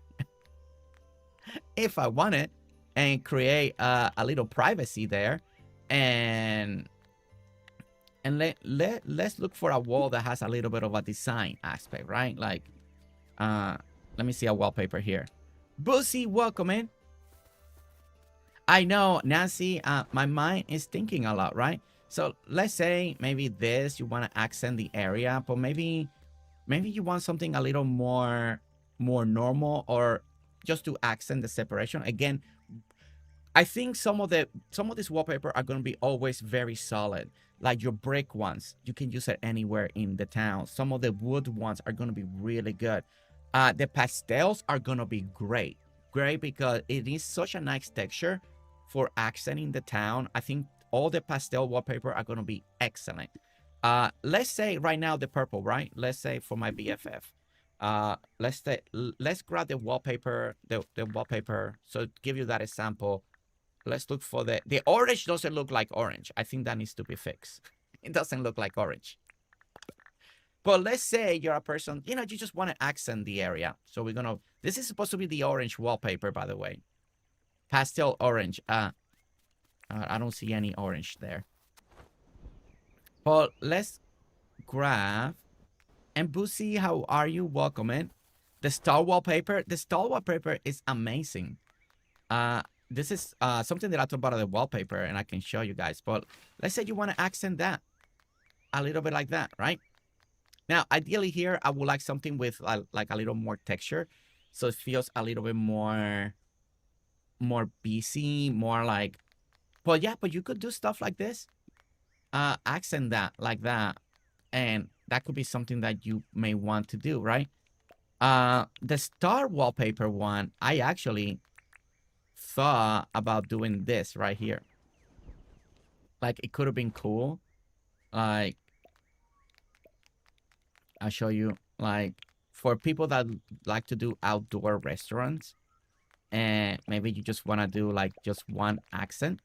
if I want it, and create a little privacy there. And let's look for a wall that has a little bit of a design aspect, right? Like, let me see a wallpaper here. Boosie, welcome in. I know, Nancy, my mind is thinking a lot, right? So let's say maybe this, you want to accent the area, but maybe you want something a little more normal, or just to accent the separation. Again, I think some of this wallpaper are going to be always very solid. Like your brick ones, you can use it anywhere in the town. Some of the wood ones are going to be really good. The pastels are going to be great because it is such a nice texture for accenting the town. I think all the pastel wallpaper are going to be excellent. Let's say right now the purple, right? Let's say for my BFF. Let's grab the wallpaper, the wallpaper. So to give you that example, let's look for the orange. Doesn't look like orange. I think that needs to be fixed. It doesn't look like orange. But let's say you're a person, you know, you just want to accent the area. So we're gonna, this is supposed to be the orange wallpaper, by the way. Pastel orange. I don't see any orange there. But let's grab, and Boosie, how are you? Welcome in. The star wallpaper. The star wallpaper is amazing. This is something that I thought about the wallpaper, and I can show you guys. But let's say you want to accent that a little bit like that, right? Now, ideally here, I would like something with like a little more texture, so it feels a little bit more busy, more like. But yeah, but you could do stuff like this, accent that like that, and that could be something that you may want to do, right? The star wallpaper one, I actually thought about doing this right here. Like, it could have been cool. Like, I'll show you. Like, for people that like to do outdoor restaurants, and maybe you just want to do like just one accent,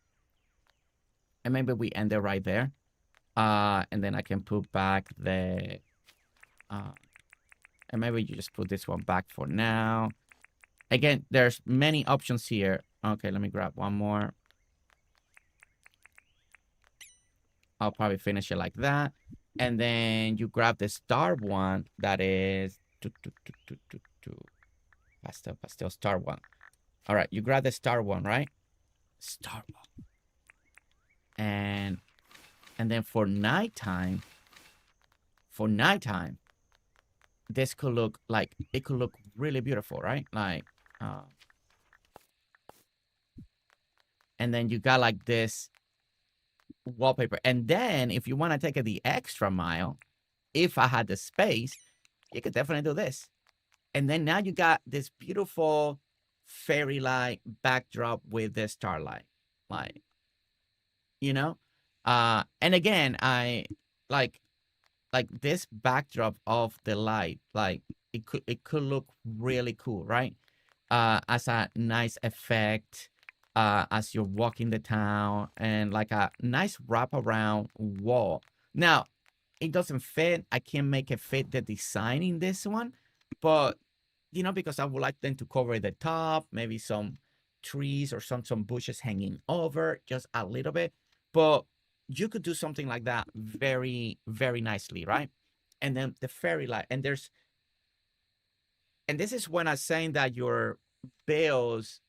and maybe we end it right there. And then I can put back the and maybe you just put this one back for now. Again, there's many options here. Okay, let me grab one more. I'll probably finish it like that. And then you grab the star one that is pastel, star one. All right, you grab the star one, right? Star one. And then for nighttime, this could look like, it could look really beautiful, right? Like, and then you got like this wallpaper. And then if you want to take it the extra mile, if I had the space, you could definitely do this. And then now you got this beautiful fairy light backdrop with the starlight, like, you know. And again, I like this backdrop of the light, like it could look really cool, right? As a nice effect, as you're walking the town, and like a nice wraparound wall. Now, it doesn't fit. I can't make it fit the design in this one, but you know, because I would like them to cover the top, maybe some trees or some bushes hanging over just a little bit. But you could do something like that very, very nicely, right? And then the fairy light, and this is when I'm saying that your bills,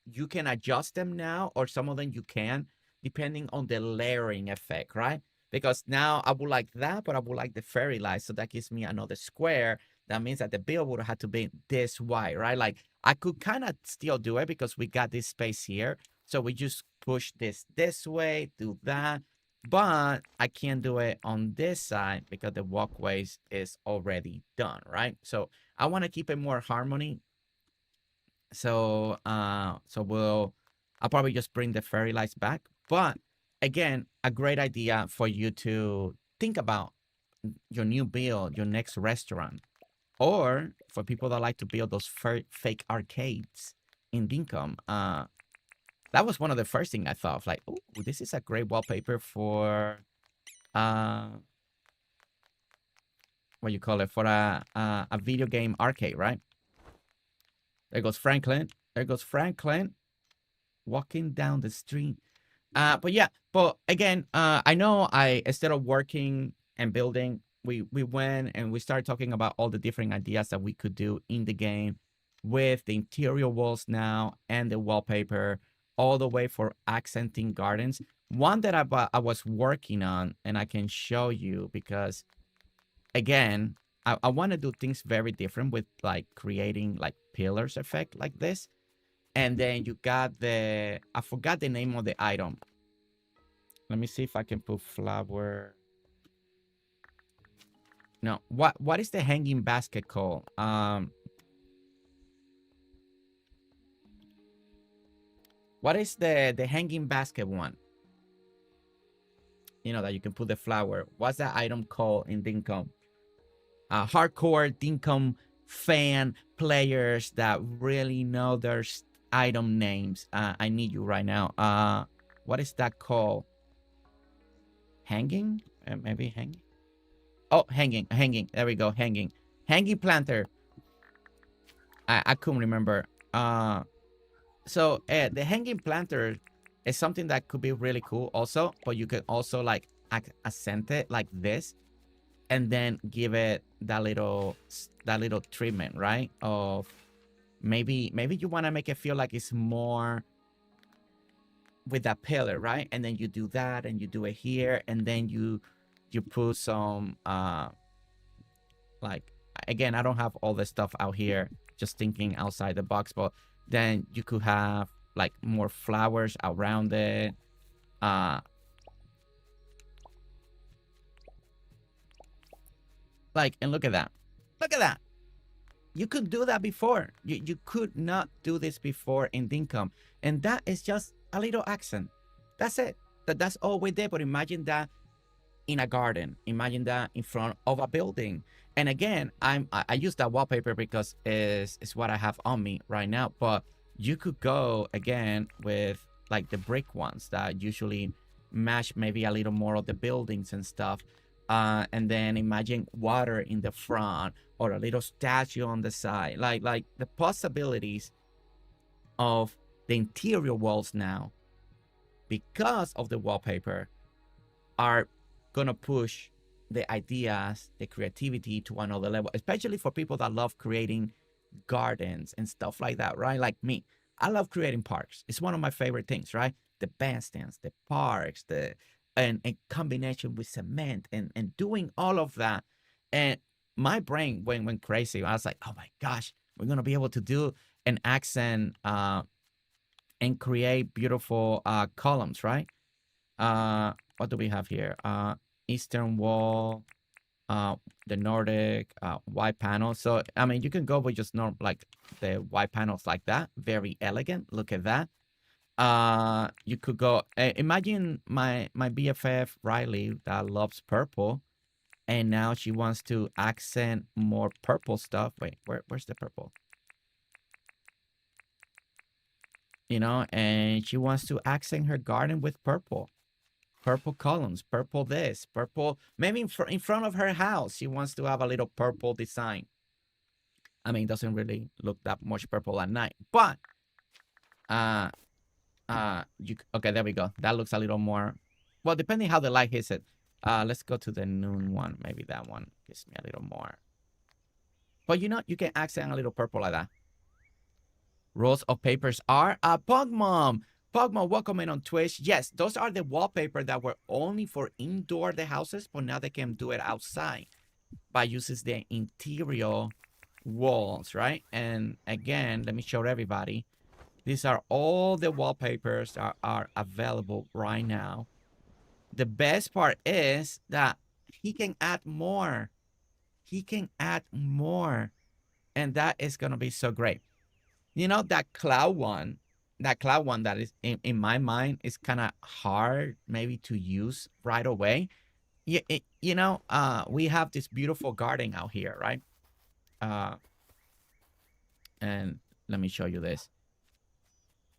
you can adjust them now, or some of them you can, depending on the layering effect, right? Because now I would like that, but I would like the fairy light, so that gives me another square. That means that the bill would have to be this wide, right? Like I could kind of still do it because we got this space here. So we just push this way, do that. But I can't do it on this side because the walkways is already done, right? So I want to keep it more harmony. So I'll probably just bring the fairy lights back. But again, a great idea for you to think about your new build, your next restaurant. Or for people that like to build those fake arcades in Dinkum. That was one of the first things I thought of, like, oh, this is a great wallpaper for what you call it, for a video game arcade, right? There goes Franklin. There goes Franklin walking down the street. But yeah, but again, I know instead of working and building, we went and we started talking about all the different ideas that we could do in the game with the interior walls now and the wallpaper, all the way for accenting gardens. One that I was working on, and I can show you because, again, I want to do things very different with like creating like pillars effect like this. And then you got I forgot the name of the item. Let me see if I can put flower. No, what is the hanging basket called? What is the hanging basket one? You know, that you can put the flower. What's that item called in Dinkum? Hardcore Dinkum fan players that really know their item names. I need you right now. What is that called? Hanging? Maybe hanging? Oh, hanging. There we go, hanging. Hanging planter. I couldn't remember. So the hanging planter is something that could be really cool also, but you could also like accent it like this, and then give it that little treatment, right? Of maybe you want to make it feel like it's more with that pillar, right? And then you do that, and you do it here, and then you put some like, again, I don't have all this stuff out here, just thinking outside the box, but then you could have like more flowers around it. Like, and look at that. Look at that. You could do that before. You could not do this before in Dinkum. And that is just a little accent. That's it. That's all we did. But imagine that in a garden. Imagine that in front of a building. And again, I use that wallpaper because it's what I have on me right now. But you could go again with like the brick ones that usually match maybe a little more of the buildings and stuff. And then imagine water in the front, or a little statue on the side. Like the possibilities of the interior walls now, because of the wallpaper, are gonna push the ideas, the creativity to another level, especially for people that love creating gardens and stuff like that, right? Like me, I love creating parks. It's one of my favorite things, right? The bandstands, the parks, and combination with cement and doing all of that. And my brain went crazy. I was like, oh my gosh, we're gonna be able to do an accent and create beautiful columns, right? What do we have here? Eastern wall, the Nordic white panel. So I mean, you can go with just like the white panels like that. Very elegant. Look at that. You could go. Imagine my BFF Riley that loves purple, and now she wants to accent more purple stuff. Wait, where's the purple? You know, and she wants to accent her garden with purple. Purple columns, purple this, purple, maybe in front of her house, she wants to have a little purple design. I mean, it doesn't really look that much purple at night, but, okay, there we go. That looks a little more, well, depending how the light hits it. Let's go to the noon one. Maybe that one gives me a little more. But you know, you can accent a little purple like that. Rolls of papers are Pugmom. Pugmom, welcome in on Twitch. Yes, those are the wallpaper that were only for indoor the houses, but now they can do it outside by using the interior walls, right? And again, let me show everybody. These are all the wallpapers that are available right now. The best part is that he can add more. He can add more. And that is going to be so great. You know, that cloud one that is in my mind is kind of hard maybe to use right away. Yeah, you know, we have this beautiful garden out here, right? And let me show you this.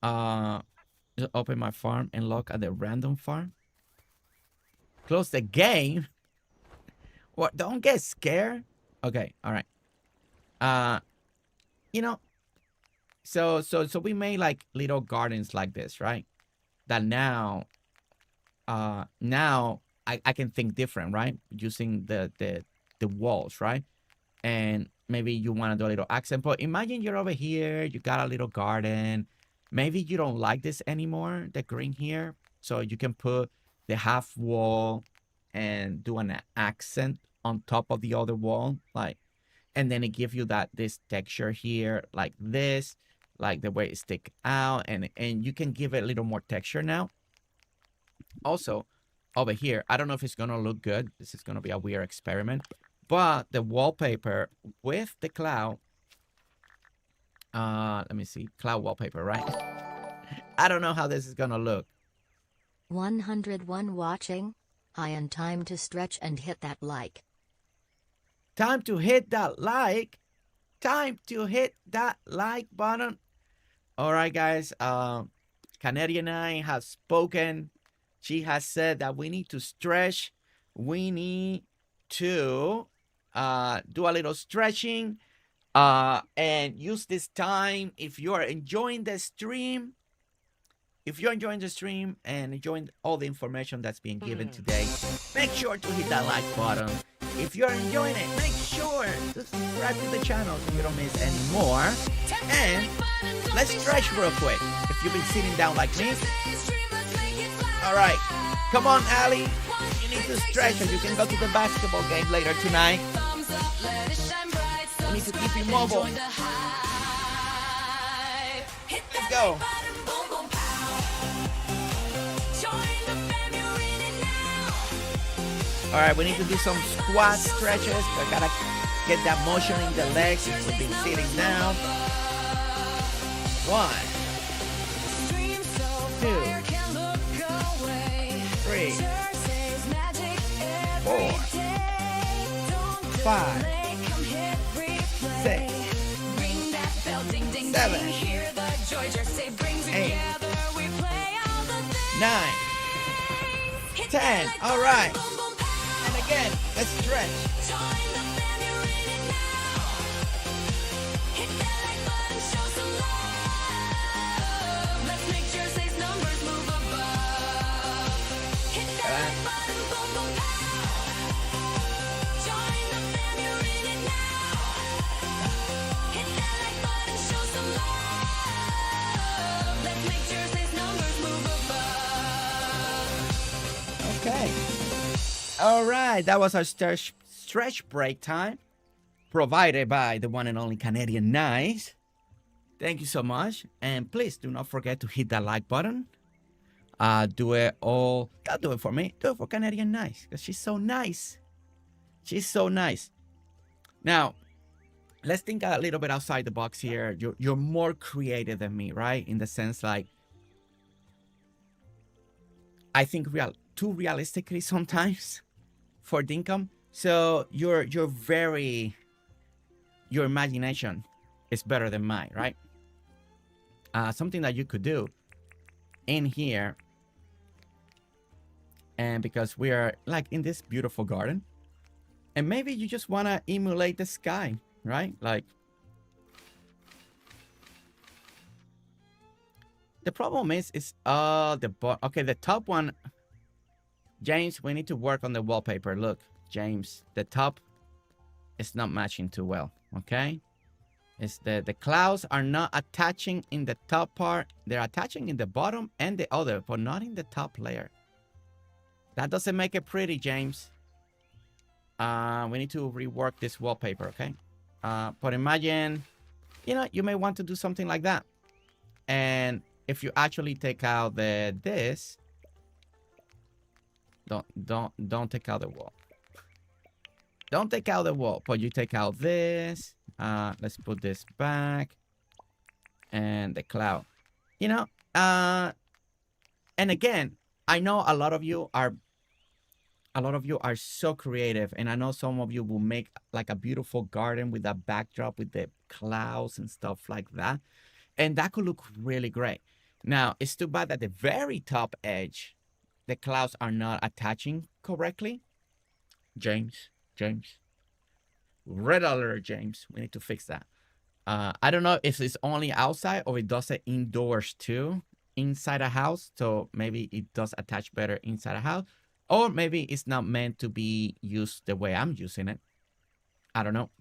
Just open my farm and look at the random farm. Close the game. What? Don't get scared. Okay, all right. You know, so we made like little gardens like this, right? That now I can think different, right? Using the walls, right? And maybe you want to do a little accent, but imagine you're over here, you got a little garden. Maybe you don't like this anymore, the green here. So you can put the half wall and do an accent on top of the other wall, like, and then it gives you this texture here, like this, like the way it stick out, and you can give it a little more texture now. Also, over here, I don't know if it's gonna look good. This is gonna be a weird experiment, but the wallpaper with the cloud. Let me see, cloud wallpaper, right? I don't know how this is gonna look. 101 watching. Hi, and time to stretch and hit that like. Time to hit that like. Time to hit that like button. All right, guys. Canadianiiiice has spoken. She has said that we need to stretch. We need to do a little stretching and use this time. If you are enjoying the stream, and enjoying all the information that's being given today, make sure to hit that like button. If you're enjoying it, make sure to subscribe to the channel so you don't miss any more. And let's stretch real quick. If you've been sitting down like me. All right. Come on, Alli. You need to stretch or you can go to the basketball game later tonight. You need to keep you mobile. Let's go. All right, we need to do some squat stretches. We gotta get that motion in the legs. We've been sitting down. 1, 2, 3, 4, 5, 6, 7, 8, 9, 10. All right. Again, let's stretch. All right, that was our stretch break time, provided by the one and only canadianiiiice. Thank you so much, and please do not forget to hit that like button. Do it all. Don't do it for me. Do it for canadianiiiice, because she's so nice. She's so nice. Now, let's think a little bit outside the box here. You're more creative than me, right? In the sense, like, I think too realistically sometimes for Dinkum. So your imagination is better than mine, right? Something that you could do in here, and because we are like in this beautiful garden, and maybe you just want to emulate the sky, right? Like, the problem is the top one. James, we need to work on the wallpaper. Look, James, the top is not matching too well, okay? It's the clouds are not attaching in the top part. They're attaching in the bottom and the other, but not in the top layer. That doesn't make it pretty, James. We need to rework this wallpaper, okay? But imagine, you may want to do something like that. And if you actually take out this, don't take out the wall. Don't take out the wall, but you take out this. Let's put this back, and the cloud. And again, I know a lot of you are so creative, and I know some of you will make like a beautiful garden with a backdrop with the clouds and stuff like that, and that could look really great. Now, it's too bad that the very top edge, the clouds are not attaching correctly. James. Red alert, James. We need to fix that. I don't know if it's only outside or it does it indoors too, inside a house. So maybe it does attach better inside a house. Or maybe it's not meant to be used the way I'm using it. I don't know.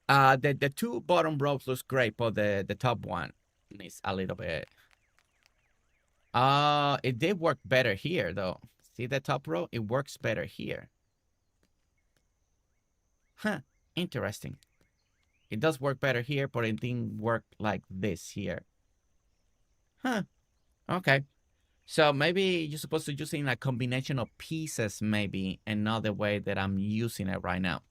The two bottom rows looks great, but the top one needs a little bit. It did work better here, though. See the top row? It works better here. Huh. Interesting. It does work better here, but it didn't work like this here. Huh. Okay. So maybe you're supposed to use it in a combination of pieces, maybe, and not the way that I'm using it right now.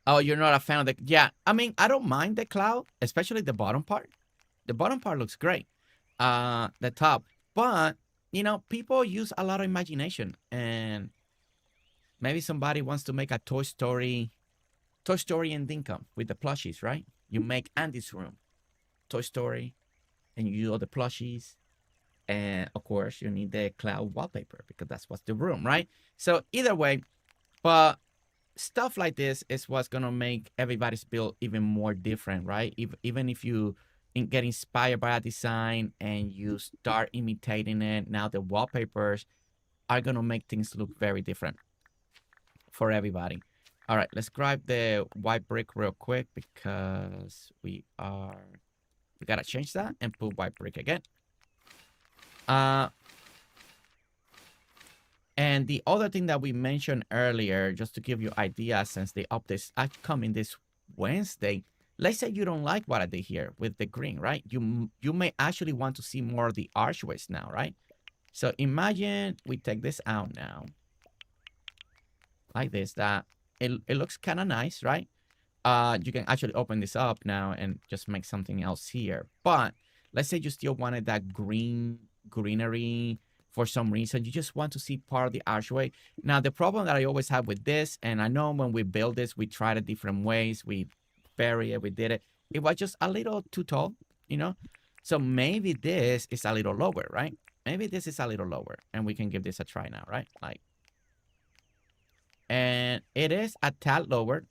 Oh, you're not a fan of the... Yeah, I mean, I don't mind the cloud, especially the bottom part. The bottom part looks great. The top. But, people use a lot of imagination. And maybe somebody wants to make a Toy Story and Dinkum with the plushies, right? You make Andy's room. Toy Story. And you do all the plushies. And, of course, you need the cloud wallpaper because that's what's the room, right? So, either way, but stuff like this is what's going to make everybody's build even more different, right? Even if you get inspired by a design and you start imitating it, now the wallpapers are going to make things look very different for everybody. All right, let's grab the white brick real quick because we got to change that and put white brick again. And the other thing that we mentioned earlier, just to give you ideas, since the updates are coming this Wednesday, let's say you don't like what I did here with the green, right? You may actually want to see more of the archways now, right? So imagine we take this out now. Like this, that it looks kind of nice, right? You can actually open this up now and just make something else here. But let's say you still wanted that greenery. For some reason, you just want to see part of the archway. Now, the problem that I always have with this, and I know when we build this, we tried it different ways. We bury it, we did it. It was just a little too tall, So maybe this is a little lower, right? Maybe this is a little lower, and we can give this a try now, right? And it is a tad lower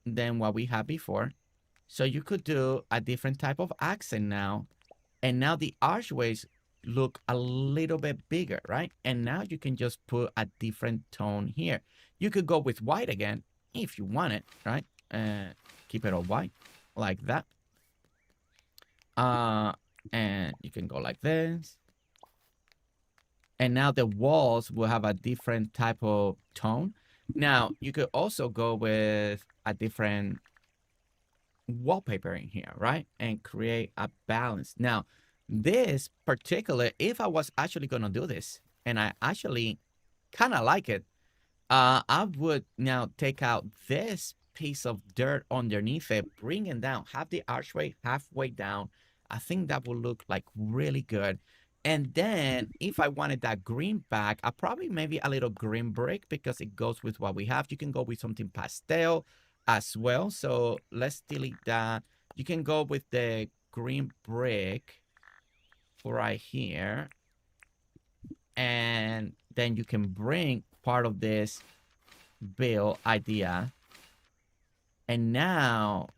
than what we had before. So you could do a different type of accent now. And now the archways look a little bit bigger, right? And now you can just put a different tone here. You could go with white again if you want it, right? Keep it all white like that. And you can go like this. And now the walls will have a different type of tone. Now, you could also go with a different wallpaper in here, right? And create a balance. Now, this particular, if I was actually going to do this, and I actually kind of like it, I would now take out this piece of dirt underneath it, bring it down, have the archway halfway down. I think that will look like really good. And then if I wanted that green back, I probably maybe a little green brick because it goes with what we have. You can go with something pastel as well. So let's delete that. You can go with the green brick right here. And then you can bring part of this build idea. And now,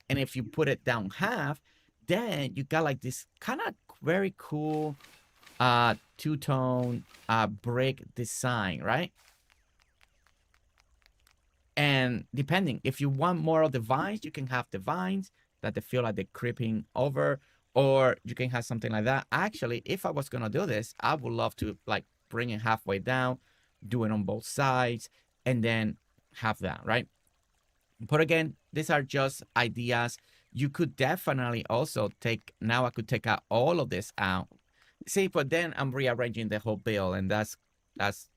and if you put it down half, then you got like this kind of very cool two-tone brick design, right? And depending, if you want more of the vines, you can have the vines that they feel like they're creeping over, or you can have something like that. Actually, if I was gonna do this, I would love to like bring it halfway down, do it on both sides, and then have that, right? But again, these are just ideas. You could definitely also take, now I could take out all of this out. See, but then I'm rearranging the whole build, and that's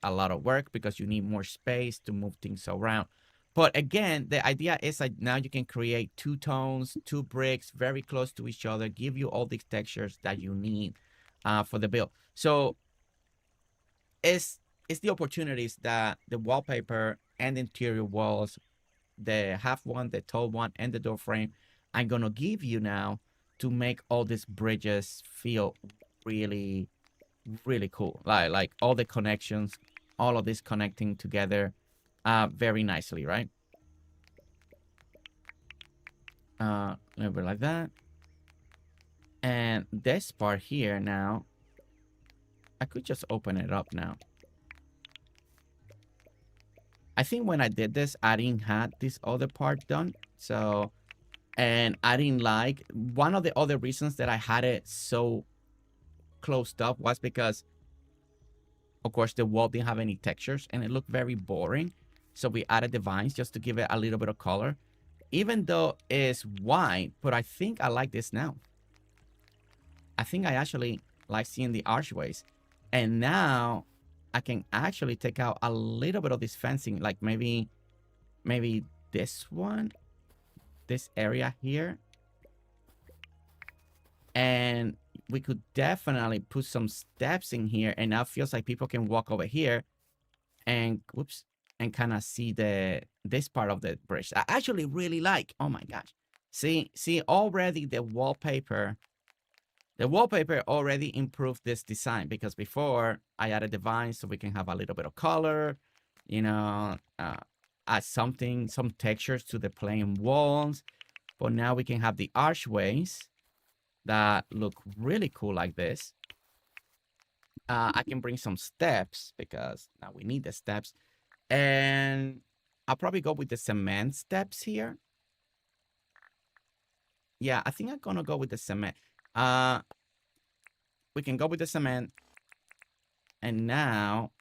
a lot of work because you need more space to move things around. But again, the idea is that now you can create two tones, two bricks very close to each other, give you all these textures that you need for the build. So it's the opportunities that the wallpaper and the interior walls, the half one, the tall one, and the door frame, I'm gonna give you now to make all these bridges feel really, really cool. Like all the connections, all of this connecting together very nicely, right? A little bit like that. And this part here now, I could just open it up now. I think when I did this, I didn't have this other part done. So, and I didn't like, one of the other reasons that I had it so closed up was because, of course, the wall didn't have any textures and it looked very boring. So we added the vines just to give it a little bit of color. Even though it's white, but I think I like this now. I think I actually like seeing the archways. And now I can actually take out a little bit of this fencing, like maybe this one, this area here. And we could definitely put some steps in here, and now it feels like people can walk over here and whoops, and kind of see this part of the bridge. I actually really like, oh my gosh. See already the wallpaper already improved this design, because before I added the vines so we can have a little bit of color, you know, add some textures to the plain walls. But now we can have the archways that look really cool like this. I can bring some steps because now we need the steps. And I'll probably go with the cement steps here. Yeah, I think I'm gonna go with the cement. We can go with the cement. And now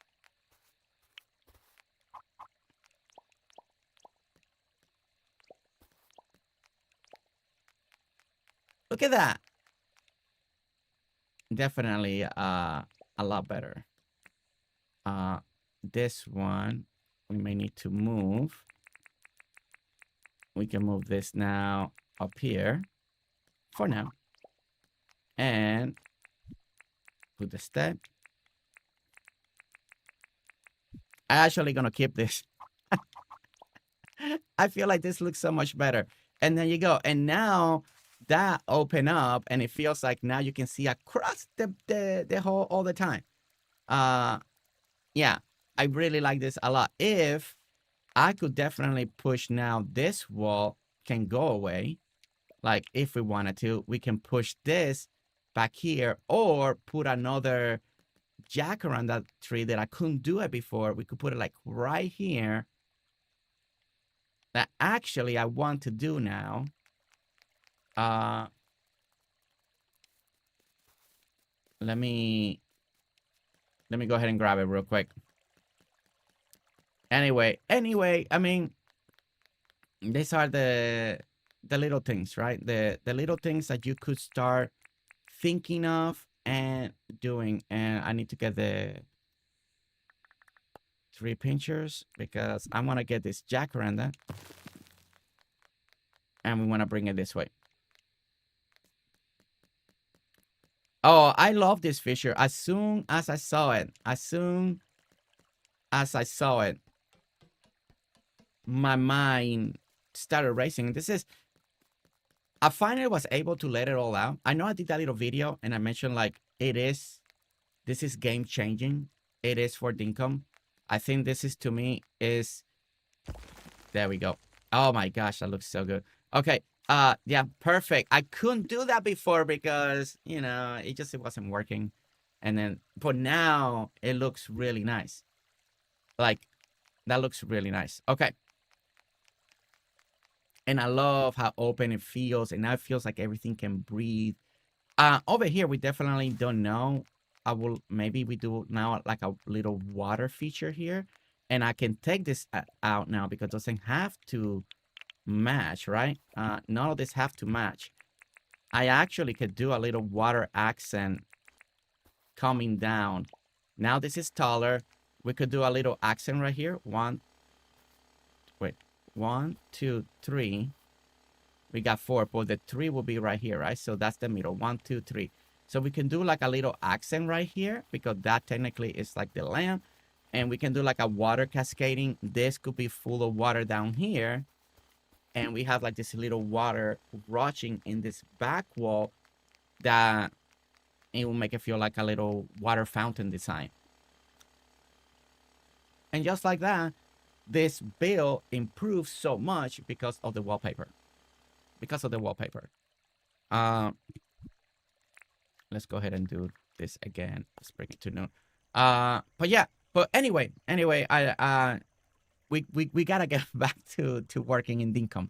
look at that. Definitely a lot better. This one we may need to move. We can move this now up here for now. And put the step. I'm actually gonna keep this. I feel like this looks so much better. And there you go. And now that open up, and it feels like now you can see across the hole all the time. Yeah, I really like this a lot. If I could definitely push now, this wall can go away. Like if we wanted to, we can push this back here, or put another jack around that tree that I couldn't do it before. We could put it like right here. That actually I want to do now. Let me Let me go ahead and grab it real quick. Anyway, I mean, these are the little things, right? The little things that you could start thinking of and doing. And I need to get the 3 pinchers because I want to get this jacaranda. And we want to bring it this way. Oh, I love this feature. As soon as I saw it, my mind started racing. I finally was able to let it all out. I know I did that little video and I mentioned like this is game changing. It is for Dinkum. I think this is, to me, there we go. Oh my gosh, that looks so good. Okay, yeah, perfect. I couldn't do that before because, you know, it wasn't working. And then, but now it looks really nice. Like, that looks really nice. Okay. And I love how open it feels. And now it feels like everything can breathe. Over here, we definitely don't know. Maybe we do now like a little water feature here. And I can take this out now because it doesn't have to match, right? None of this have to match. I actually could do a little water accent coming down. Now this is taller. We could do a little accent right here. 1, 2, 3. We got 4, but the 3 will be right here, right? So that's the middle. 1, 2, 3. So we can do like a little accent right here because that technically is like the lamp. And we can do like a water cascading. This could be full of water down here. And we have like this little water rushing in this back wall that it will make it feel like a little water fountain design. And just like that, this build improves so much because of the wallpaper. Let's go ahead and do this again. Let's bring it to noon. But yeah, but anyway, we gotta get back to working in Dinkum.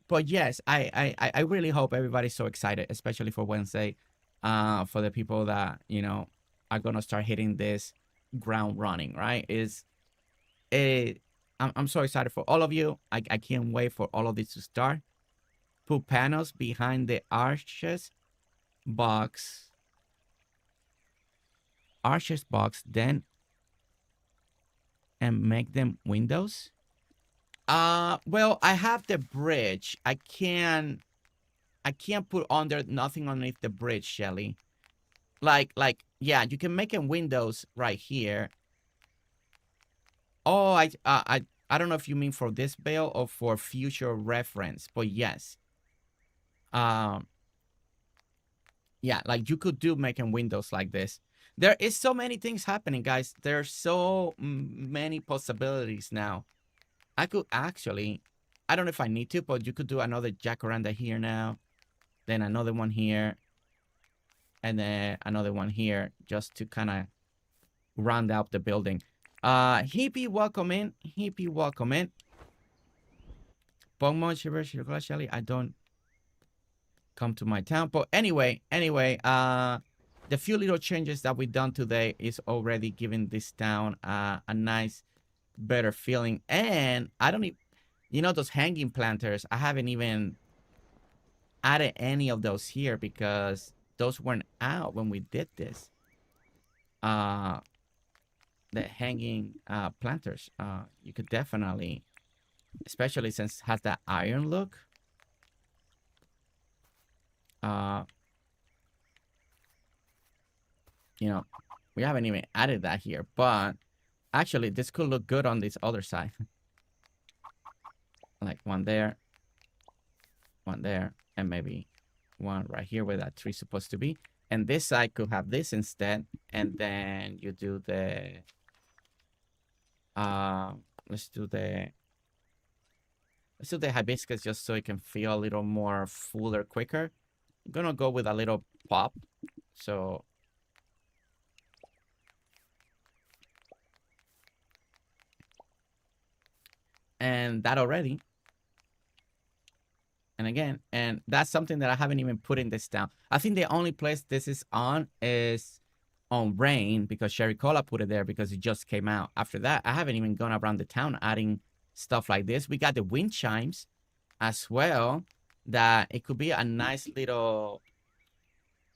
But yes, I really hope everybody's so excited, especially for Wednesday, for the people that, you know, are gonna start hitting this ground running, right? I'm so excited for all of you. I can't wait for all of this to start. Put panels behind the arches box, then, and make them windows. Well, I have the bridge. I can't put nothing underneath the bridge, Shelly. Like, yeah, you can make them windows right here. Oh, I don't know if you mean for this build or for future reference, but yes. Yeah, like you could do making windows like this. There is so many things happening, guys. There's so many possibilities now. I could actually, I don't know if I need to, but you could do another jacaranda here now. Then another one here. And then another one here just to kind of round out the building. Hippie, welcome in. Pongmo, Shelly, I don't come to my town. But anyway, the few little changes that we've done today is already giving this town a nice, better feeling. And I don't even, you know, those hanging planters, I haven't even added any of those here because those weren't out when we did this. The hanging planters, you could definitely, especially since it has that iron look. You know, we haven't even added that here, but actually this could look good on this other side. Like one there, and maybe one right here where that tree's supposed to be. And this side could have this instead. And then you do the, let's do the hibiscus just so it can feel a little more fuller quicker. I'm gonna go with a little pop. So and that already. And again, and that's something that I haven't even put in this down. I think the only place this is on is on rain because Sherry Cola put it there because it just came out. After that, I haven't even gone around the town adding stuff like this. We got the wind chimes as well, that it could be a nice little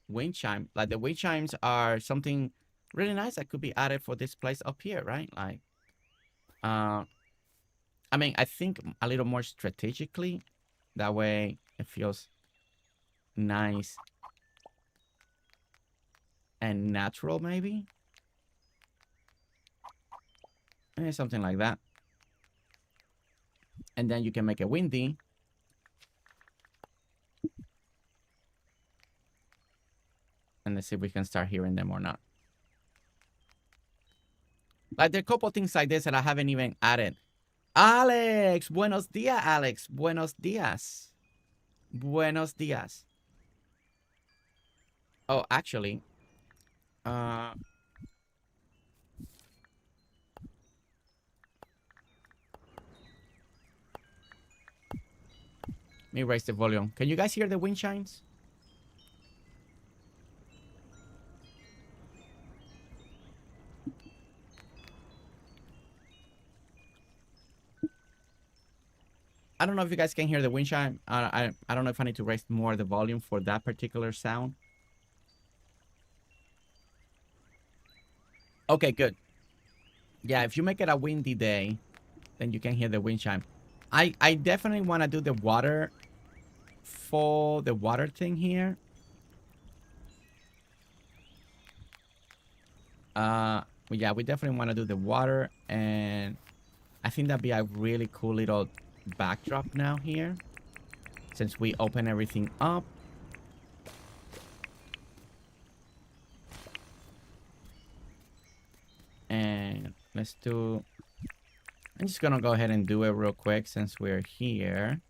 wind chime. Like the wind chimes are something really nice that could be added for this place up here, right? Like, I mean, I think a little more strategically. That way it feels nice and natural, maybe. Something like that. And then you can make it windy. And let's see if we can start hearing them or not. Like, there are a couple things like this that I haven't even added. Alex! Buenos dias, Alex. Buenos dias. Buenos dias. Oh, actually. Let me raise the volume. Can you guys hear the wind chimes? I don't know if you guys can hear the wind chime. I don't know if I need to raise more the volume for that particular sound. Okay, good. Yeah, if you make it a windy day, then you can hear the wind chime. I definitely want to do the water for the water thing here. Yeah, we definitely want to do the water, and I think that'd be a really cool little backdrop now here, since we open everything up. And let's do, I'm just gonna go ahead and do it real quick since we're here.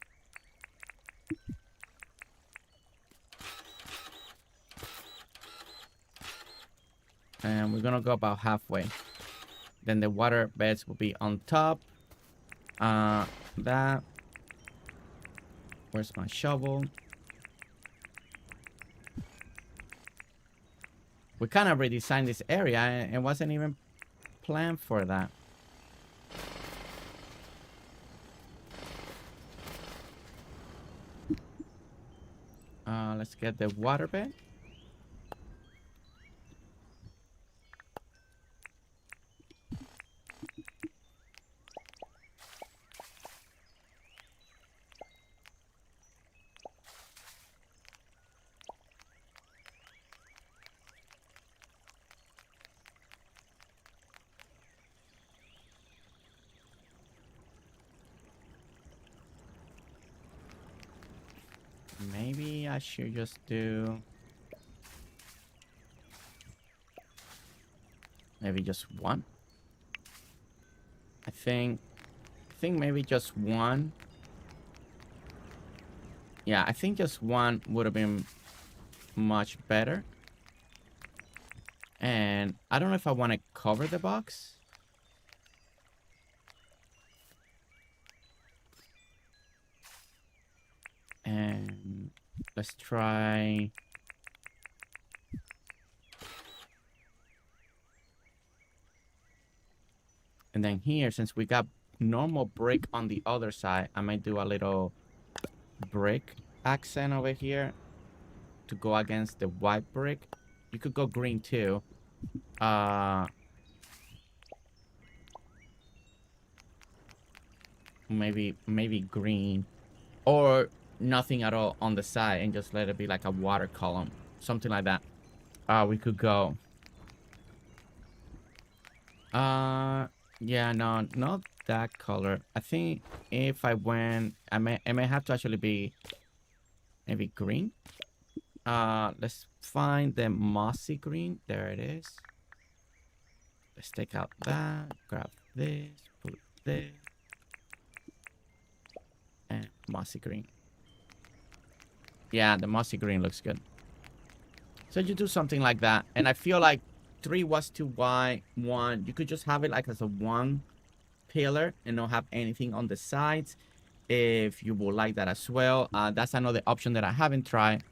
And we're gonna go about halfway. Then the water beds will be on top. That. Where's my shovel? We kind of redesigned this area and it wasn't even planned for that. Let's get the water bed. Maybe I should just do maybe just one. I think maybe just one. Yeah, I think just one would have been much better. And I don't know if I want to cover the box. And let's try. And then here, since we got normal brick on the other side, I might do a little brick accent over here to go against the white brick. You could go green too. Maybe green, or nothing at all on the side and just let it be like a water column, something like that. We could go. Yeah, no, not that color. I think if I went, I may have to actually be maybe green. Let's find the mossy green. There it is. Let's take out that, grab this, put this, and mossy green. Yeah, the mossy green looks good. So you do something like that, and I feel like 3 was too wide. 1, you could just have it like as a 1 pillar and not have anything on the sides. If you would like that as well, that's another option that I haven't tried.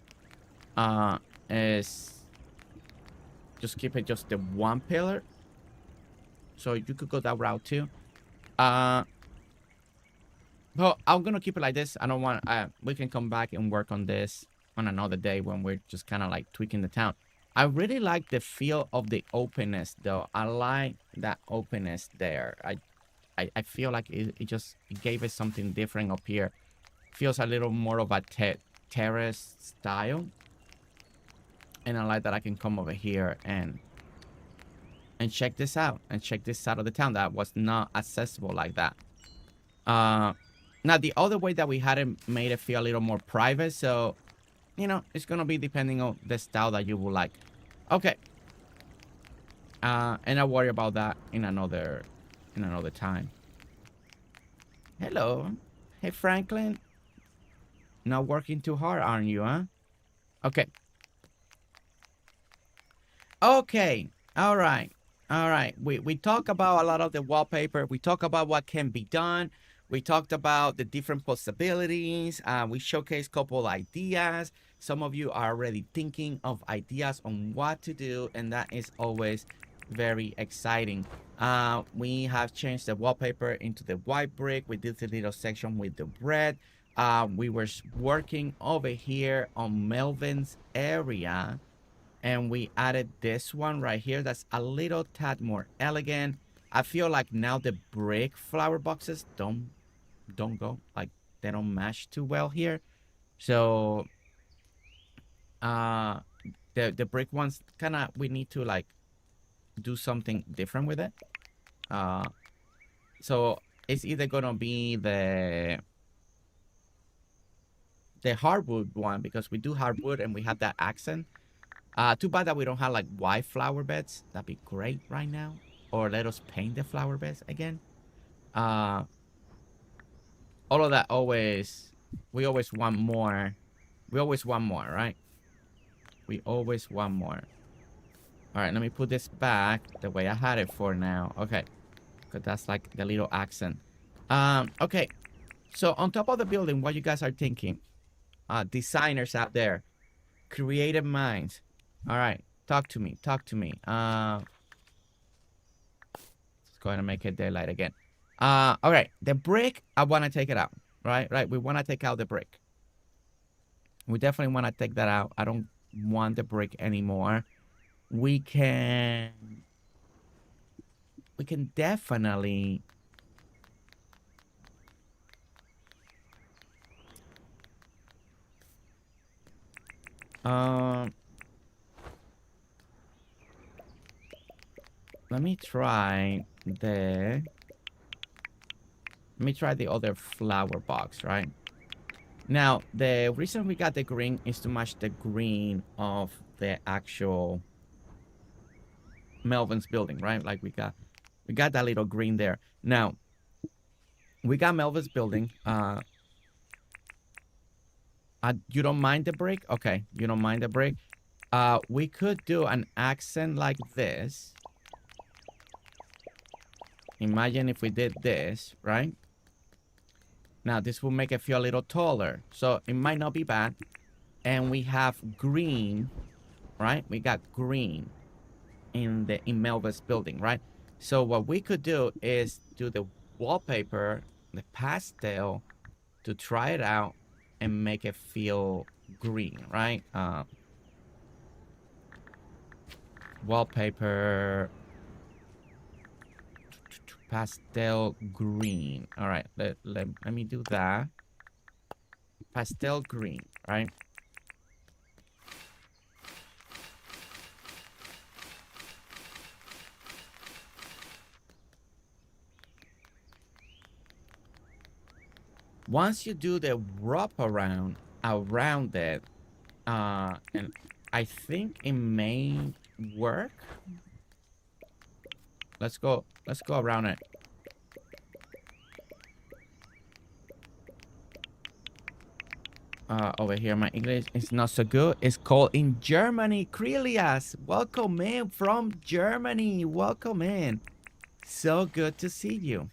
Is just keep it just the one pillar. So you could go that route too. Well, I'm gonna keep it like this. I don't want. We can come back and work on this on another day when we're just kind of like tweaking the town. I really like the feel of the openness, though. I like that openness there. I feel like it gave us something different up here. Feels a little more of a terrace style, and I like that I can come over here and check this out and check this side of the town that was not accessible like that. Now the other way that we had it made it feel a little more private, so you know it's gonna be depending on the style that you would like. Okay. And I'll worry about that in another time. Hello. Hey Franklin. Not working too hard, aren't you, huh? Okay. Okay. All right. All right. We talk about a lot of the wallpaper. We talk about what can be done. We talked about the different possibilities. We showcased a couple ideas. Some of you are already thinking of ideas on what to do, and that is always very exciting. We have changed the wallpaper into the white brick. We did the little section with the red. We were working over here on Melvin's area, and we added this one right here that's a little tad more elegant. I feel like now the brick flower boxes don't go, like they don't match too well here. So the brick ones kind of, we need to like do something different with it. So it's either gonna be the hardwood one, because we do hardwood and we have that accent. Too bad that we don't have like white flower beds. That'd be great right now. Or let us paint the flower beds again. All of that we always want more. We always want more, right? We always want more. All right, let me put this back the way I had it for now. Okay, because that's like the little accent. Okay, so on top of the building, what you guys are thinking? Designers out there, creative minds. All right, talk to me. Let's go ahead and make it daylight again. All right, the brick, I want to take it out. Right. We want to take out the brick. We definitely want to take that out. I don't want the brick anymore. We can definitely let me try the other flower box, right? Now, the reason we got the green is to match the green of the actual Melvin's building, right? Like we got that little green there. Now, we got Melvin's building. You don't mind the brick? Okay, you don't mind the brick. We could do an accent like this. Imagine if we did this, right? Now, this will make it feel a little taller. So, it might not be bad. And we have green, right? We got green in Melvin's building, right? So, what we could do is do the wallpaper, the pastel, to try it out and make it feel green, right? Wallpaper... pastel green. All right, let me do that. Pastel green, right? Once you do the wrap around it, and I think it may work. Let's go around it. Over here, my English is not so good. It's called in Germany. Krilias, welcome in from Germany. Welcome in. So good to see you.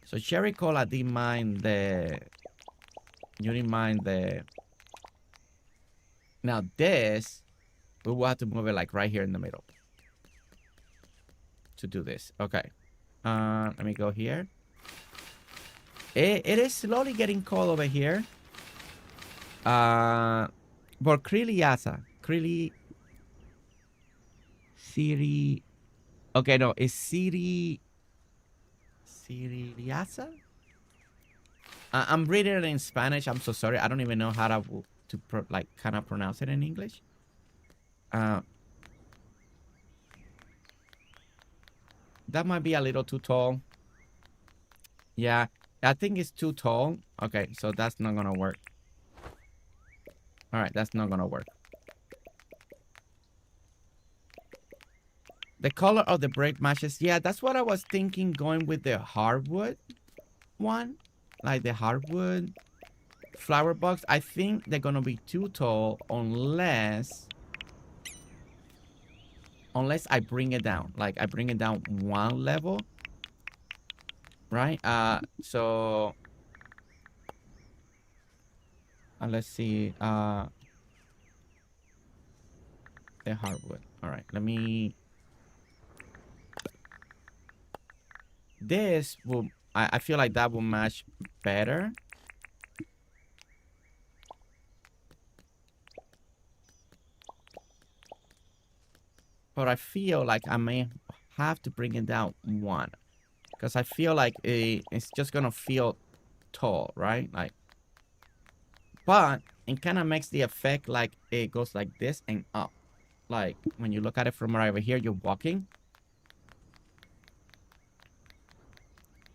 So Sherry Cola didn't mind the... You didn't mind the... Now this We will have to move it like right here in the middle to do this. Okay. Let me go here. It is slowly getting cold over here. But Siri. Okay, no, it's Siriasa? I'm reading it in Spanish. I'm so sorry. I don't even know how to kind of pronounce it in English. That might be a little too tall. Yeah, I think it's too tall. Okay, so that's not gonna work. All right, that's not gonna work. The color of the brick matches. Yeah, that's what I was thinking, going with the hardwood one. Like the hardwood flower box. I think they're gonna be too tall unless I bring it down. Like I bring it down one level. Right? So let's see. The hardwood. All right, let me. This will. I feel like that will match better. But I feel like I may have to bring it down one. Because I feel like it's just going to feel tall, right? Like, but it kind of makes the effect like it goes like this and up. Like, when you look at it from right over here, you're walking.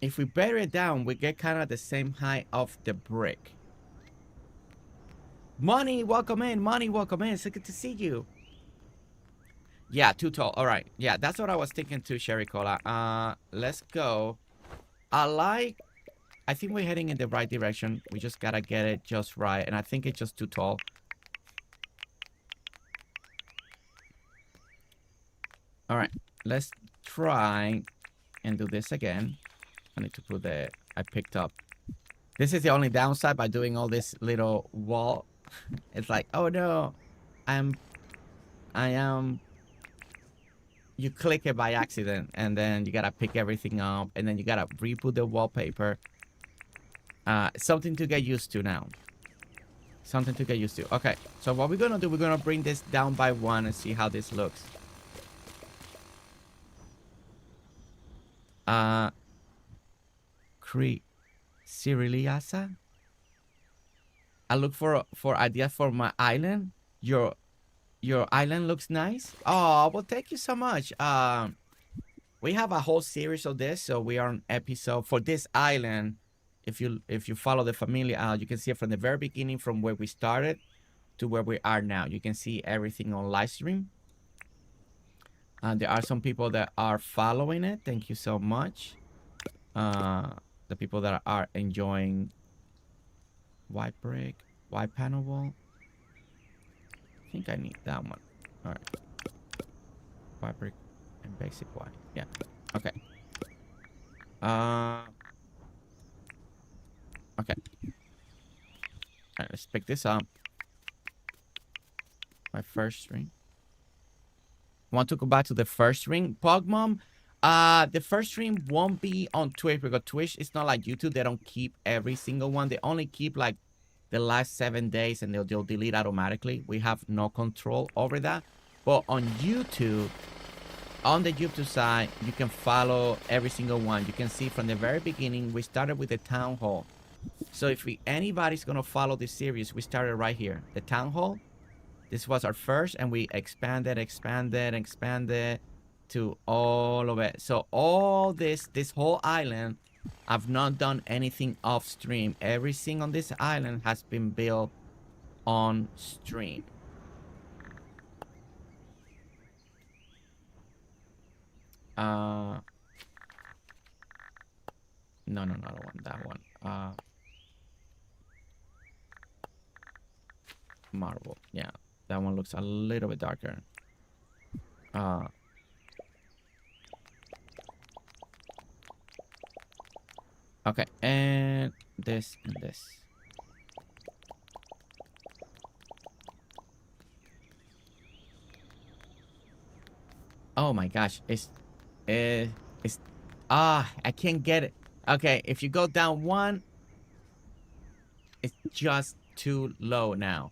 If we bury it down, we get kind of the same height of the brick. Money, welcome in. Money, welcome in. It's so good to see you. Yeah, too tall. All right. Yeah, that's what I was thinking too, Sherry Cola. Let's go. I think we're heading in the right direction. We just gotta get it just right. And I think it's just too tall. All right. Let's try and do this again. I need to put I picked up. This is the only downside by doing all this little wall. It's like, oh no, I am. You click it by accident, and then you gotta pick everything up, and then you gotta reboot the wallpaper. Something to get used to now. Something to get used to. Okay, so what we're gonna do, we're gonna bring this down by one and see how this looks. Siriliasa? I look for ideas for my island. Your island looks nice. Oh, well, thank you so much. We have a whole series of this, so we are on episode for this island. If you follow the Familia, you can see it from the very beginning, from where we started to where we are now. You can see everything on live stream. There are some people that are following it. Thank you so much. The people that are enjoying white brick, white panel wall. I think I need that one. All right. White brick and basic white. Yeah. Okay. Okay. All right, let's pick this up. My first string. Want to go back to the first string? Pogmom, the first string won't be on Twitch because Twitch is not like YouTube. They don't keep every single one. They only keep like the last 7 days, and they'll delete automatically. We have no control over that. But on YouTube, on the YouTube side, you can follow every single one. You can see from the very beginning, we started with the town hall. So if anybody's gonna follow this series, we started right here, the town hall. This was our first, and we expanded to all of it. So all this whole island, I've not done anything off stream. Everything on this island has been built on stream. No, not that one. Marble. Yeah, that one looks a little bit darker. Okay, and this and this. Oh my gosh. It's I can't get it. Okay, if you go down one, it's just too low now.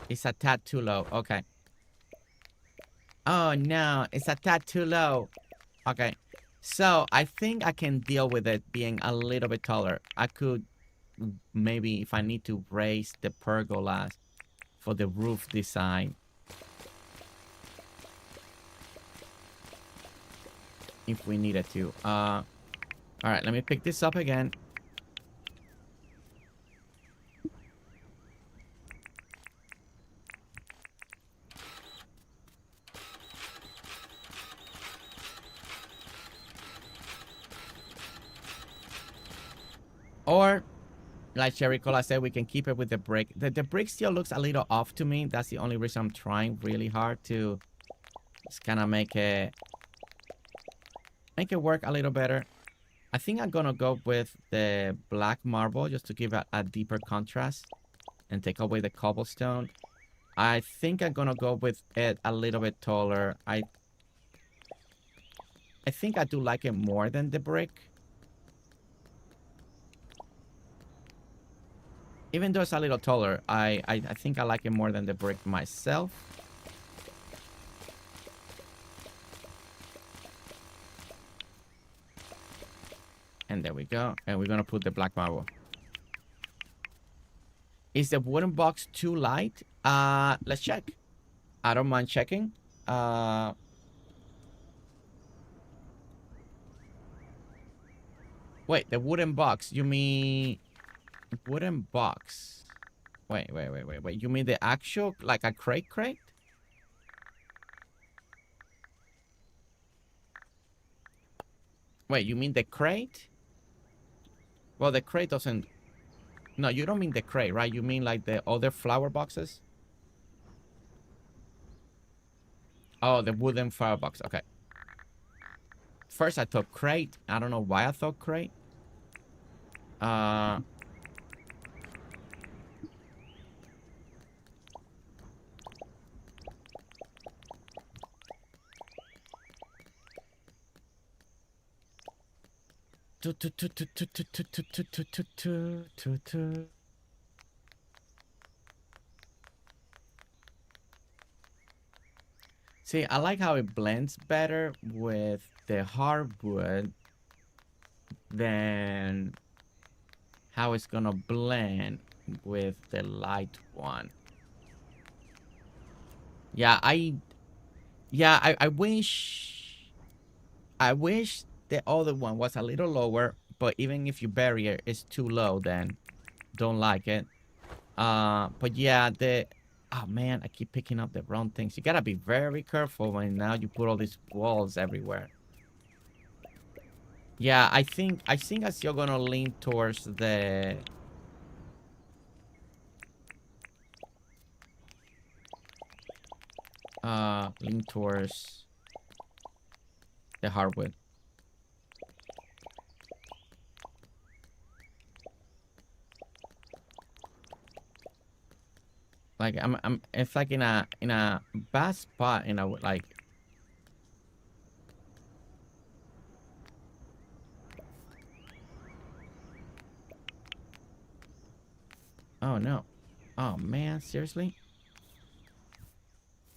It's a tad too low. Okay. Oh no, it's a tad too low. Okay. So I think I can deal with it being a little bit taller. I could maybe, if I need to raise the pergolas for the roof design. If we needed to. All right, let me pick this up again. Or, like Cherry Cola said, we can keep it with the brick. The brick still looks a little off to me. That's the only reason I'm trying really hard to just kind of make it work a little better. I think I'm gonna go with the black marble just to give it a deeper contrast and take away the cobblestone. I think I'm gonna go with it a little bit taller. I think I do like it more than the brick. Even though it's a little taller, I think I like it more than the brick myself. And there we go. And we're gonna put the black marble. Is the wooden box too light? Let's check. I don't mind checking. Wait, the wooden box. You mean wooden box? Wait. You mean the actual, like a crate? Wait, you mean the crate? Well, the crate doesn't... No, you don't mean the crate, right? You mean like the other flower boxes? Oh, the wooden flower box. Okay. First I thought crate. I don't know why I thought crate. See, I like how it blends better with the hardwood than how it's gonna blend with the light one. Yeah, I wish the other one was a little lower, but even if you bury it, it's too low, then don't like it. But yeah, oh man, I keep picking up the wrong things. You gotta be very careful when now you put all these walls everywhere. Yeah, I think I'm still gonna lean towards the... lean towards the hardwood. Like it's like in a bad spot, in a like... Oh no. Oh man, seriously?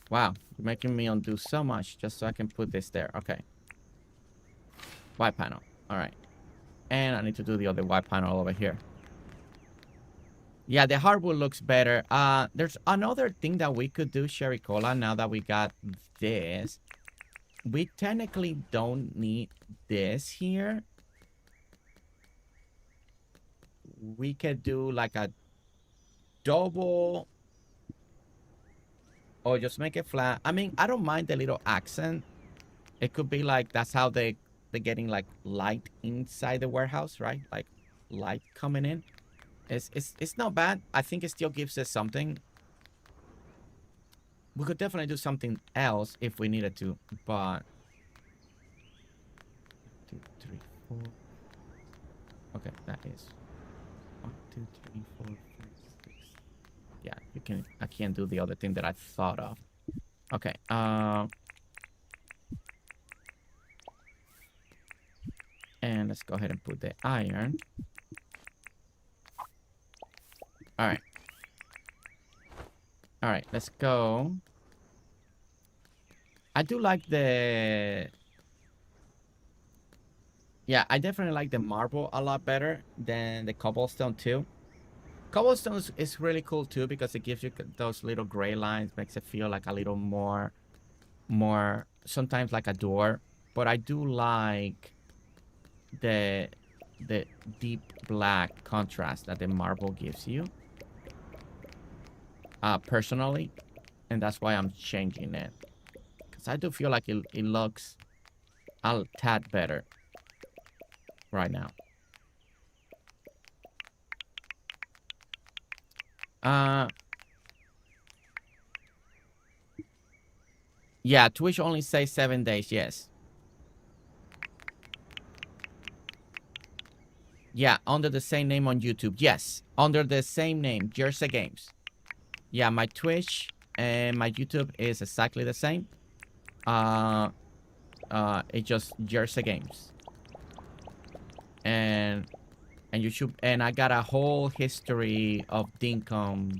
Wow, you're making me undo so much just so I can put this there. Okay. White panel. All right. And I need to do the other white panel over here. Yeah, the hardwood looks better. There's another thing that we could do, Cherry Cola, now that we got this. We technically don't need this here. We could do like a double, or just make it flat. I mean, I don't mind the little accent. It could be like that's how they're getting like light inside the warehouse, right? Like light coming in. It's not bad. I think it still gives us something. We could definitely do something else if we needed to, but 2, 3, 4. Okay, that is 1, 2, 3, 4, 5, 6. Yeah, you can. I can't do the other thing that I thought of. Okay. And let's go ahead and put the iron. All right. All right, let's go. I do like the... Yeah, I definitely like the marble a lot better than the cobblestone too. Cobblestone is really cool too because it gives you those little gray lines, makes it feel like a little more, sometimes like a door. But I do like the deep black contrast that the marble gives you. Personally, and that's why I'm changing it. Because I do feel like it looks a tad better right now. Yeah, Twitch only says 7 days, yes. Yeah, under the same name on YouTube. Yes, under the same name, GerseGames. Yeah, my Twitch and my YouTube is exactly the same. It's just GerseGames. And YouTube, and I got a whole history of Dinkum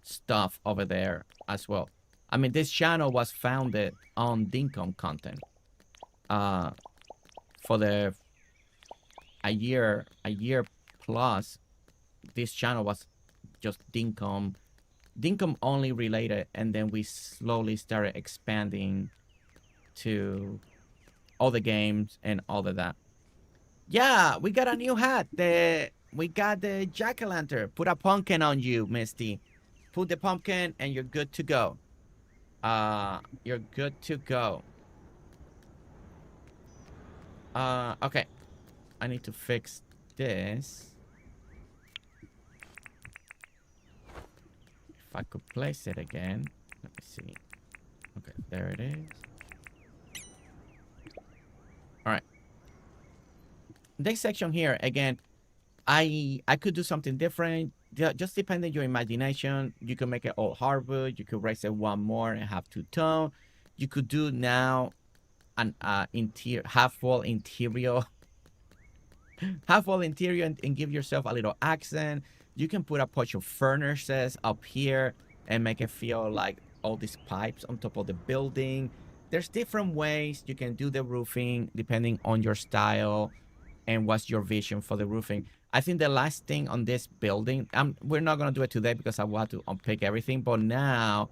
stuff over there as well. I mean, this channel was founded on Dinkum content. For a year plus, this channel was just Dinkum only related, and then we slowly started expanding to all the games and all of that. Yeah, we got a new hat. We got the jack-o'-lantern. Put a pumpkin on you, Misty. Put the pumpkin and you're good to go. You're good to go. Okay. I need to fix this. If I could place it again. Let me see. Okay, there it is. Alright. This section here, again, I could do something different. Just depending on your imagination. You can make it all hardwood. You could raise it one more and have two-tone. You could do now an half-wall interior. Half-wall interior and give yourself a little accent. You can put a bunch of furnaces up here and make it feel like all these pipes on top of the building. There's different ways you can do the roofing depending on your style and what's your vision for the roofing. I think the last thing on this building, we're not going to do it today because I want to unpick everything. But now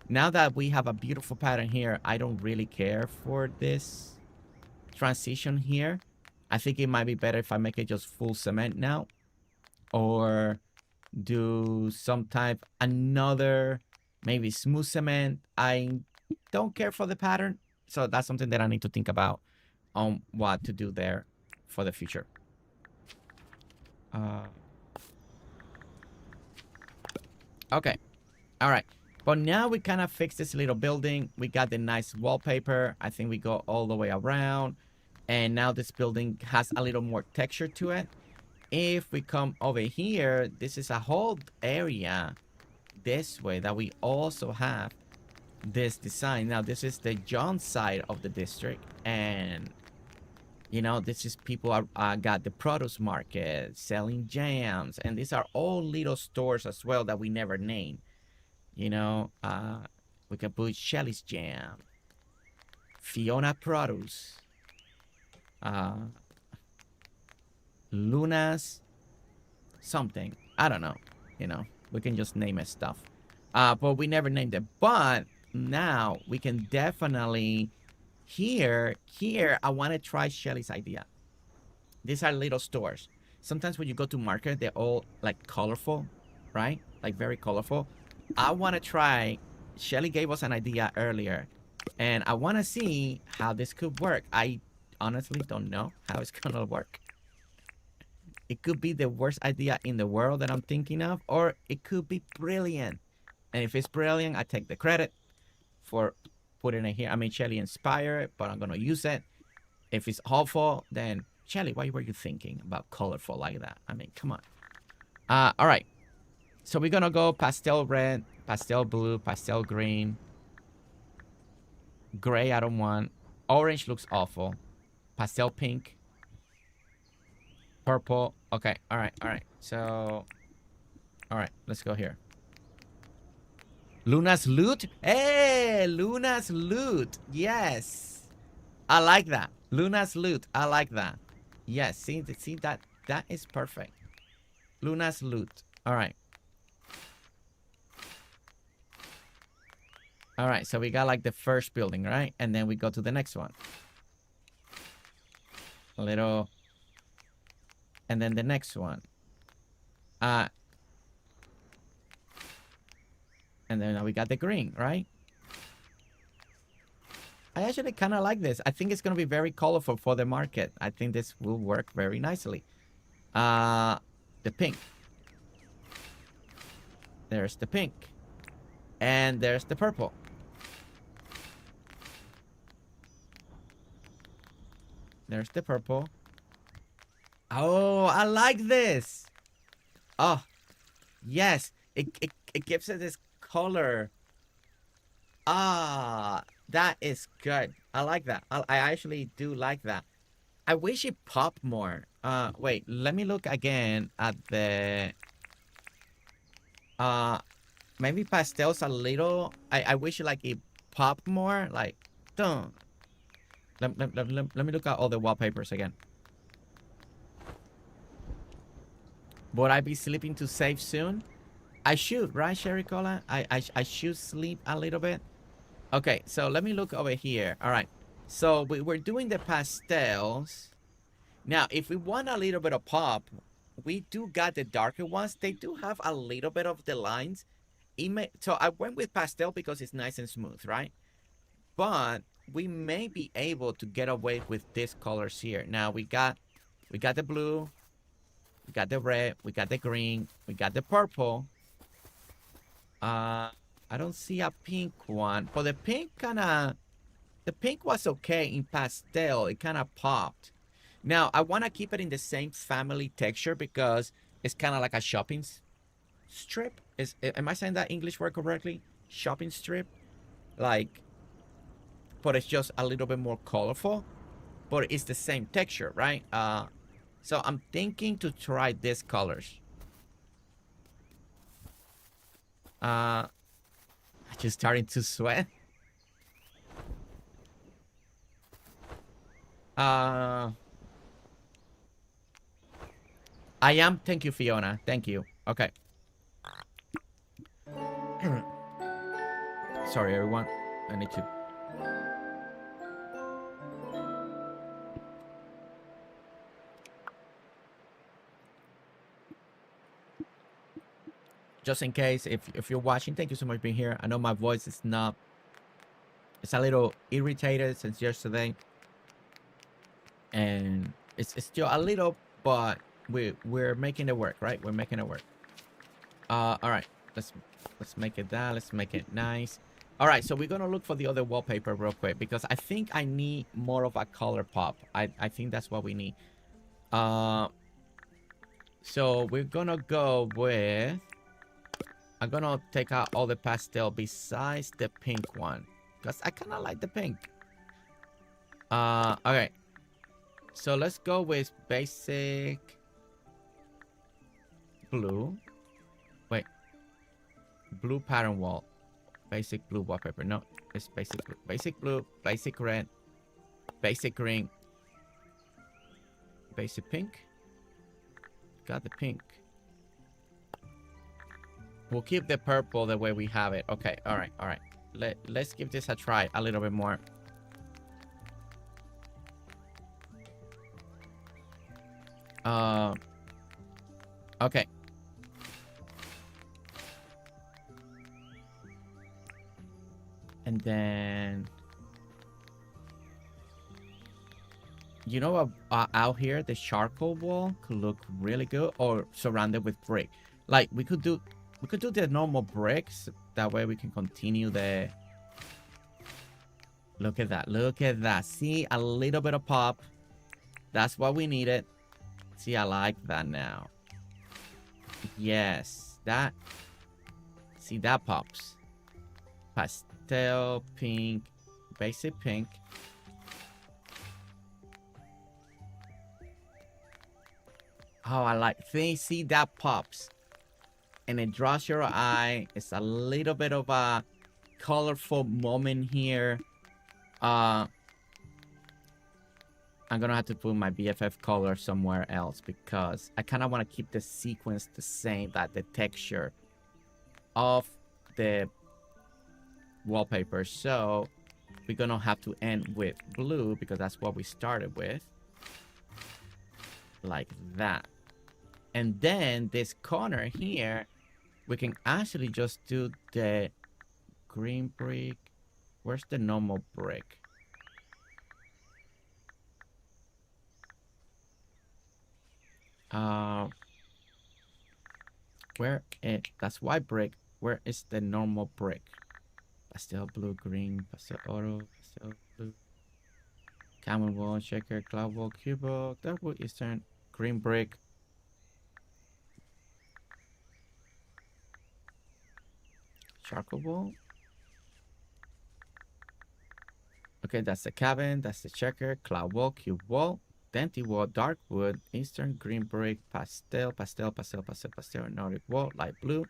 that we have a beautiful pattern here, I don't really care for this transition here. I think it might be better if I make it just full cement now. Or do some type, another, maybe smooth cement. I don't care for the pattern. So that's something that I need to think about on what to do there for the future. Okay. All right. But now we kind of fixed this little building. We got the nice wallpaper. I think we go all the way around. And now this building has a little more texture to it. If we come over here, this is a whole area this way that we also have this design. Now, this is the John side of the district. And, you know, this is people got the produce market selling jams. And these are all little stores as well that we never name. You know, we can put Shelly's Jam, Fiona Produce, Luna's something. I don't know. You know, we can just name it stuff. But we never named it. But now we can definitely here I want to try Shelly's idea. These are little stores. Sometimes when you go to market, they're all like colorful, right? Like very colorful. I want to try. Shelly gave us an idea earlier, and I want to see how this could work. I honestly don't know how it's gonna work. It could be the worst idea in the world that I'm thinking of, or it could be brilliant. And if it's brilliant, I take the credit for putting it here. I mean, Shelly inspired it, but I'm gonna use it. If it's awful, then Shelly, why were you thinking about colorful like that? I mean, come on. All right. So we're gonna go pastel red, pastel blue, pastel green. Gray, I don't want. Orange looks awful. Pastel pink. Purple. Okay. All right. So, all right. Let's go here. Luna's loot. Hey, Luna's loot. Yes. I like that. Luna's loot. I like that. Yes. See that is perfect. Luna's loot. All right. All right. So we got like the first building, right? And then we go to the next one. A little. And then the next one. And then now we got the green, right? I actually kind of like this. I think it's going to be very colorful for the market. I think this will work very nicely. The pink. There's the pink. And there's the purple. There's the purple. Oh, I like this. Oh, yes. It gives it this color. Ah, that is good. I like that. I actually do like that. I wish it popped more. Wait, let me look again at the... maybe pastels a little. I wish like it popped more. Like, dun. Let me look at all the wallpapers again. Would I be sleeping to save soon? I should, right, Sherry Cola? I should sleep a little bit. Okay, so let me look over here. All right. So we're doing the pastels. Now, if we want a little bit of pop, we do got the darker ones. They do have a little bit of the lines. So I went with pastel because it's nice and smooth, right? But we may be able to get away with these colors here. Now, we got the blue. We got the red. We got the green. We got the purple. I don't see a pink one. But the pink was okay in pastel. It kind of popped. Now, I want to keep it in the same family texture because it's kind of like a shopping strip. Am I saying that English word correctly? Shopping strip? Like, but it's just a little bit more colorful. But it's the same texture, right? So I'm thinking to try these colors. I'm just starting to sweat. I am. Thank you, Fiona. Thank you. Okay. Sorry, everyone. I need to... Just in case, if you're watching, thank you so much for being here. I know my voice is not... It's a little irritated since yesterday. And it's still a little, but we're making it work, right? We're making it work. All right. Let's make it that. Let's make it nice. All right. So we're going to look for the other wallpaper real quick because I think I need more of a color pop. I think that's what we need. So we're going to go with... I'm going to take out all the pastel besides the pink one. Because I kind of like the pink. Okay. So let's go with basic blue. Wait. Blue pattern wall. Basic blue wallpaper. No, it's basic blue. Basic blue. Basic red. Basic green. Basic pink. Got the pink. We'll keep the purple the way we have it. Okay, all right, all right. Let's give this a try a little bit more. Okay. And then... You know, out here, the charcoal wall could look really good, or surrounded with brick. Like, we could do the normal bricks. That way we can continue the... Look at that. Look at that. See, a little bit of pop. That's what we needed. See, I like that now. Yes, that... See, that pops. Pastel, pink, basic pink. Oh, I like things. See, that pops. And it draws your eye. It's a little bit of a colorful moment here. I'm gonna have to put my BFF color somewhere else because I kind of want to keep the sequence the same, that the texture of the wallpaper. So we're gonna have to end with blue because that's what we started with. Like that. And then this corner here, we can actually just do the green brick. Where's the normal brick? Where it? That's white brick. Where is the normal brick? Pastel blue, green, pastel oro, pastel blue. Camel wall, checker, cloud wall, cubo, darkwood, eastern, green brick. Charcoal wall. Okay, that's the cabin. That's the checker, cloud wall, cube wall, denti wall, dark wood, eastern, green brick, pastel, pastel, pastel, pastel, pastel, Nordic wall, light blue,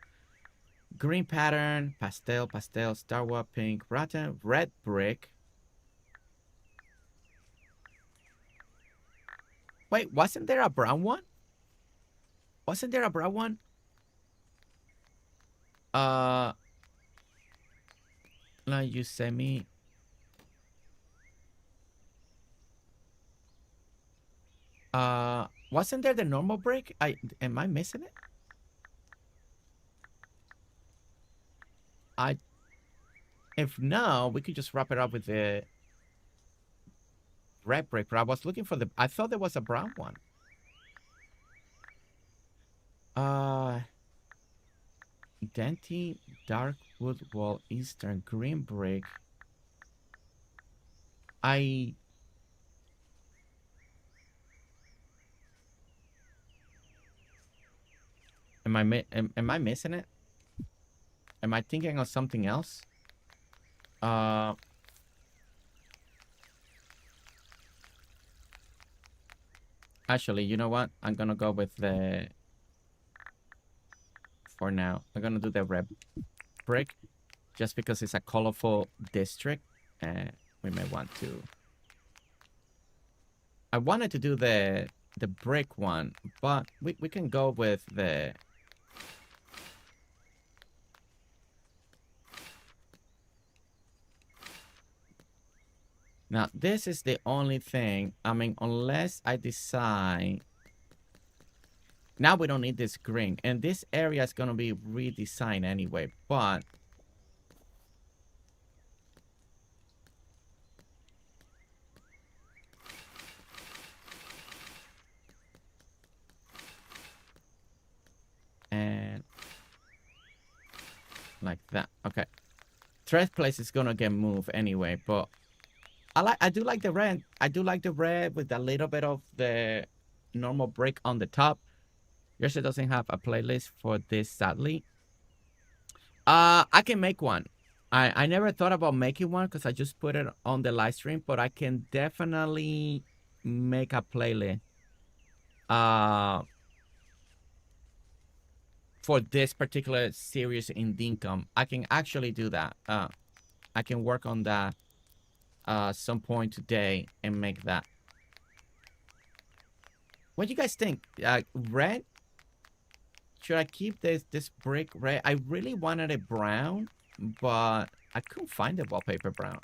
green pattern, pastel, pastel, star wall, pink, rattan, red brick. Wait, wasn't there a brown one? Wasn't there a brown one? No, you sent me. Wasn't there the normal brick? Am I missing it? If no, we could just wrap it up with the red brick. But I was looking for the. I thought there was a brown one. Denti, dark wood wall, eastern, green brick. Am I missing it? Am I thinking of something else? Actually, you know what? I'm gonna go with the. For now, I'm gonna do the red brick, just because it's a colorful district, and we may want to. I wanted to do the brick one, but we can go with the. Now, this is the only thing. I mean, unless I decide. Now we don't need this green. And this area is going to be redesigned anyway. But. And. Like that. Okay. Thread place is going to get moved anyway. But. I do like the red. I do like the red with a little bit of the normal brick on the top. Yours doesn't have a playlist for this, sadly. I can make one. I never thought about making one because I just put it on the live stream, but I can definitely make a playlist for this particular series in Dinkum. I can actually do that. I can work on that some point today and make that. What do you guys think? Red? Should I keep this brick red? I really wanted it brown, but I couldn't find the wallpaper brown.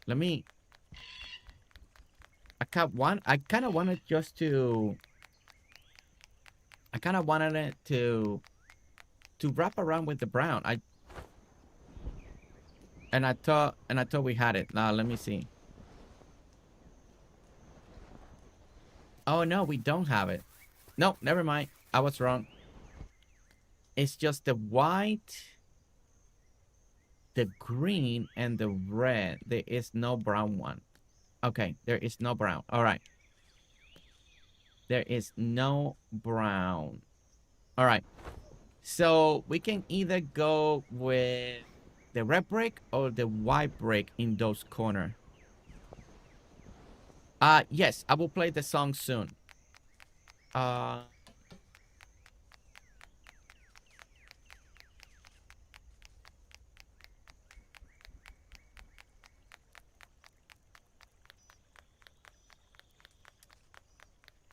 Let me. I kind of wanted just to. I kind of wanted it to wrap around with the brown. I thought we had it. Now let me see. Oh no, we don't have it. No, never mind. I was wrong. It's just the white, the green, and the red. There is no brown one. Okay, there is no brown. All right. There is no brown. All right. So we can either go with the red brick or the white brick in those corners. Yes, I will play the song soon. Uh,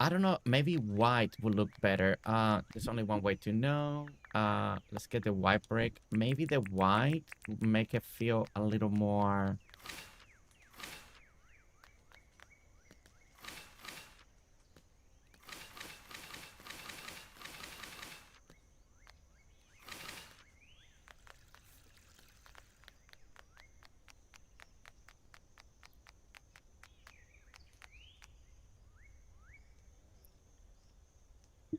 I don't know. Maybe white would look better. There's only one way to know. Let's get the white brick. Maybe the white would make it feel a little more.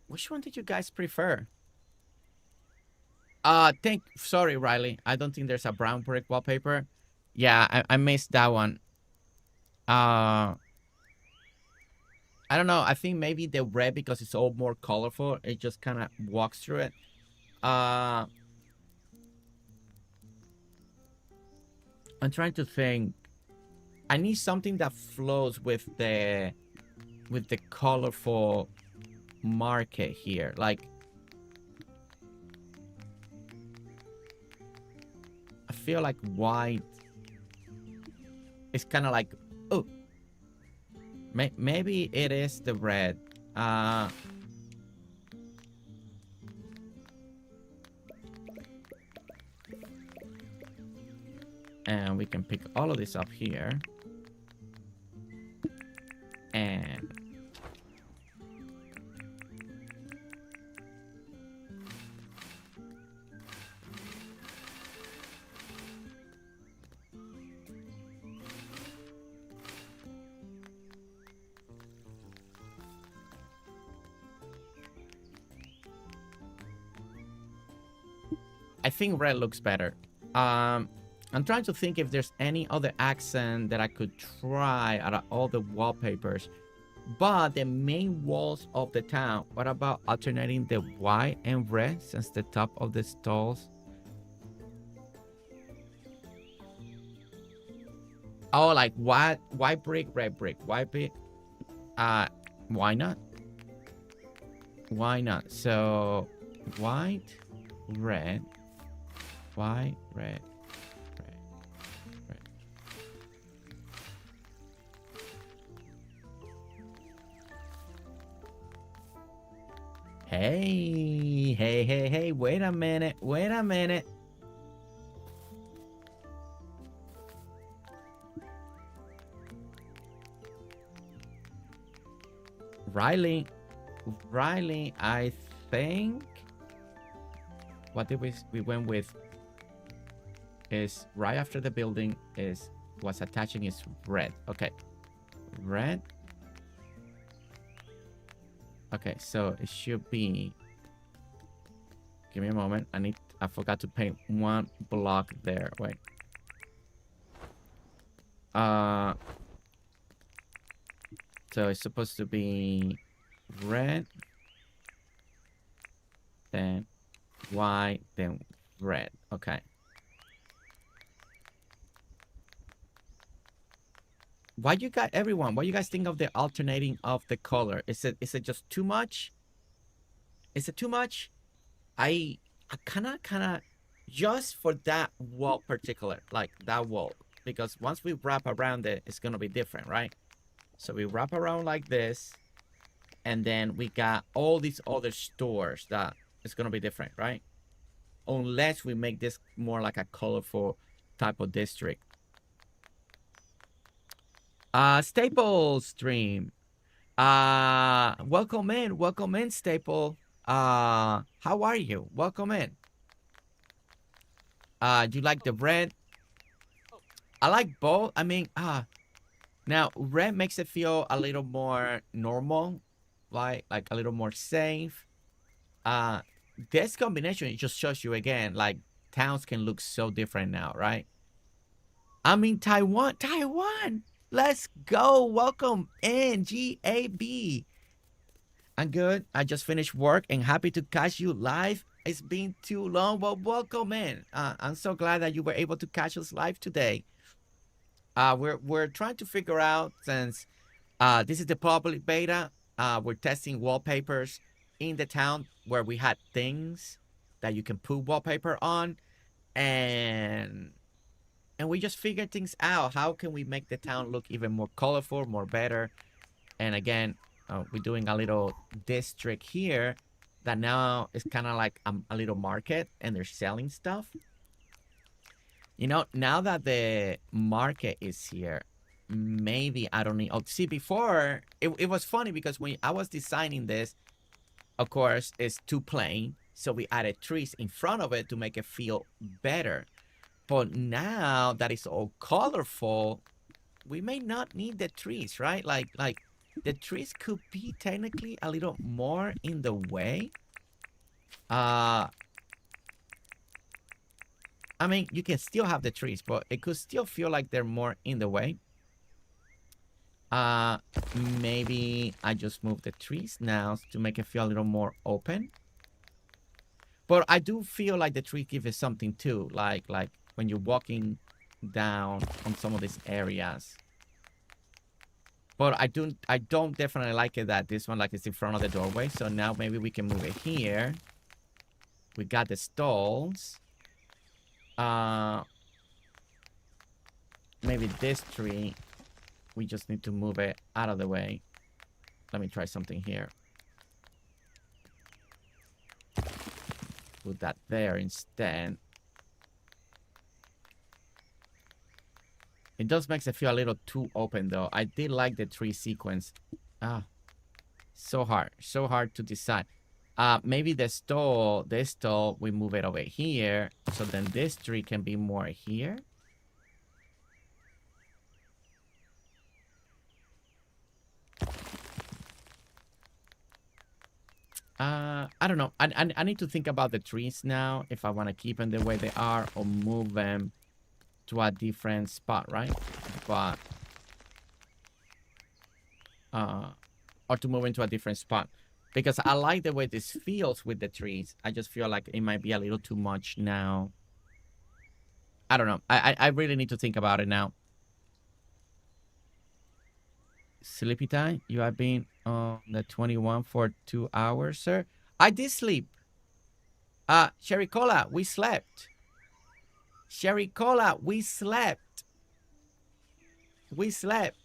Which one did you guys prefer? Sorry, Riley. I don't think there's a brown brick wallpaper. Yeah, I missed that one. I don't know. I think maybe the red, because it's all more colorful, it just kind of walks through it. I'm trying to think. I need something that flows with the colorful market here. Like, I feel like white is kind of like, oh, maybe it is the red. And we can pick all of this up here. And I think red looks better. I'm trying to think if there's any other accent that I could try out of all the wallpapers. But the main walls of the town, what about alternating the white and red since the top of the stalls? Oh, like white brick, red brick, white brick. Why not? Why not? So white, red, white, red. Hey, wait a minute. Riley, I think what did we went with is right after the building is what's attaching is red. Okay, red. Okay, so it should be. Give me a moment. I forgot to paint one block there. Wait. So it's supposed to be red, then white, then red. Okay. What you guys think of the alternating of the color? Is it just too much? Is it too much? I kind of just for that wall particular, like that wall, because once we wrap around it, it's gonna be different, right? So we wrap around like this, and then we got all these other stores that it's gonna be different, right? Unless we make this more like a colorful type of district. Staple stream. Welcome in, Staple. How are you? Welcome in. Do you like the red? I like both. I mean, now red makes it feel a little more normal, like a little more safe. This combination, it just shows you again, like towns can look so different now, right? I mean, Taiwan. Let's go. Welcome in, GAB. I'm good. I just finished work and happy to catch you live. It's been too long, but welcome in. I'm so glad that you were able to catch us live today. We're trying to figure out, since this is the public beta, we're testing wallpapers in the town where we had things that you can put wallpaper on, and we just figured things out. How can we make the town look even more colorful, more better? And again, we're doing a little district here that now is kind of like a little market, and they're selling stuff. You know, now that the market is here, maybe I don't need... Oh, see, before, it was funny because when I was designing this, of course, it's too plain. So we added trees in front of it to make it feel better. But now that it's all colorful, we may not need the trees, right? Like the trees could be technically a little more in the way. I mean, you can still have the trees, but it could still feel like they're more in the way. Maybe I just move the trees now to make it feel a little more open. But I do feel like the tree give us something too, like when you're walking down on some of these areas. But I don't definitely like it that this one like is in front of the doorway. So now maybe we can move it here. We got the stalls. Maybe this tree, we just need to move it out of the way. Let me try something here. Put that there instead. It does make it feel a little too open though. I did like the tree sequence. So hard to decide. Maybe this stall, we move it over here. So then this tree can be more here. I don't know. I need to think about the trees now. If I want to keep them the way they are or move them to a different spot, right? But or to move into a different spot. Because I like the way this feels with the trees. I just feel like it might be a little too much now. I don't know. I really need to think about it now. Sleepy time? You have been on the 21 for 2 hours, sir? I did sleep. Sherry Cola, we slept. Sherry Cola, we slept. We slept.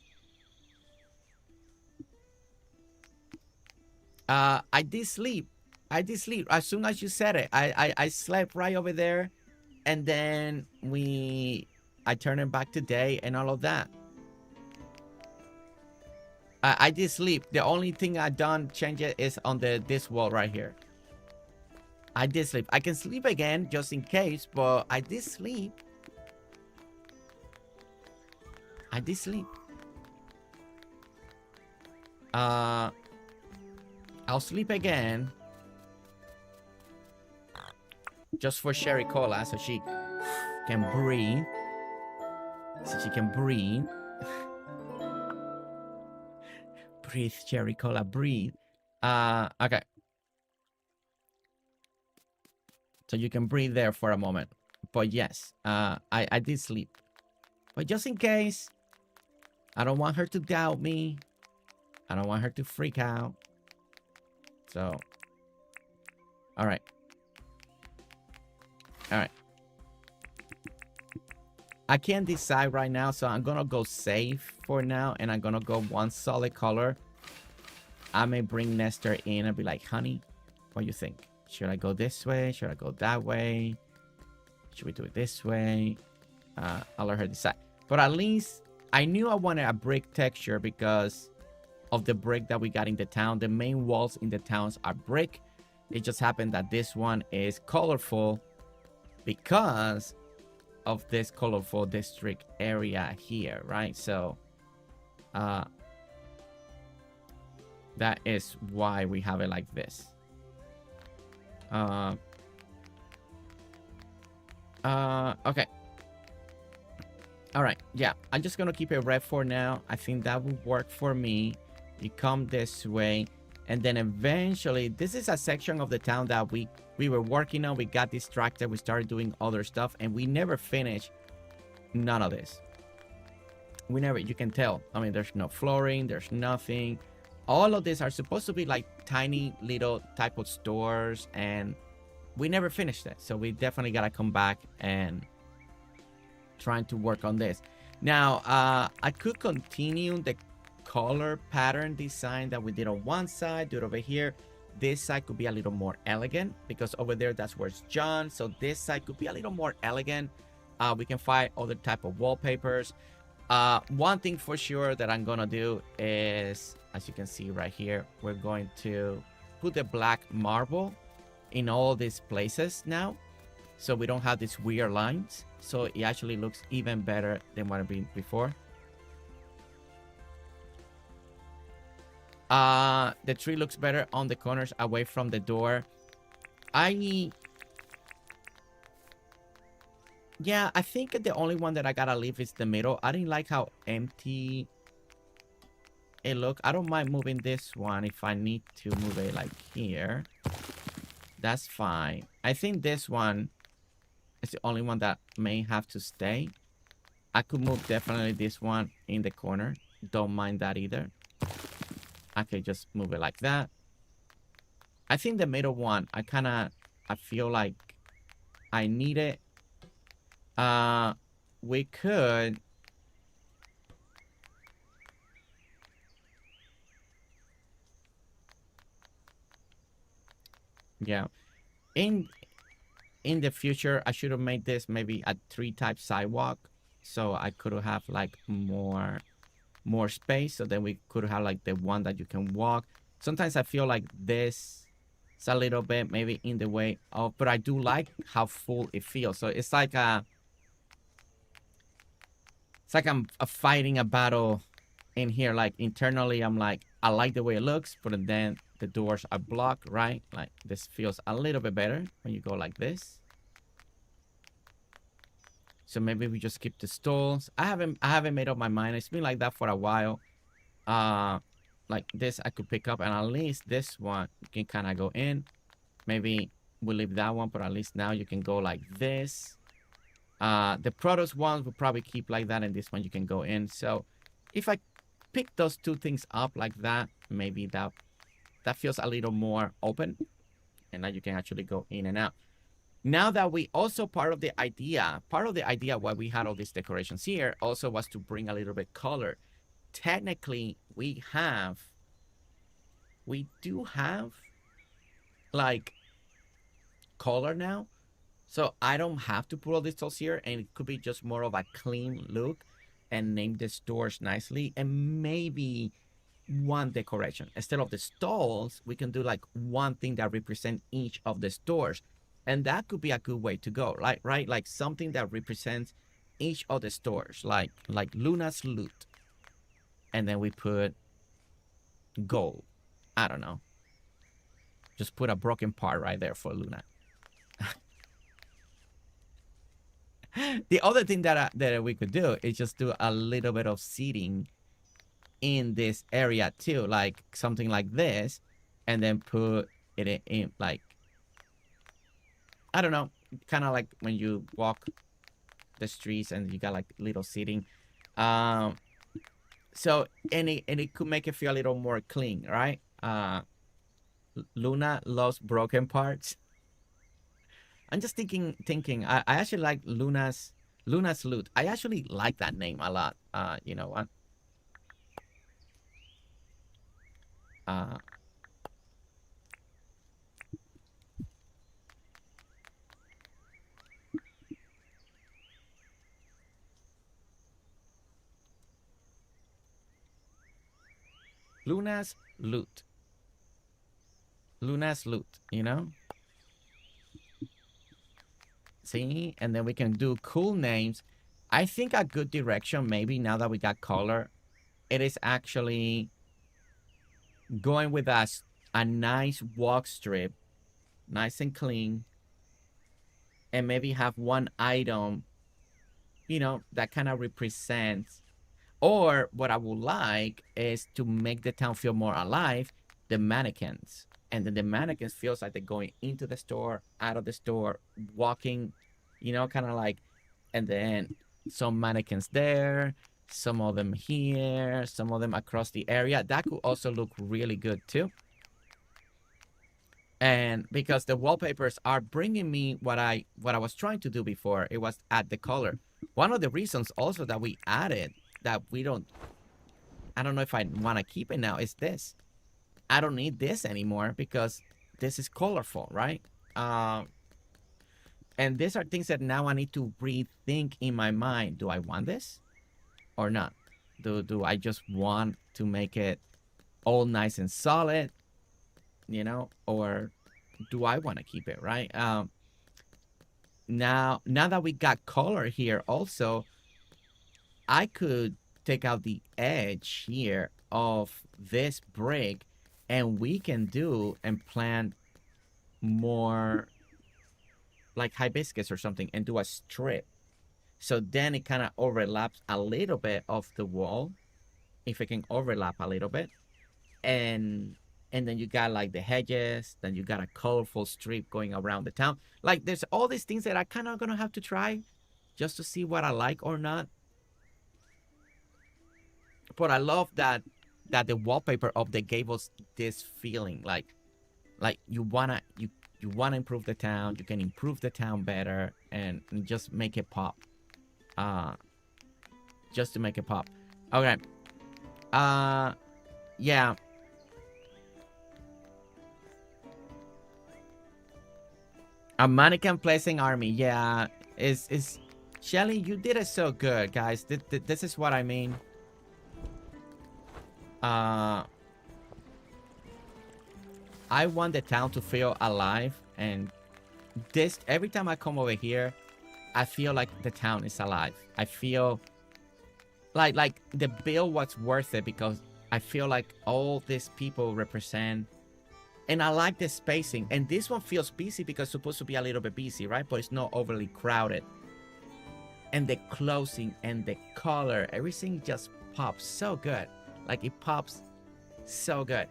I did sleep. I did sleep. As soon as you said it, I slept right over there. And then I turned it back to day and all of that. I did sleep. The only thing I done change it is on this wall right here. I did sleep. I can sleep again just in case, but I did sleep. I did sleep. I'll sleep again. Just for Sherry Cola, so she can breathe. Breathe, Sherry Cola, breathe. Okay. So you can breathe there for a moment. But yes, I did sleep. But just in case, I don't want her to doubt me. I don't want her to freak out. So, all right. All right. I can't decide right now, so I'm gonna go safe for now, and I'm gonna go one solid color. I may bring Nestor in and be like, honey, what do you think? Should I go this way? Should I go that way? Should we do it this way? I'll let her decide. But at least I knew I wanted a brick texture because of the brick that we got in the town. The main walls in the towns are brick. It just happened that this one is colorful because of this colorful district area here, right? So that is why we have it like this. Okay. All right. Yeah, I'm just gonna keep it red for now. I think that will work for me. You come this way, and then eventually, this is a section of the town that we were working on. We got distracted. We started doing other stuff, and we never finished none of this. We never, you can tell. I mean, there's no flooring. There's nothing. all of these are supposed to be like tiny little type of stores, and we never finished it. So we definitely got to come back and trying to work on this. Now, I could continue the color pattern design that we did on one side, do it over here. This side could be a little more elegant because over there, that's where it's John. So this side could be a little more elegant. We can find other type of wallpapers. One thing for sure that I'm gonna do is, as you can see right here, we're going to put the black marble in all these places now, so we don't have these weird lines. So it actually looks even better than what it been before. The tree looks better on the corners away from the door. Yeah, I think the only one that I gotta leave is the middle. I didn't like how empty it looked. I don't mind moving this one if I need to move it like here. That's fine. I think this one is the only one that may have to stay. I could move definitely this one in the corner. Don't mind that either. I could just move it like that. I think the middle one, I feel like I need it. We could yeah, in the future I should have made this maybe a 3-type sidewalk, so I could have like more space, so then we could have like the one that you can walk. Sometimes I feel like this is a little bit maybe in the way of, but I do like how full it feels. So it's like I'm fighting a battle in here. Like internally, I'm like, I like the way it looks, but then the doors are blocked, right? Like this feels a little bit better when you go like this. So maybe we just skip the stalls. I haven't made up my mind. It's been like that for a while. Like this, I could pick up, and at least this one you can kind of go in. Maybe we'll leave that one, but at least now you can go like this. The produce ones will probably keep like that, and this one you can go in. So if I pick those two things up like that, maybe that feels a little more open, and now you can actually go in and out. Now that we also part of the idea why we had all these decorations here also was to bring a little bit color. Technically, we do have like color now. So I don't have to put all these tools here, and it could be just more of a clean look and name the stores nicely, and maybe one decoration. Instead of the stalls, we can do like one thing that represents each of the stores. And that could be a good way to go, right? Like something that represents each of the stores, like Luna's loot. And then we put gold. I don't know. Just put a broken part right there for Luna. The other thing that we could do is just do a little bit of seating in this area too, like something like this, and then put it in like, I don't know, kind of like when you walk the streets and you got like little seating. So and it could make it feel a little more clean, right? Luna loves broken parts. I'm just thinking. I actually like Luna's loot. I actually like that name a lot. You know what? Luna's loot. Luna's loot, you know? See? And then we can do cool names. I think a good direction, maybe now that we got color, it is actually going with a nice walk strip, nice and clean, and maybe have one item, you know, that kind of represents. Or what I would like is to make the town feel more alive, the mannequins. And then the mannequins feels like they're going into the store, out of the store, walking, you know, kind of like, and then some mannequins there, Some of them here, some of them across the area. That could also look really good too. And because the wallpapers are bringing me what I was trying to do before, it was add the color. One of the reasons also that we added that I don't know if I want to keep it now is this. I don't need this anymore because this is colorful, right? And these are things that now I need to rethink in my mind. Do I want this or not? Do I just want to make it all nice and solid, you know, or do I want to keep it, right? Now that we got color here also, I could take out the edge here of this brick and we can do and plant more like hibiscus or something and do a strip. So then it kind of overlaps a little bit of the wall, if it can overlap a little bit. And then you got like the hedges, then you got a colorful strip going around the town. Like there's all these things that I kind of gonna have to try just to see what I like or not. But I love that the wallpaper update gave us this feeling like you wanna improve the town, you can improve the town better and just make it pop. Just to make it pop. Okay. Yeah. A mannequin placing army. Yeah. Is Shelly, you did it so good, guys. This is what I mean. I want the town to feel alive, and this every time I come over here, I feel like the town is alive. I feel like the bill was worth it because I feel like all these people represent, and I like the spacing. And this one feels busy because it's supposed to be a little bit busy, right? But it's not overly crowded. And the closing and the color, everything just pops so good. Like it pops so good.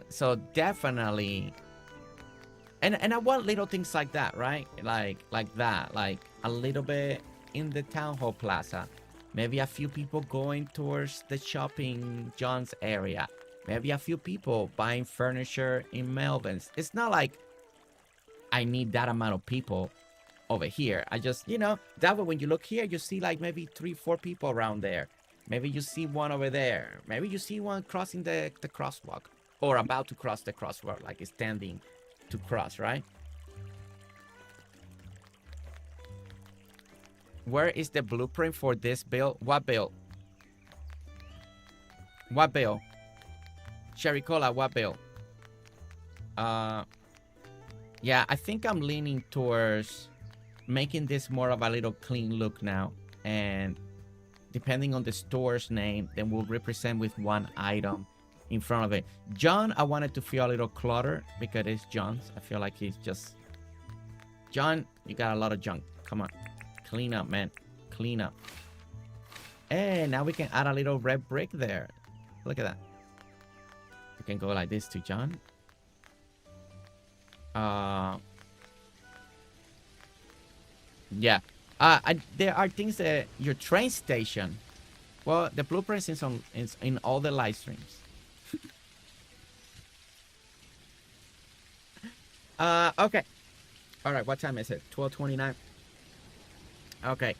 So definitely, and I want little things like that, right? Like that, like a little bit in the town hall plaza. Maybe a few people going towards the shopping John's area. Maybe a few people buying furniture in Melvin's. It's not like I need that amount of people over here. I just, you know, that way when you look here, you see like maybe 3-4 people around there. Maybe you see one over there. Maybe you see one crossing the crosswalk or about to cross the crosswalk, like standing to cross, right? Where is the blueprint for this bill? What bill? What bill? Cherry Cola, what bill? Yeah, I think I'm leaning towards making this more of a little clean look now. And depending on the store's name, then we'll represent with one item in front of it. John, I wanted to feel a little clutter because it's John's. I feel like he's just... John, you got a lot of junk. Come on. Clean up, man. Clean up. Hey, now we can add a little red brick there. Look at that. We can go like this to John. Yeah. There are things that your train station. Well, the blueprint is in all the live streams. Okay. All right. What time is it? 12:29. Okay.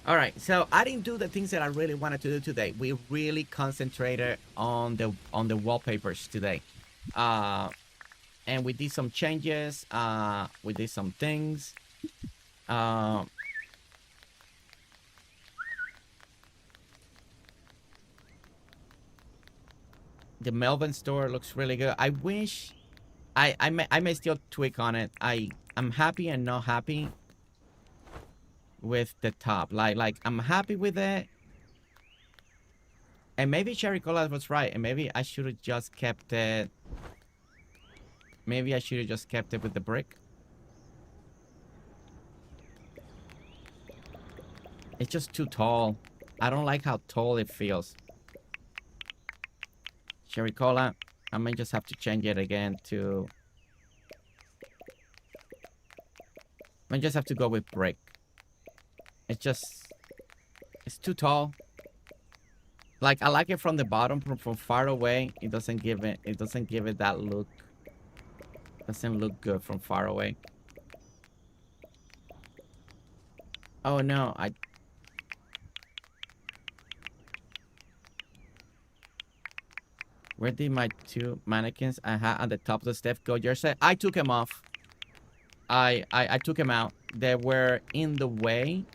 All right. So I didn't do the things that I really wanted to do today. We really concentrated on the wallpapers today. And we did some changes. We did some things. The Melbourne store looks really good. I wish I may still tweak on it. I'm happy and not happy with the top. Like I'm happy with it. And maybe Cherry Cola was right. And maybe I should have just kept it. Maybe I should have just kept it with the brick. It's just too tall. I don't like how tall it feels. Cherry Cola, I might just have to change it again to... I might just have to go with brick. It's too tall. Like I like it from the bottom, from far away. It doesn't give it that look. Doesn't look good from far away. Oh no, where did my 2 mannequins I had on the top of the step go? Jersey? I took them off. I took them out. They were in the way.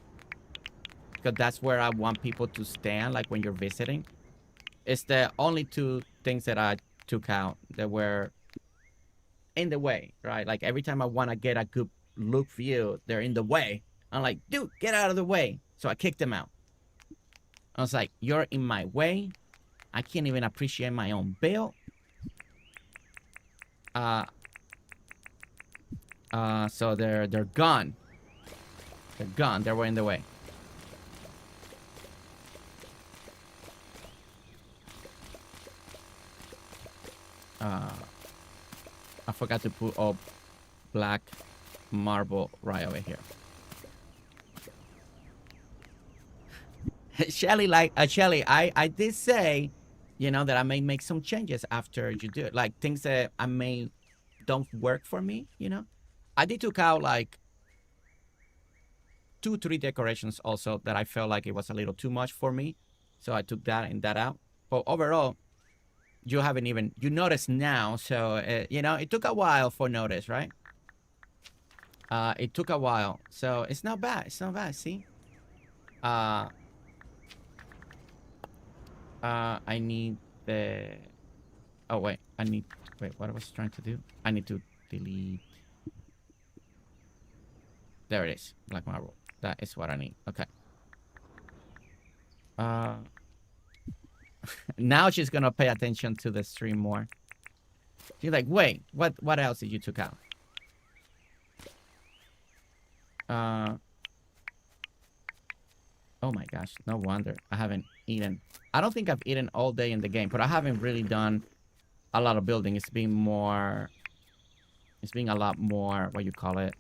Because that's where I want people to stand, like when you're visiting. It's the only 2 things that I took out that were in the way, right? Like every time I want to get a good look view, they're in the way. I'm like, dude, get out of the way. So I kicked them out. I was like, you're in my way. I can't even appreciate my own build. So they're gone. They're gone. They were in the way. I forgot to put up black marble right over here. Shelly, Shelly, I did say, you know, that I may make some changes after you do it. Like things that I may don't work for me, you know. I did took out like 2, 3 decorations also that I felt like it was a little too much for me. So I took that and that out. But overall, you haven't even, you notice now. So, you know, it took a while for notice, right? It took a while. So it's not bad. It's not bad. See? I need the, oh wait, wait, what I was trying to do? I need to delete. There it is, black marble. That is what I need. Okay. Now she's gonna pay attention to the stream more. She's like, wait, what else did you took out? Oh my gosh, no wonder I haven't eaten. I don't think I've eaten all day in the game, but I haven't really done a lot of building. It's been more, it's been a lot more, what you call it,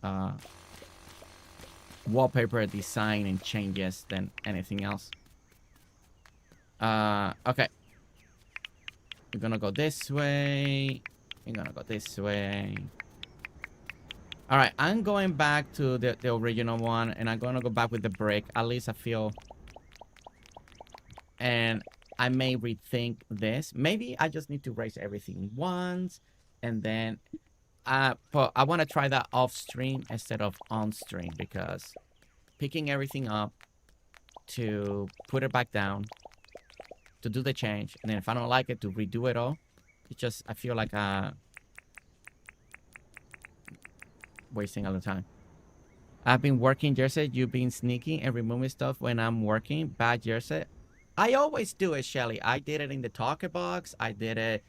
wallpaper design and changes than anything else. Okay. We're gonna go this way. We're gonna go this way. All right, I'm going back to the original one, and I'm gonna go back with the brick. At least I feel. And I may rethink this. Maybe I just need to raise everything once, and then, but I want to try that off stream instead of on stream, because picking everything up to put it back down, to do the change, and then if I don't like it, to redo it all. It's just, I feel like wasting all the time. I've been working, Jersey. You've been sneaking and removing stuff when I'm working. Bad, Jersey. I always do it, Shelly. I did it in the talker box. I did it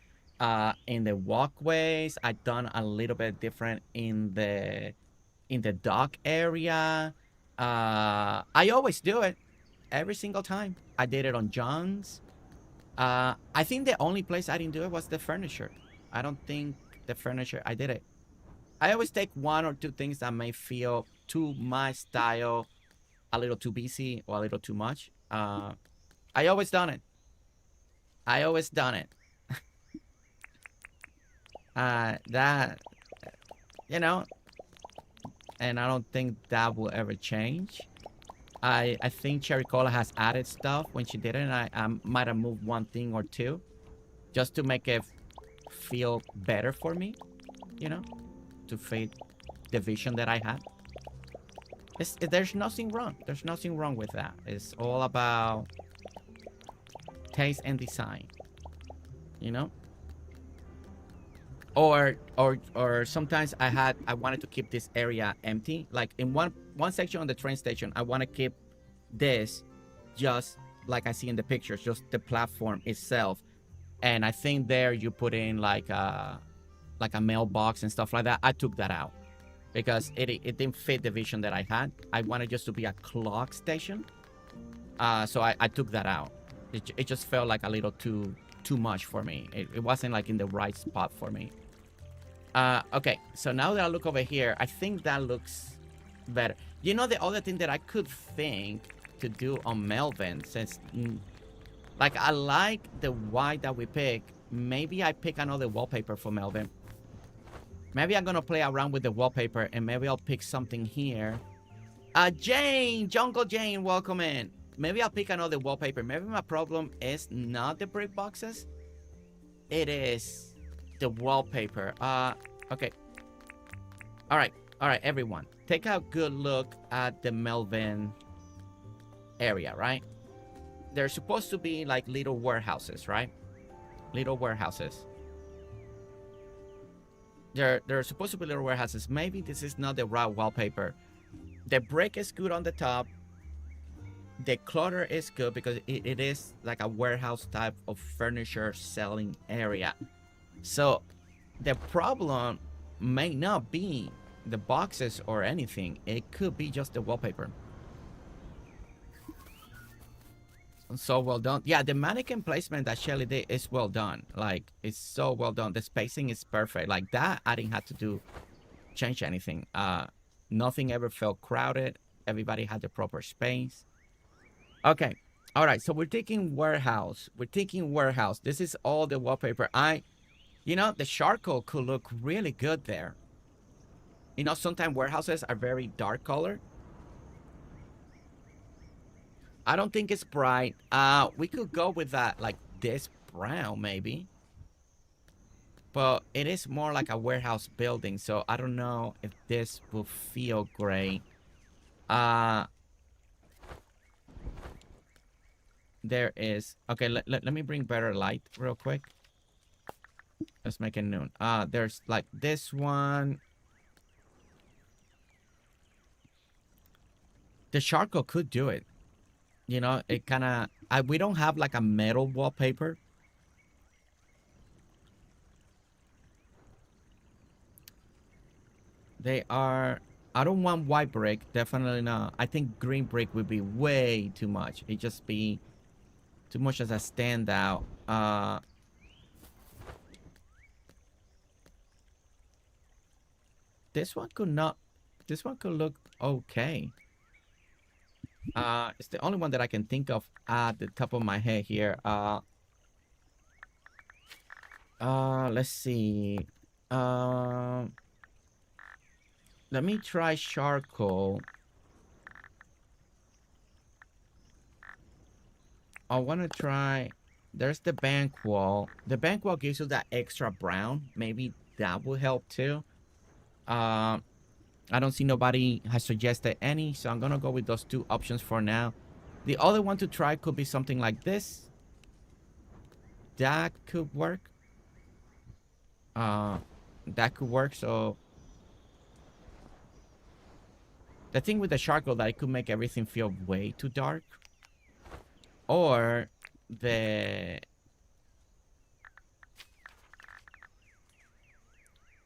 in the walkways. I've done a little bit different in the dock area. I always do it every single time. I did it on John's. I think the only place I didn't do it was the furniture. I don't think the furniture, I did it. I always take 1 or 2 things that may feel to my style a little too busy or a little too much. I always done it. I always done it. That, you know, and I don't think that will ever change. I think Cherry Cola has added stuff when she did it, and I might have moved 1 thing or 2 just to make it feel better for me, you know, to fit the vision that I had. There's nothing wrong. There's nothing wrong with that. It's all about taste and design, you know. Or sometimes I wanted to keep this area empty. Like in one section on the train station, I want to keep this just like I see in the pictures, just the platform itself. And I think there you put in like a mailbox and stuff like that. I took that out because it didn't fit the vision that I had. I wanted just to be a clock station. So I took that out. It just felt like a little too much for me. It wasn't like in the right spot for me. Okay, so now that I look over here, I think that looks better. You know, the other thing that I could think to do on Melvin, since Like, I like the white that we pick. Maybe I pick another wallpaper for Melvin. Maybe I'm gonna play around with the wallpaper and maybe I'll pick something here. Jane! Jungle Jane, welcome in. Maybe I'll pick another wallpaper. Maybe my problem is not the brick boxes. It is the wallpaper. Okay. All right, everyone. Take a good look at the Melvin area, right? There's supposed to be like little warehouses, right? Little warehouses. There are supposed to be little warehouses. Maybe this is not the right wallpaper. The brick is good on the top. The clutter is good because it is like a warehouse type of furniture selling area. So the problem may not be the boxes or anything. It could be just the wallpaper. So well done. Yeah, the mannequin placement that Shelly did is well done. Like, it's so well done. The spacing is perfect. Like that, I didn't have to change anything. Nothing ever felt crowded. Everybody had the proper space. Okay. All right. So we're taking warehouse. This is all the wallpaper. You know, the charcoal could look really good there. You know, sometimes warehouses are very dark color. I don't think it's bright. We could go with that, like this brown maybe. But it is more like a warehouse building, so I don't know if this will feel great. There is... Okay, let me bring better light real quick. Let's make it noon. There's like this one. The charcoal could do it. You know, it kind of... we don't have like a metal wallpaper. They are... I don't want white brick. Definitely not. I think green brick would be way too much. It'd just be too much as a standout. This one could not... This one could look okay. It's the only one that I can think of at the top of my head here. Let's see. Let me try charcoal. I want to try... There's the bank wall. The bank wall gives you that extra brown. Maybe that will help too. I don't see nobody has suggested any, so I'm gonna go with those two options for now. The other one to try could be something like this. That could work. That could work. So the thing with the charcoal that it could make everything feel way too dark. Or the...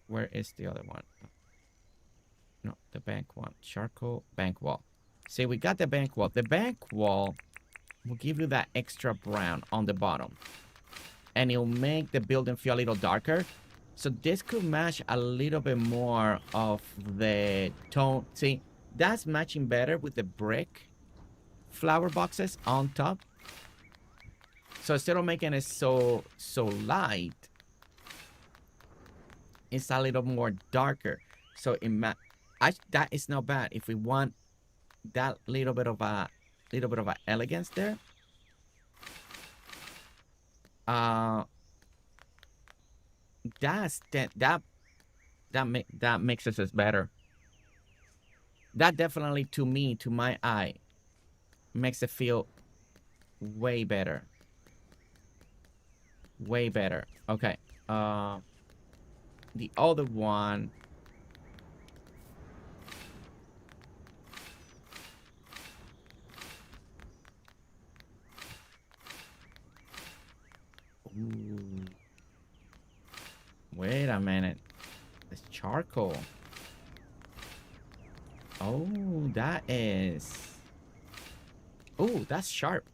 Where is the other one? No, the bank one. Charcoal, bank wall. See, we got the bank wall. The bank wall will give you that extra brown on the bottom. And it'll make the building feel a little darker. So this could match a little bit more of the tone. See, that's matching better with the brick flower boxes on top. So instead of making it so light, it's a little more darker. So that is not bad. If we want that little bit of a elegance there, that makes us better. That definitely, to me, to my eye, makes it feel way better. Way better. Okay. The other one. Ooh. Wait a minute. It's charcoal. Oh, that is... Oh, that's sharp.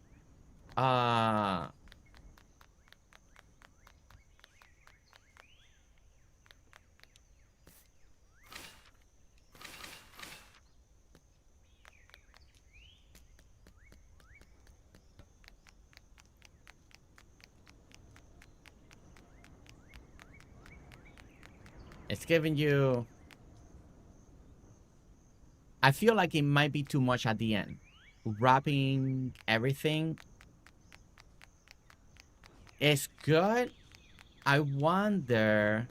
It's giving you... I feel like it might be too much at the end. Wrapping everything is good. I wonder...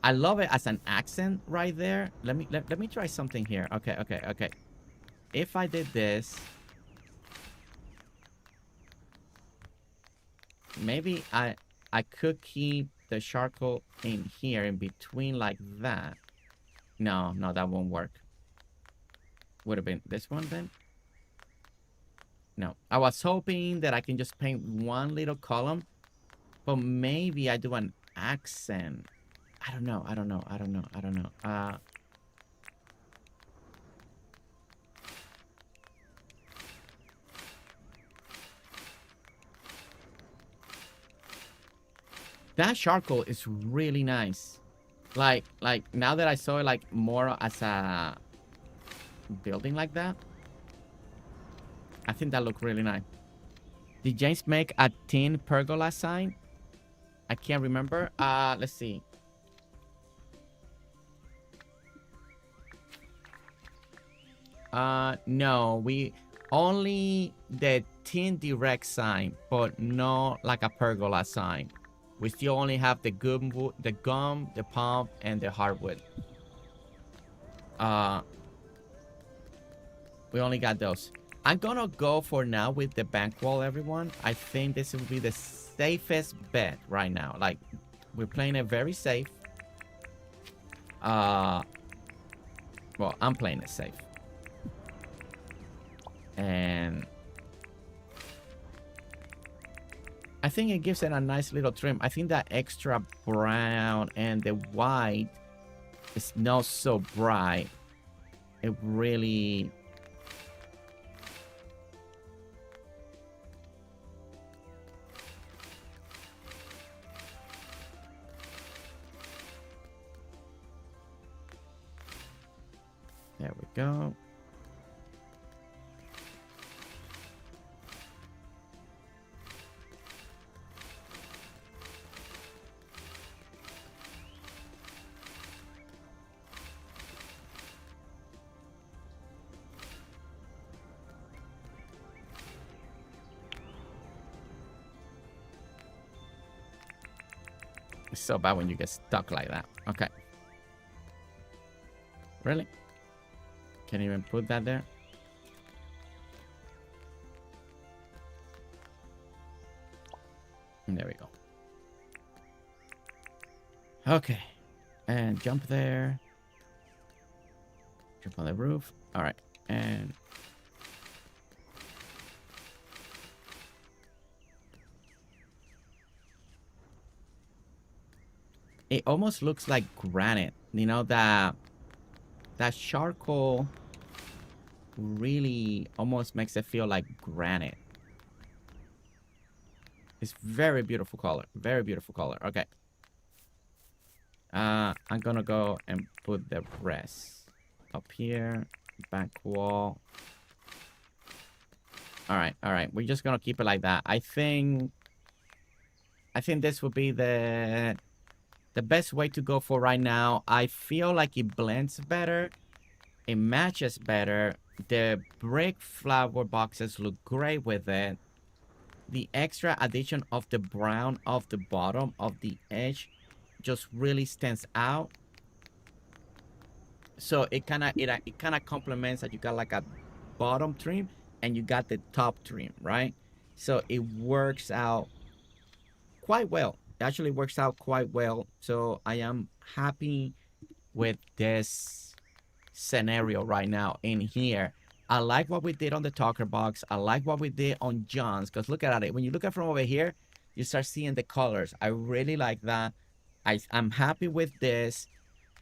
I love it as an accent right there. Let me try something here. Okay. If I did this... Maybe I could keep the charcoal in here in between like that. No, that won't work. Would have been this one then? No. I was hoping that I can just paint one little column, but maybe I do an accent. I don't know. That charcoal is really nice. Like now that I saw it like more as a building like that, I think that looked really nice. Did James make a tin pergola sign? I can't remember. Let's see. No, we only the tin direct sign, but not like a pergola sign. We still only have the gum, the palm, and the hardwood. We only got those. I'm gonna go for now with the bank wall, everyone. I think this will be the safest bet right now. Like, we're playing it very safe. Well, I'm playing it safe. And I think it gives it a nice little trim. I think that extra brown and the white is not so bright. It really... There we go. It's so bad when you get stuck like that. Okay. Really? Can't even put that there? And there we go. Okay. And jump there. Jump on the roof. All right. And... it almost looks like granite. You know, that charcoal really almost makes it feel like granite. It's very beautiful color. Very beautiful color. Okay. I'm gonna go and put the rest up here. Back wall. Alright. We're just gonna keep it like that. I think this would be the best way to go for right now. I feel like it blends better. It matches better. The brick flower boxes look great with it. The extra addition of the brown of the bottom of the edge just really stands out. So it kind of complements that you got like a bottom trim and you got the top trim, right? So it works out quite well. It actually works out quite well. So I am happy with this scenario right now in here. I like what we did on the talker box. I like what we did on John's, because look at it. When you look at from over here, you start seeing the colors. I really like that. I'm happy with this.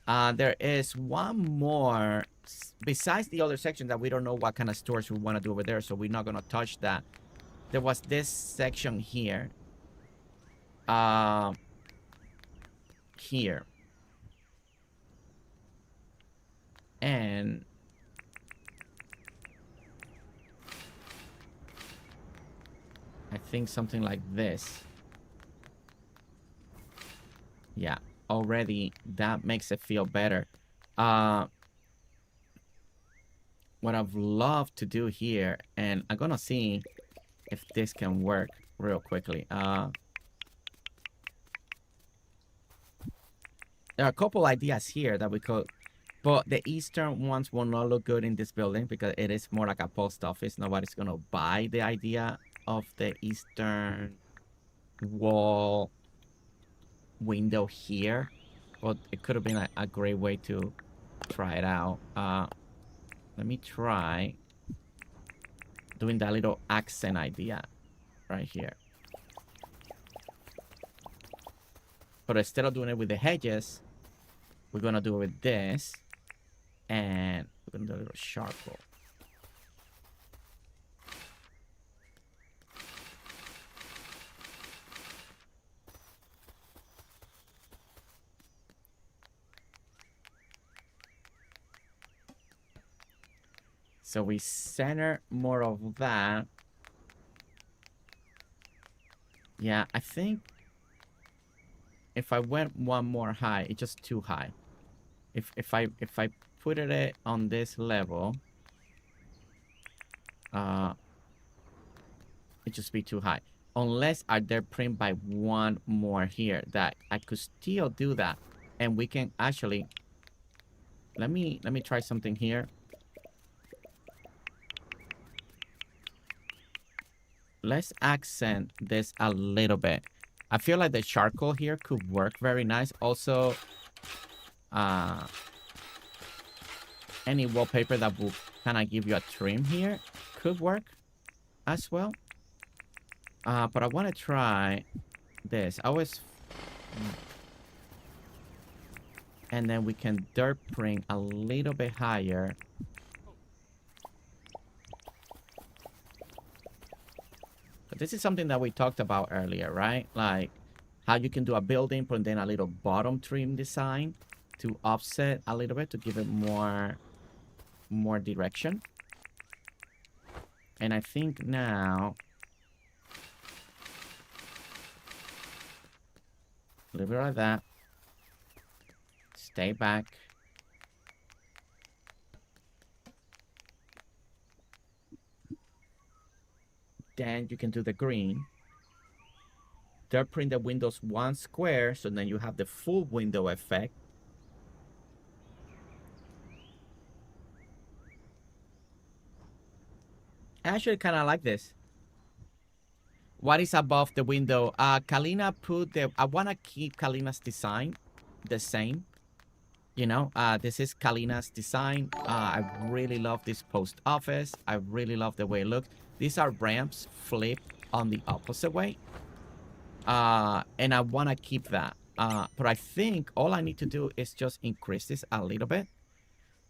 There is one more besides the other section that we don't know what kind of storage we want to do over there, so we're not going to touch that. There was this section here. Here. And I think something like this. Yeah. already, that makes it feel better. What I've loved to do here, and I'm gonna see if this can work real quickly. There are a couple ideas here that we could, but the eastern ones will not look good in this building because it is more like a post office. Nobody's gonna buy the idea of the eastern wall window here, but it could have been a great way to try it out. Let me try doing that little accent idea right here. But instead of doing it with the hedges, we're gonna do it with this, and we're gonna do a little charcoal. So we center more of that. Yeah, I think if I went one more high, it's just too high. If I put it on this level, it just be too high. Unless I dare print by one more here, that I could still do that, and we can actually. Let me try something here. Let's accent this a little bit. I feel like the charcoal here could work very nice. Also, any wallpaper that will kind of give you a trim here could work as well. But I want to try this. And then we can dirt print a little bit higher. But this is something that we talked about earlier, right? Like how you can do a building, put in a little bottom trim design to offset a little bit to give it more direction. And I think now, leave it like that. Stay back. Then you can do the green. Dirt print the windows one square, so then you have the full window effect. I actually kind of like this. What is above the window? Kalina put the... I want to keep Kalina's design the same. You know, this is Kalina's design. I really love this post office. I really love the way it looks. These are ramps flipped on the opposite way. And I want to keep that. But I think all I need to do is just increase this a little bit.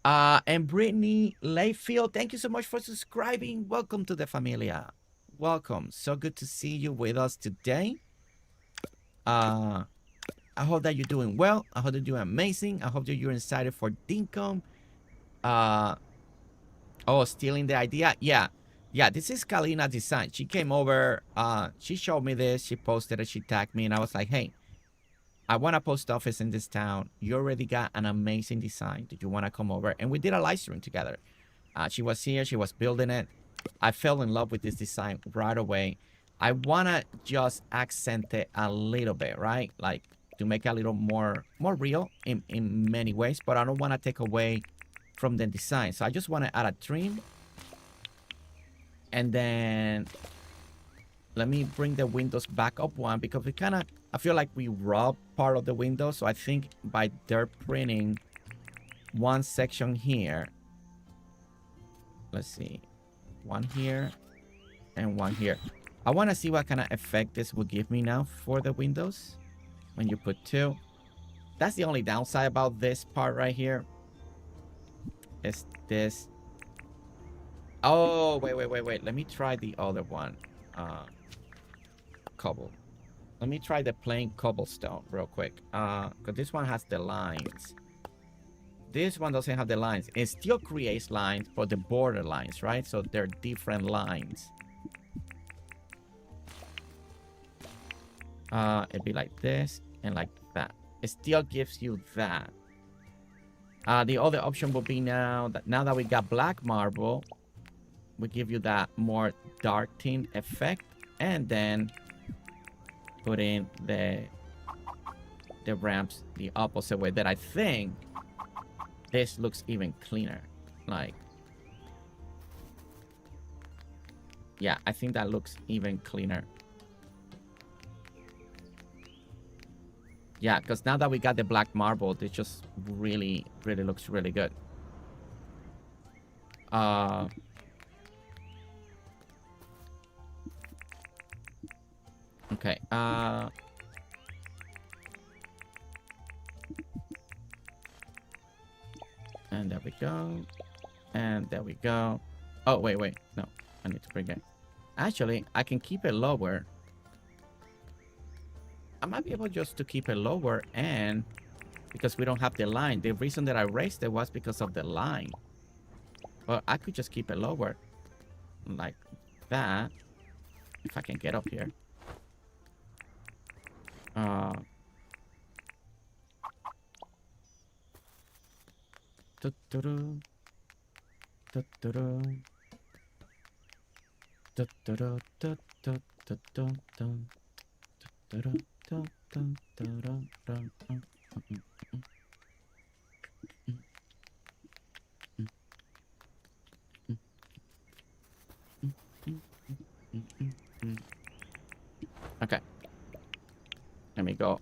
And Brittany Layfield, thank you so much for subscribing. Welcome to the Familia. Welcome. So good to see you with us today. I hope that you're doing well. I hope that you're amazing. I hope that you're excited for Dinkum. Oh, stealing the idea? Yeah. Yeah, this is Kalina's design. She came over. She showed me this. She posted it. She tagged me. And I was like, hey, I want a post office in this town. You already got an amazing design. Did you want to come over? And we did a live stream together. She was here. She was building it. I fell in love with this design right away. I want to just accent it a little bit, right? Like, to make it a little more real in many ways, but I don't want to take away from the design. So I just want to add a trim. And then let me bring the windows back up one, because we kind of, I feel like we robbed part of the window. So I think by dirt printing one section here, let's see, one here and one here. I want to see what kind of effect this will give me now for the windows. When you put two, that's the only downside about this part right here. Is this? Oh, wait. Let me try the other one. Cobble. Let me try the plain cobblestone real quick. Because this one has the lines. This one doesn't have the lines. It still creates lines, but the border lines, right? So they're different lines. It'd be like this and like that. it still gives you that. The other option would be now that we got black marble, we give you that more dark tint effect, and then put in the ramps the opposite way. That I think this looks even cleaner. Like, yeah, I think that looks even cleaner. Yeah, because now that we got the black marble, it just really looks really good. Okay. And there we go. And there we go. Oh, wait. No, I need to bring it. Actually, I can keep it lower. I might be able just to keep it lower, and because we don't have the line. The reason that I raised it was because of the line. But I could just keep it lower. Like that. If I can get up here. Okay. Let me go.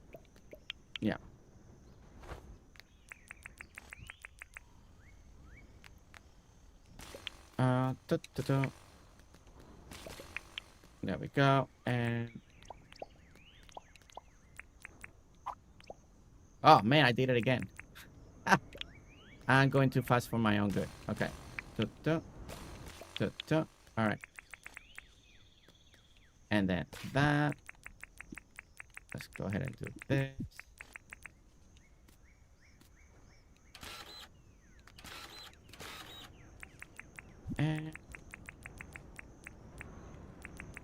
Yeah. There we go. And oh man, I did it again. I'm going too fast for my own good. Okay. All right. And then that. Let's go ahead and do this. And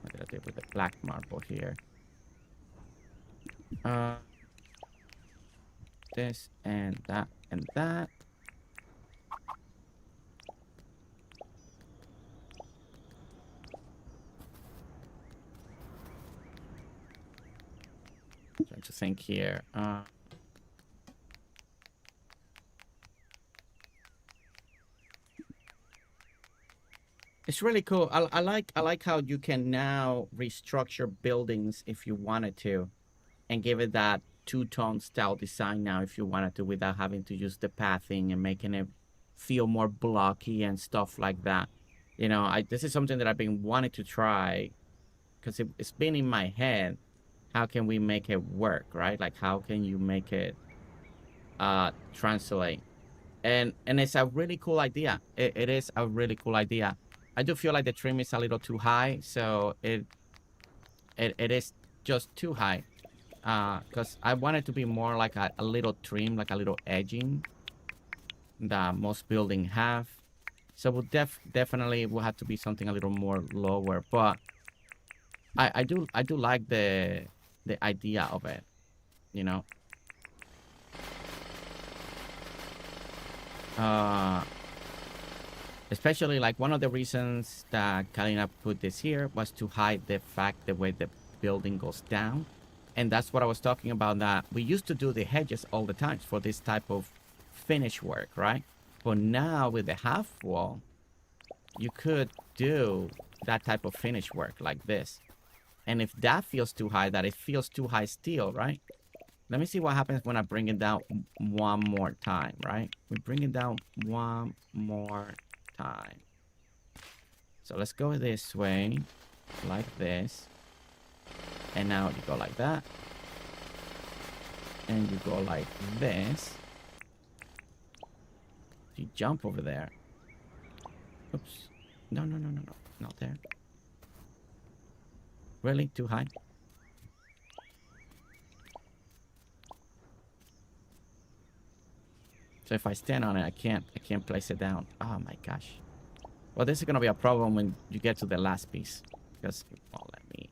what did I do with the black marble here? This and that and that. Trying to think here. It's really cool. I like how you can now restructure buildings if you wanted to, and give it that two-tone style design now if you wanted to, without having to use the pathing and making it feel more blocky and stuff like that. You know, this is something that I've been wanting to try, because it's been in my head. How can we make it work, right? Like, how can you make it translate? And it's a really cool idea. It is a really cool idea. I do feel like the trim is a little too high, so it is just too high. Because I want it to be more like a little trim, like a little edging that most buildings have. So we'll definitely will have to be something a little more lower. But I do like the idea of it, you know. Especially like one of the reasons that Kalina put this here was to hide the fact the way the building goes down. And that's what I was talking about, that we used to do the hedges all the time for this type of finish work, right? But now with the half wall, you could do that type of finish work like this. And if that feels too high, that it feels too high still, right? Let me see what happens when I bring it down one more time, right? We bring it down one more time. So let's go this way, like this. And now you go like that. And you go like this. You jump over there. Oops. No. Not there. Really? Too high? So if I stand on it, I can't place it down. Oh my gosh. Well, this is gonna be a problem when you get to the last piece. Because it won't let me.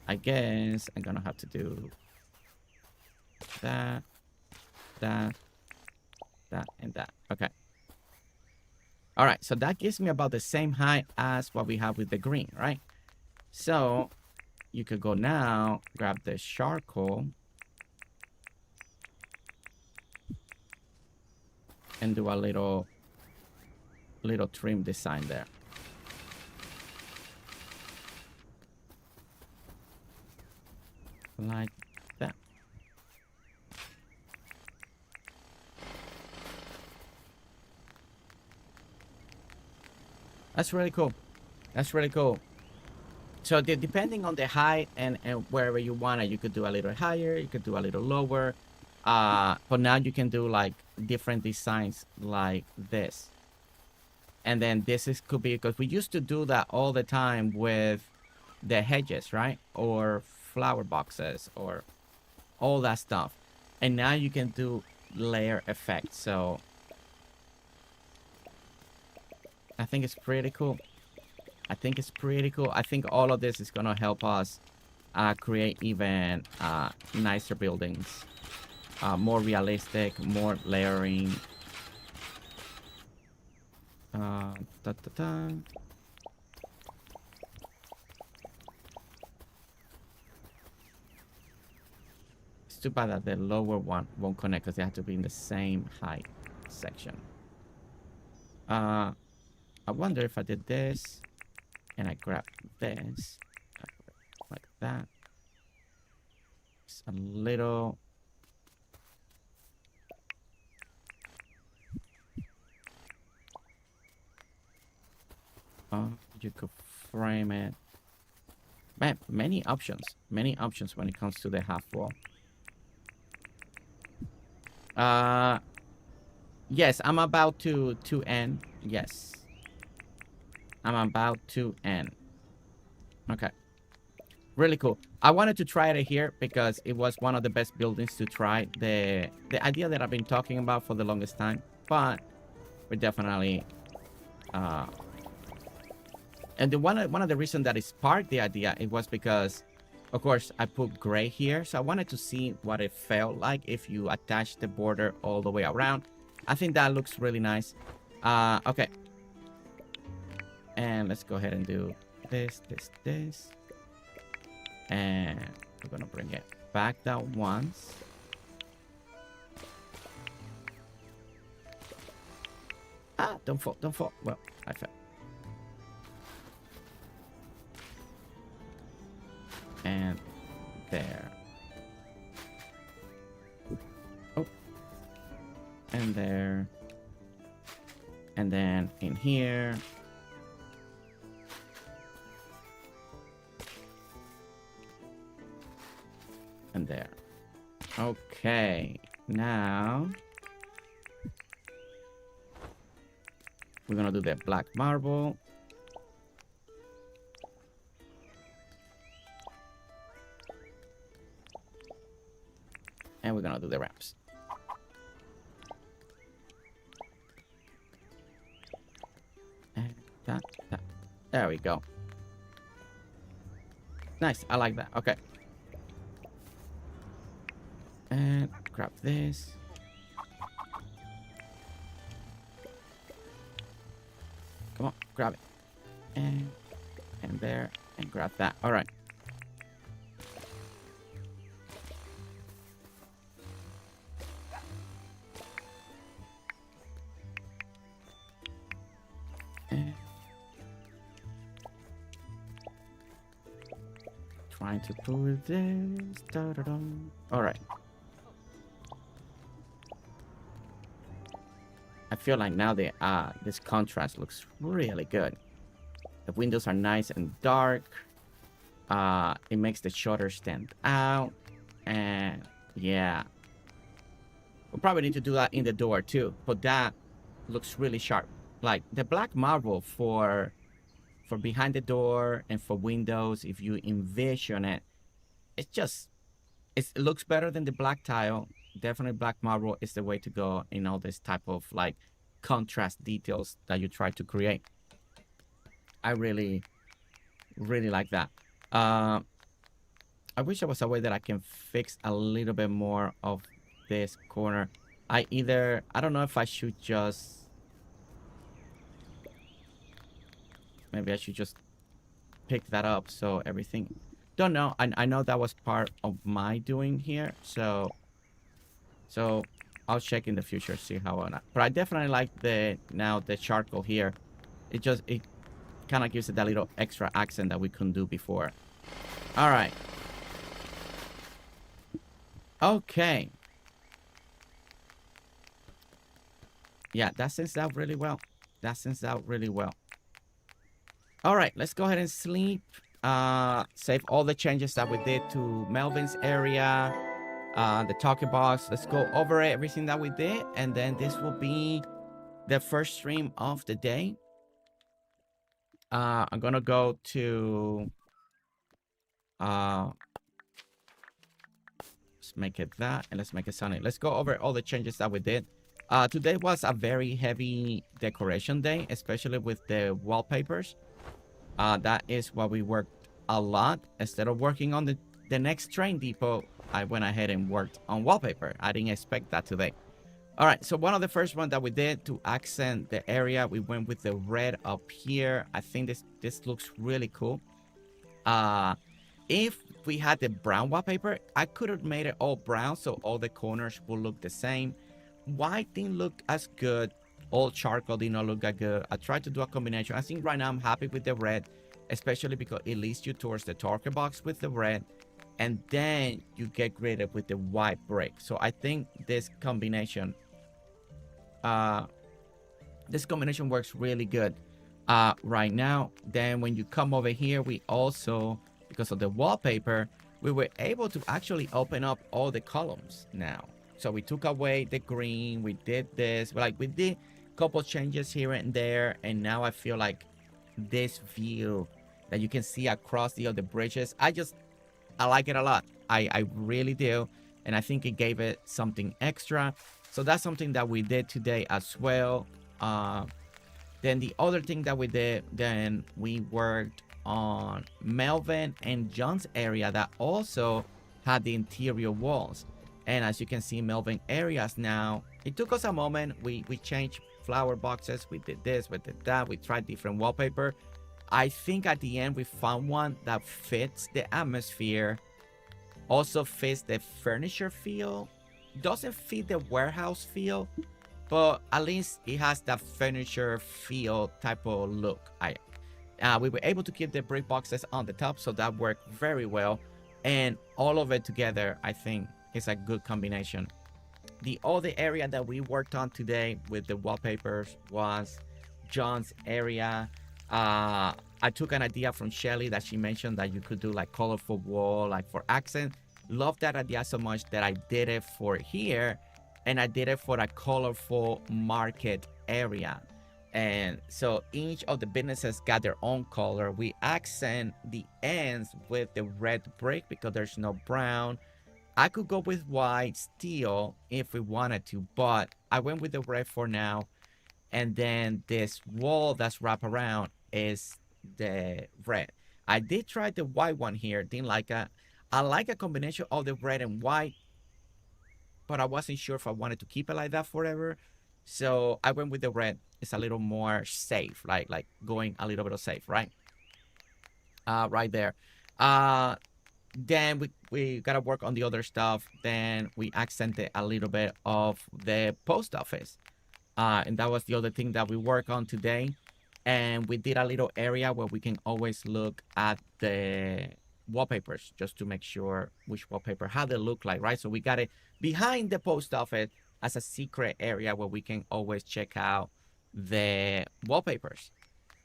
I guess I'm gonna have to do that, that, that, and that. Okay. All right, so that gives me about the same height as what we have with the green, right? So you could go now, grab the charcoal, and do a little trim design there. Like that. That's really cool. That's really cool. So depending on the height and wherever you want it, you could do a little higher, you could do a little lower. But now you can do like different designs like this. And then this is could be because we used to do that all the time with the hedges, right? Or flower boxes or all that stuff. And now you can do layer effects. So I think it's pretty cool. I think it's pretty cool. I think all of this is gonna help us create even nicer buildings, more realistic, more layering. It's too bad that the lower one won't connect because they have to be in the same height section. I wonder if I did this and I grab this like that. It's a little. You could frame it. Man, many options when it comes to the half wall. Yes, I'm about to end. Yes, I'm about to end. Okay, really cool. I wanted to try it here because it was one of the best buildings to try. The idea that I've been talking about for the longest time, but we're definitely and one of the reasons that it sparked the idea, it was because, of course, I put gray here. So I wanted to see what it felt like if you attach the border all the way around. I think that looks really nice. Okay. And let's go ahead and do this. And we're going to bring it back down once. Ah, don't fall. Well, I fell. And there. Oh. And there. And then in here. And there. Okay. Now we're gonna do the black marble. And we're gonna do the ramps. And that. There we go. Nice. I like that. Okay. And grab this. Come on, grab it. And there. And grab that. All right. Trying to pull this. All right. I feel like now this contrast looks really good. The windows are nice and dark. It makes the shutter stand out. And yeah. We'll probably need to do that in the door too. But that looks really sharp. Like the black marble for behind the door and for windows, if you envision it, it looks better than the black tile. Definitely black marble is the way to go in all this type of like contrast details that you try to create. I really like that. I wish there was a way that I can fix a little bit more of this corner. I don't know if I should just, maybe I should just pick that up so everything, don't know. I know that was part of my doing here, so I'll check in the future, see how on. But I definitely like the charcoal here. It kind of gives it that little extra accent that we couldn't do before. All right. Okay. Yeah, that sends out really well. That sends out really well. All right, let's go ahead and sleep. Save all the changes that we did to Melvin's area. The talking box. Let's go over everything that we did, and then this will be the first stream of the day. I'm gonna go to let's make it that, and let's make it sunny. Let's go over all the changes that we did. Today was a very heavy decoration day, especially with the wallpapers. That is what we worked a lot. Instead of working on the next train depot, I went ahead and worked on wallpaper. I didn't expect that today. All right, so one of the first ones that we did to accent the area, we went with the red up here. I think this looks really cool. If we had the brown wallpaper, I could have made it all brown so all the corners will look the same. White didn't look as good. All charcoal did not look that good. I tried to do a combination. I think right now I'm happy with the red, especially because it leads you towards the talker box with the red, and then you get creative with the white brick. So I think this combination works really good right now. Then when you come over here, we also, because of the wallpaper, we were able to actually open up all the columns now. So we took away the green, we did this, like we did a couple changes here and there, and now I feel like this view that you can see across the other bridges, I like it a lot. I really do, and I think it gave it something extra. So that's something that we did today as well. Then the other thing that we did, then we worked on Melvin and John's area that also had the interior walls. And as you can see, Melvin areas now, it took us a moment. We changed flower boxes. We did this, we did that. We tried different wallpaper. I think at the end we found one that fits the atmosphere, also fits the furniture feel. Doesn't fit the warehouse feel, but at least it has that furniture feel type of look. We were able to keep the brick boxes on the top, so that worked very well. And all of it together, I think, is a good combination. The other area that we worked on today with the wallpapers was John's area. I took an idea from Shelly that she mentioned that you could do like colorful wall, like for accent. Love that idea so much that I did it for here, and I did it for a colorful market area. And so each of the businesses got their own color. We accent the ends with the red brick because there's no brown. I could go with white steel if we wanted to, but I went with the red for now. And then this wall that's wrapped around is the red. I did try the white one here. Didn't like it. I like a combination of the red and white, but I wasn't sure if I wanted to keep it like that forever. So I went with the red. It's a little more safe, like going a little bit of safe, right? Right there. Then we gotta work on the other stuff. Then we accented a little bit of the post office. And that was the other thing that we worked on today. And we did a little area where we can always look at the wallpapers just to make sure which wallpaper, how they look like, right? So we got it behind the post office as a secret area where we can always check out the wallpapers.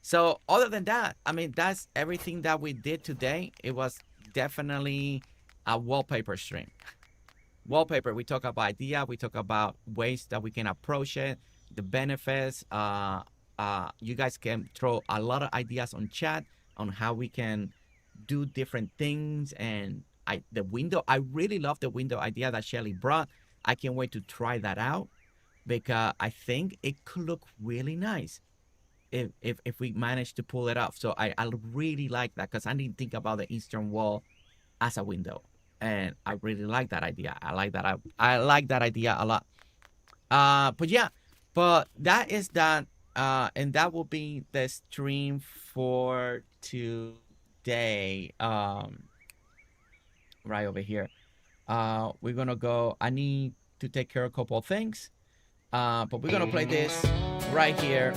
So other than that, I mean, that's everything that we did today. It was definitely a wallpaper stream. Wallpaper, we talk about idea, we talk about ways that we can approach it, the benefits. You guys can throw a lot of ideas on chat on how we can do different things. And the window, I really love the window idea that Shelly brought. I can't wait to try that out because I think it could look really nice if we manage to pull it off. So I really like that because I didn't think about the eastern wall as a window, and I really like that idea. I like that. I like that idea a lot. But yeah, but that is that, and that will be the stream for today. Right over here. We're gonna go. I need to take care of a couple of things. But we're gonna play this right here.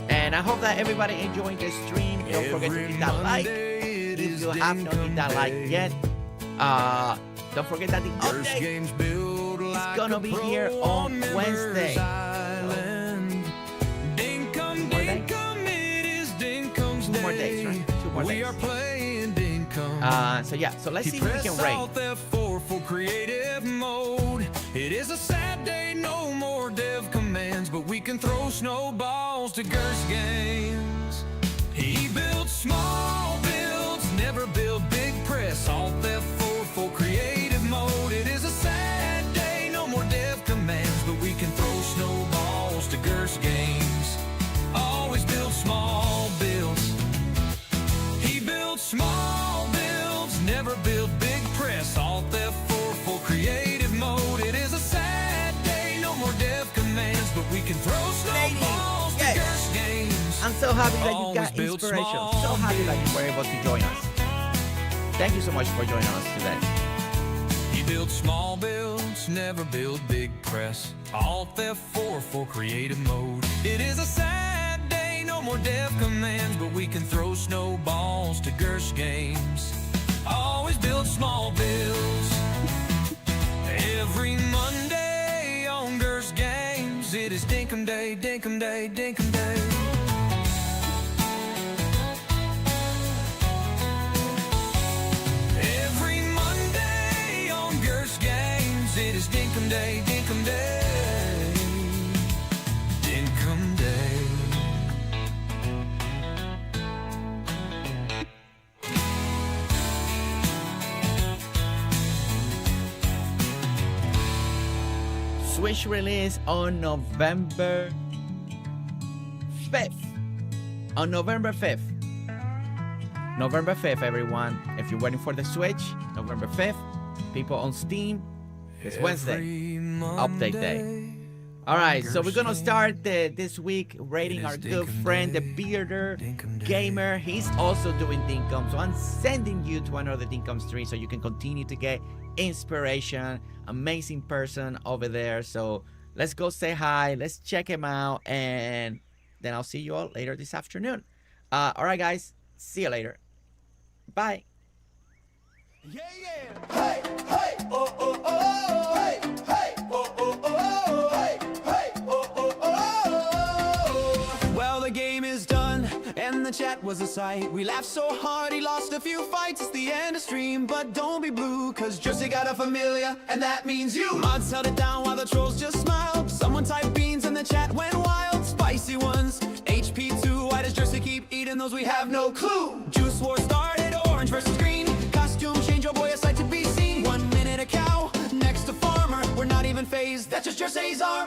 And I hope that everybody enjoying the stream. Don't forget to hit that like. If you have not hit that like yet, don't forget that the update is gonna be here on Wednesday. Two more days, right? 2 more days. So yeah, so let's see if we can rate. Creative mode. It is a sad day, no more dev commands, but we can throw snowballs to GerseGames. He builds small builds, never build big press. Alt F4 full creative mode. It is a sad day, no more dev commands, but we can throw snowballs to GerseGames. Always build small builds. He builds small builds, never build big press. Alt F4 full creative mode. It is a sad day, no more dev commands, but we can throw snowballs to GerseGames. I'm so happy that you got inspiration. So happy that you were able to join us. Thank you so much for joining us today. He builds small builds, never build big press. Alt F4 for creative mode. It is a sad day, no more dev commands, but we can throw snowballs to GerseGames. Always build small builds. Every Monday on GerseGames, it is Dinkum Day, Dinkum Day, Dinkum Day. Every Monday on GerseGames, it is Dinkum Day, Dinkum Day, Dinkum Day. Switch release on November 5th. On November 5th. November 5th, everyone. If you're waiting for the Switch, November 5th. People on Steam, it's Wednesday. Update day. Alright, so we're gonna start this week rating our good friend, the Bearder Gamer. He's also doing Dinkum, so I'm sending you to another Dinkum stream so you can continue to get inspiration. Amazing person over there. So let's go say hi, let's check him out, and then I'll see you all later this afternoon. Alright guys, see you later. Bye. Yeah, yeah. Hey, hey, oh, oh, oh, hey, hey, oh, oh, oh, hey, hey, oh, oh, oh. Well, the game is done, and the chat was a sight. We laughed so hard, he lost a few fights. It's the end of stream, but don't be blue, cause Jersey got a Familia, and that means you. Mods held it down while the trolls just smiled. Someone typed beans and the chat went wild. Spicy ones, HP2, why does Jersey keep eating those? We have no clue. Juice war started, orange versus green. Costume change, oh boy, a sight to be seen. 1 minute a cow, next a farmer. We're not even phased, that's just Jersey's armor.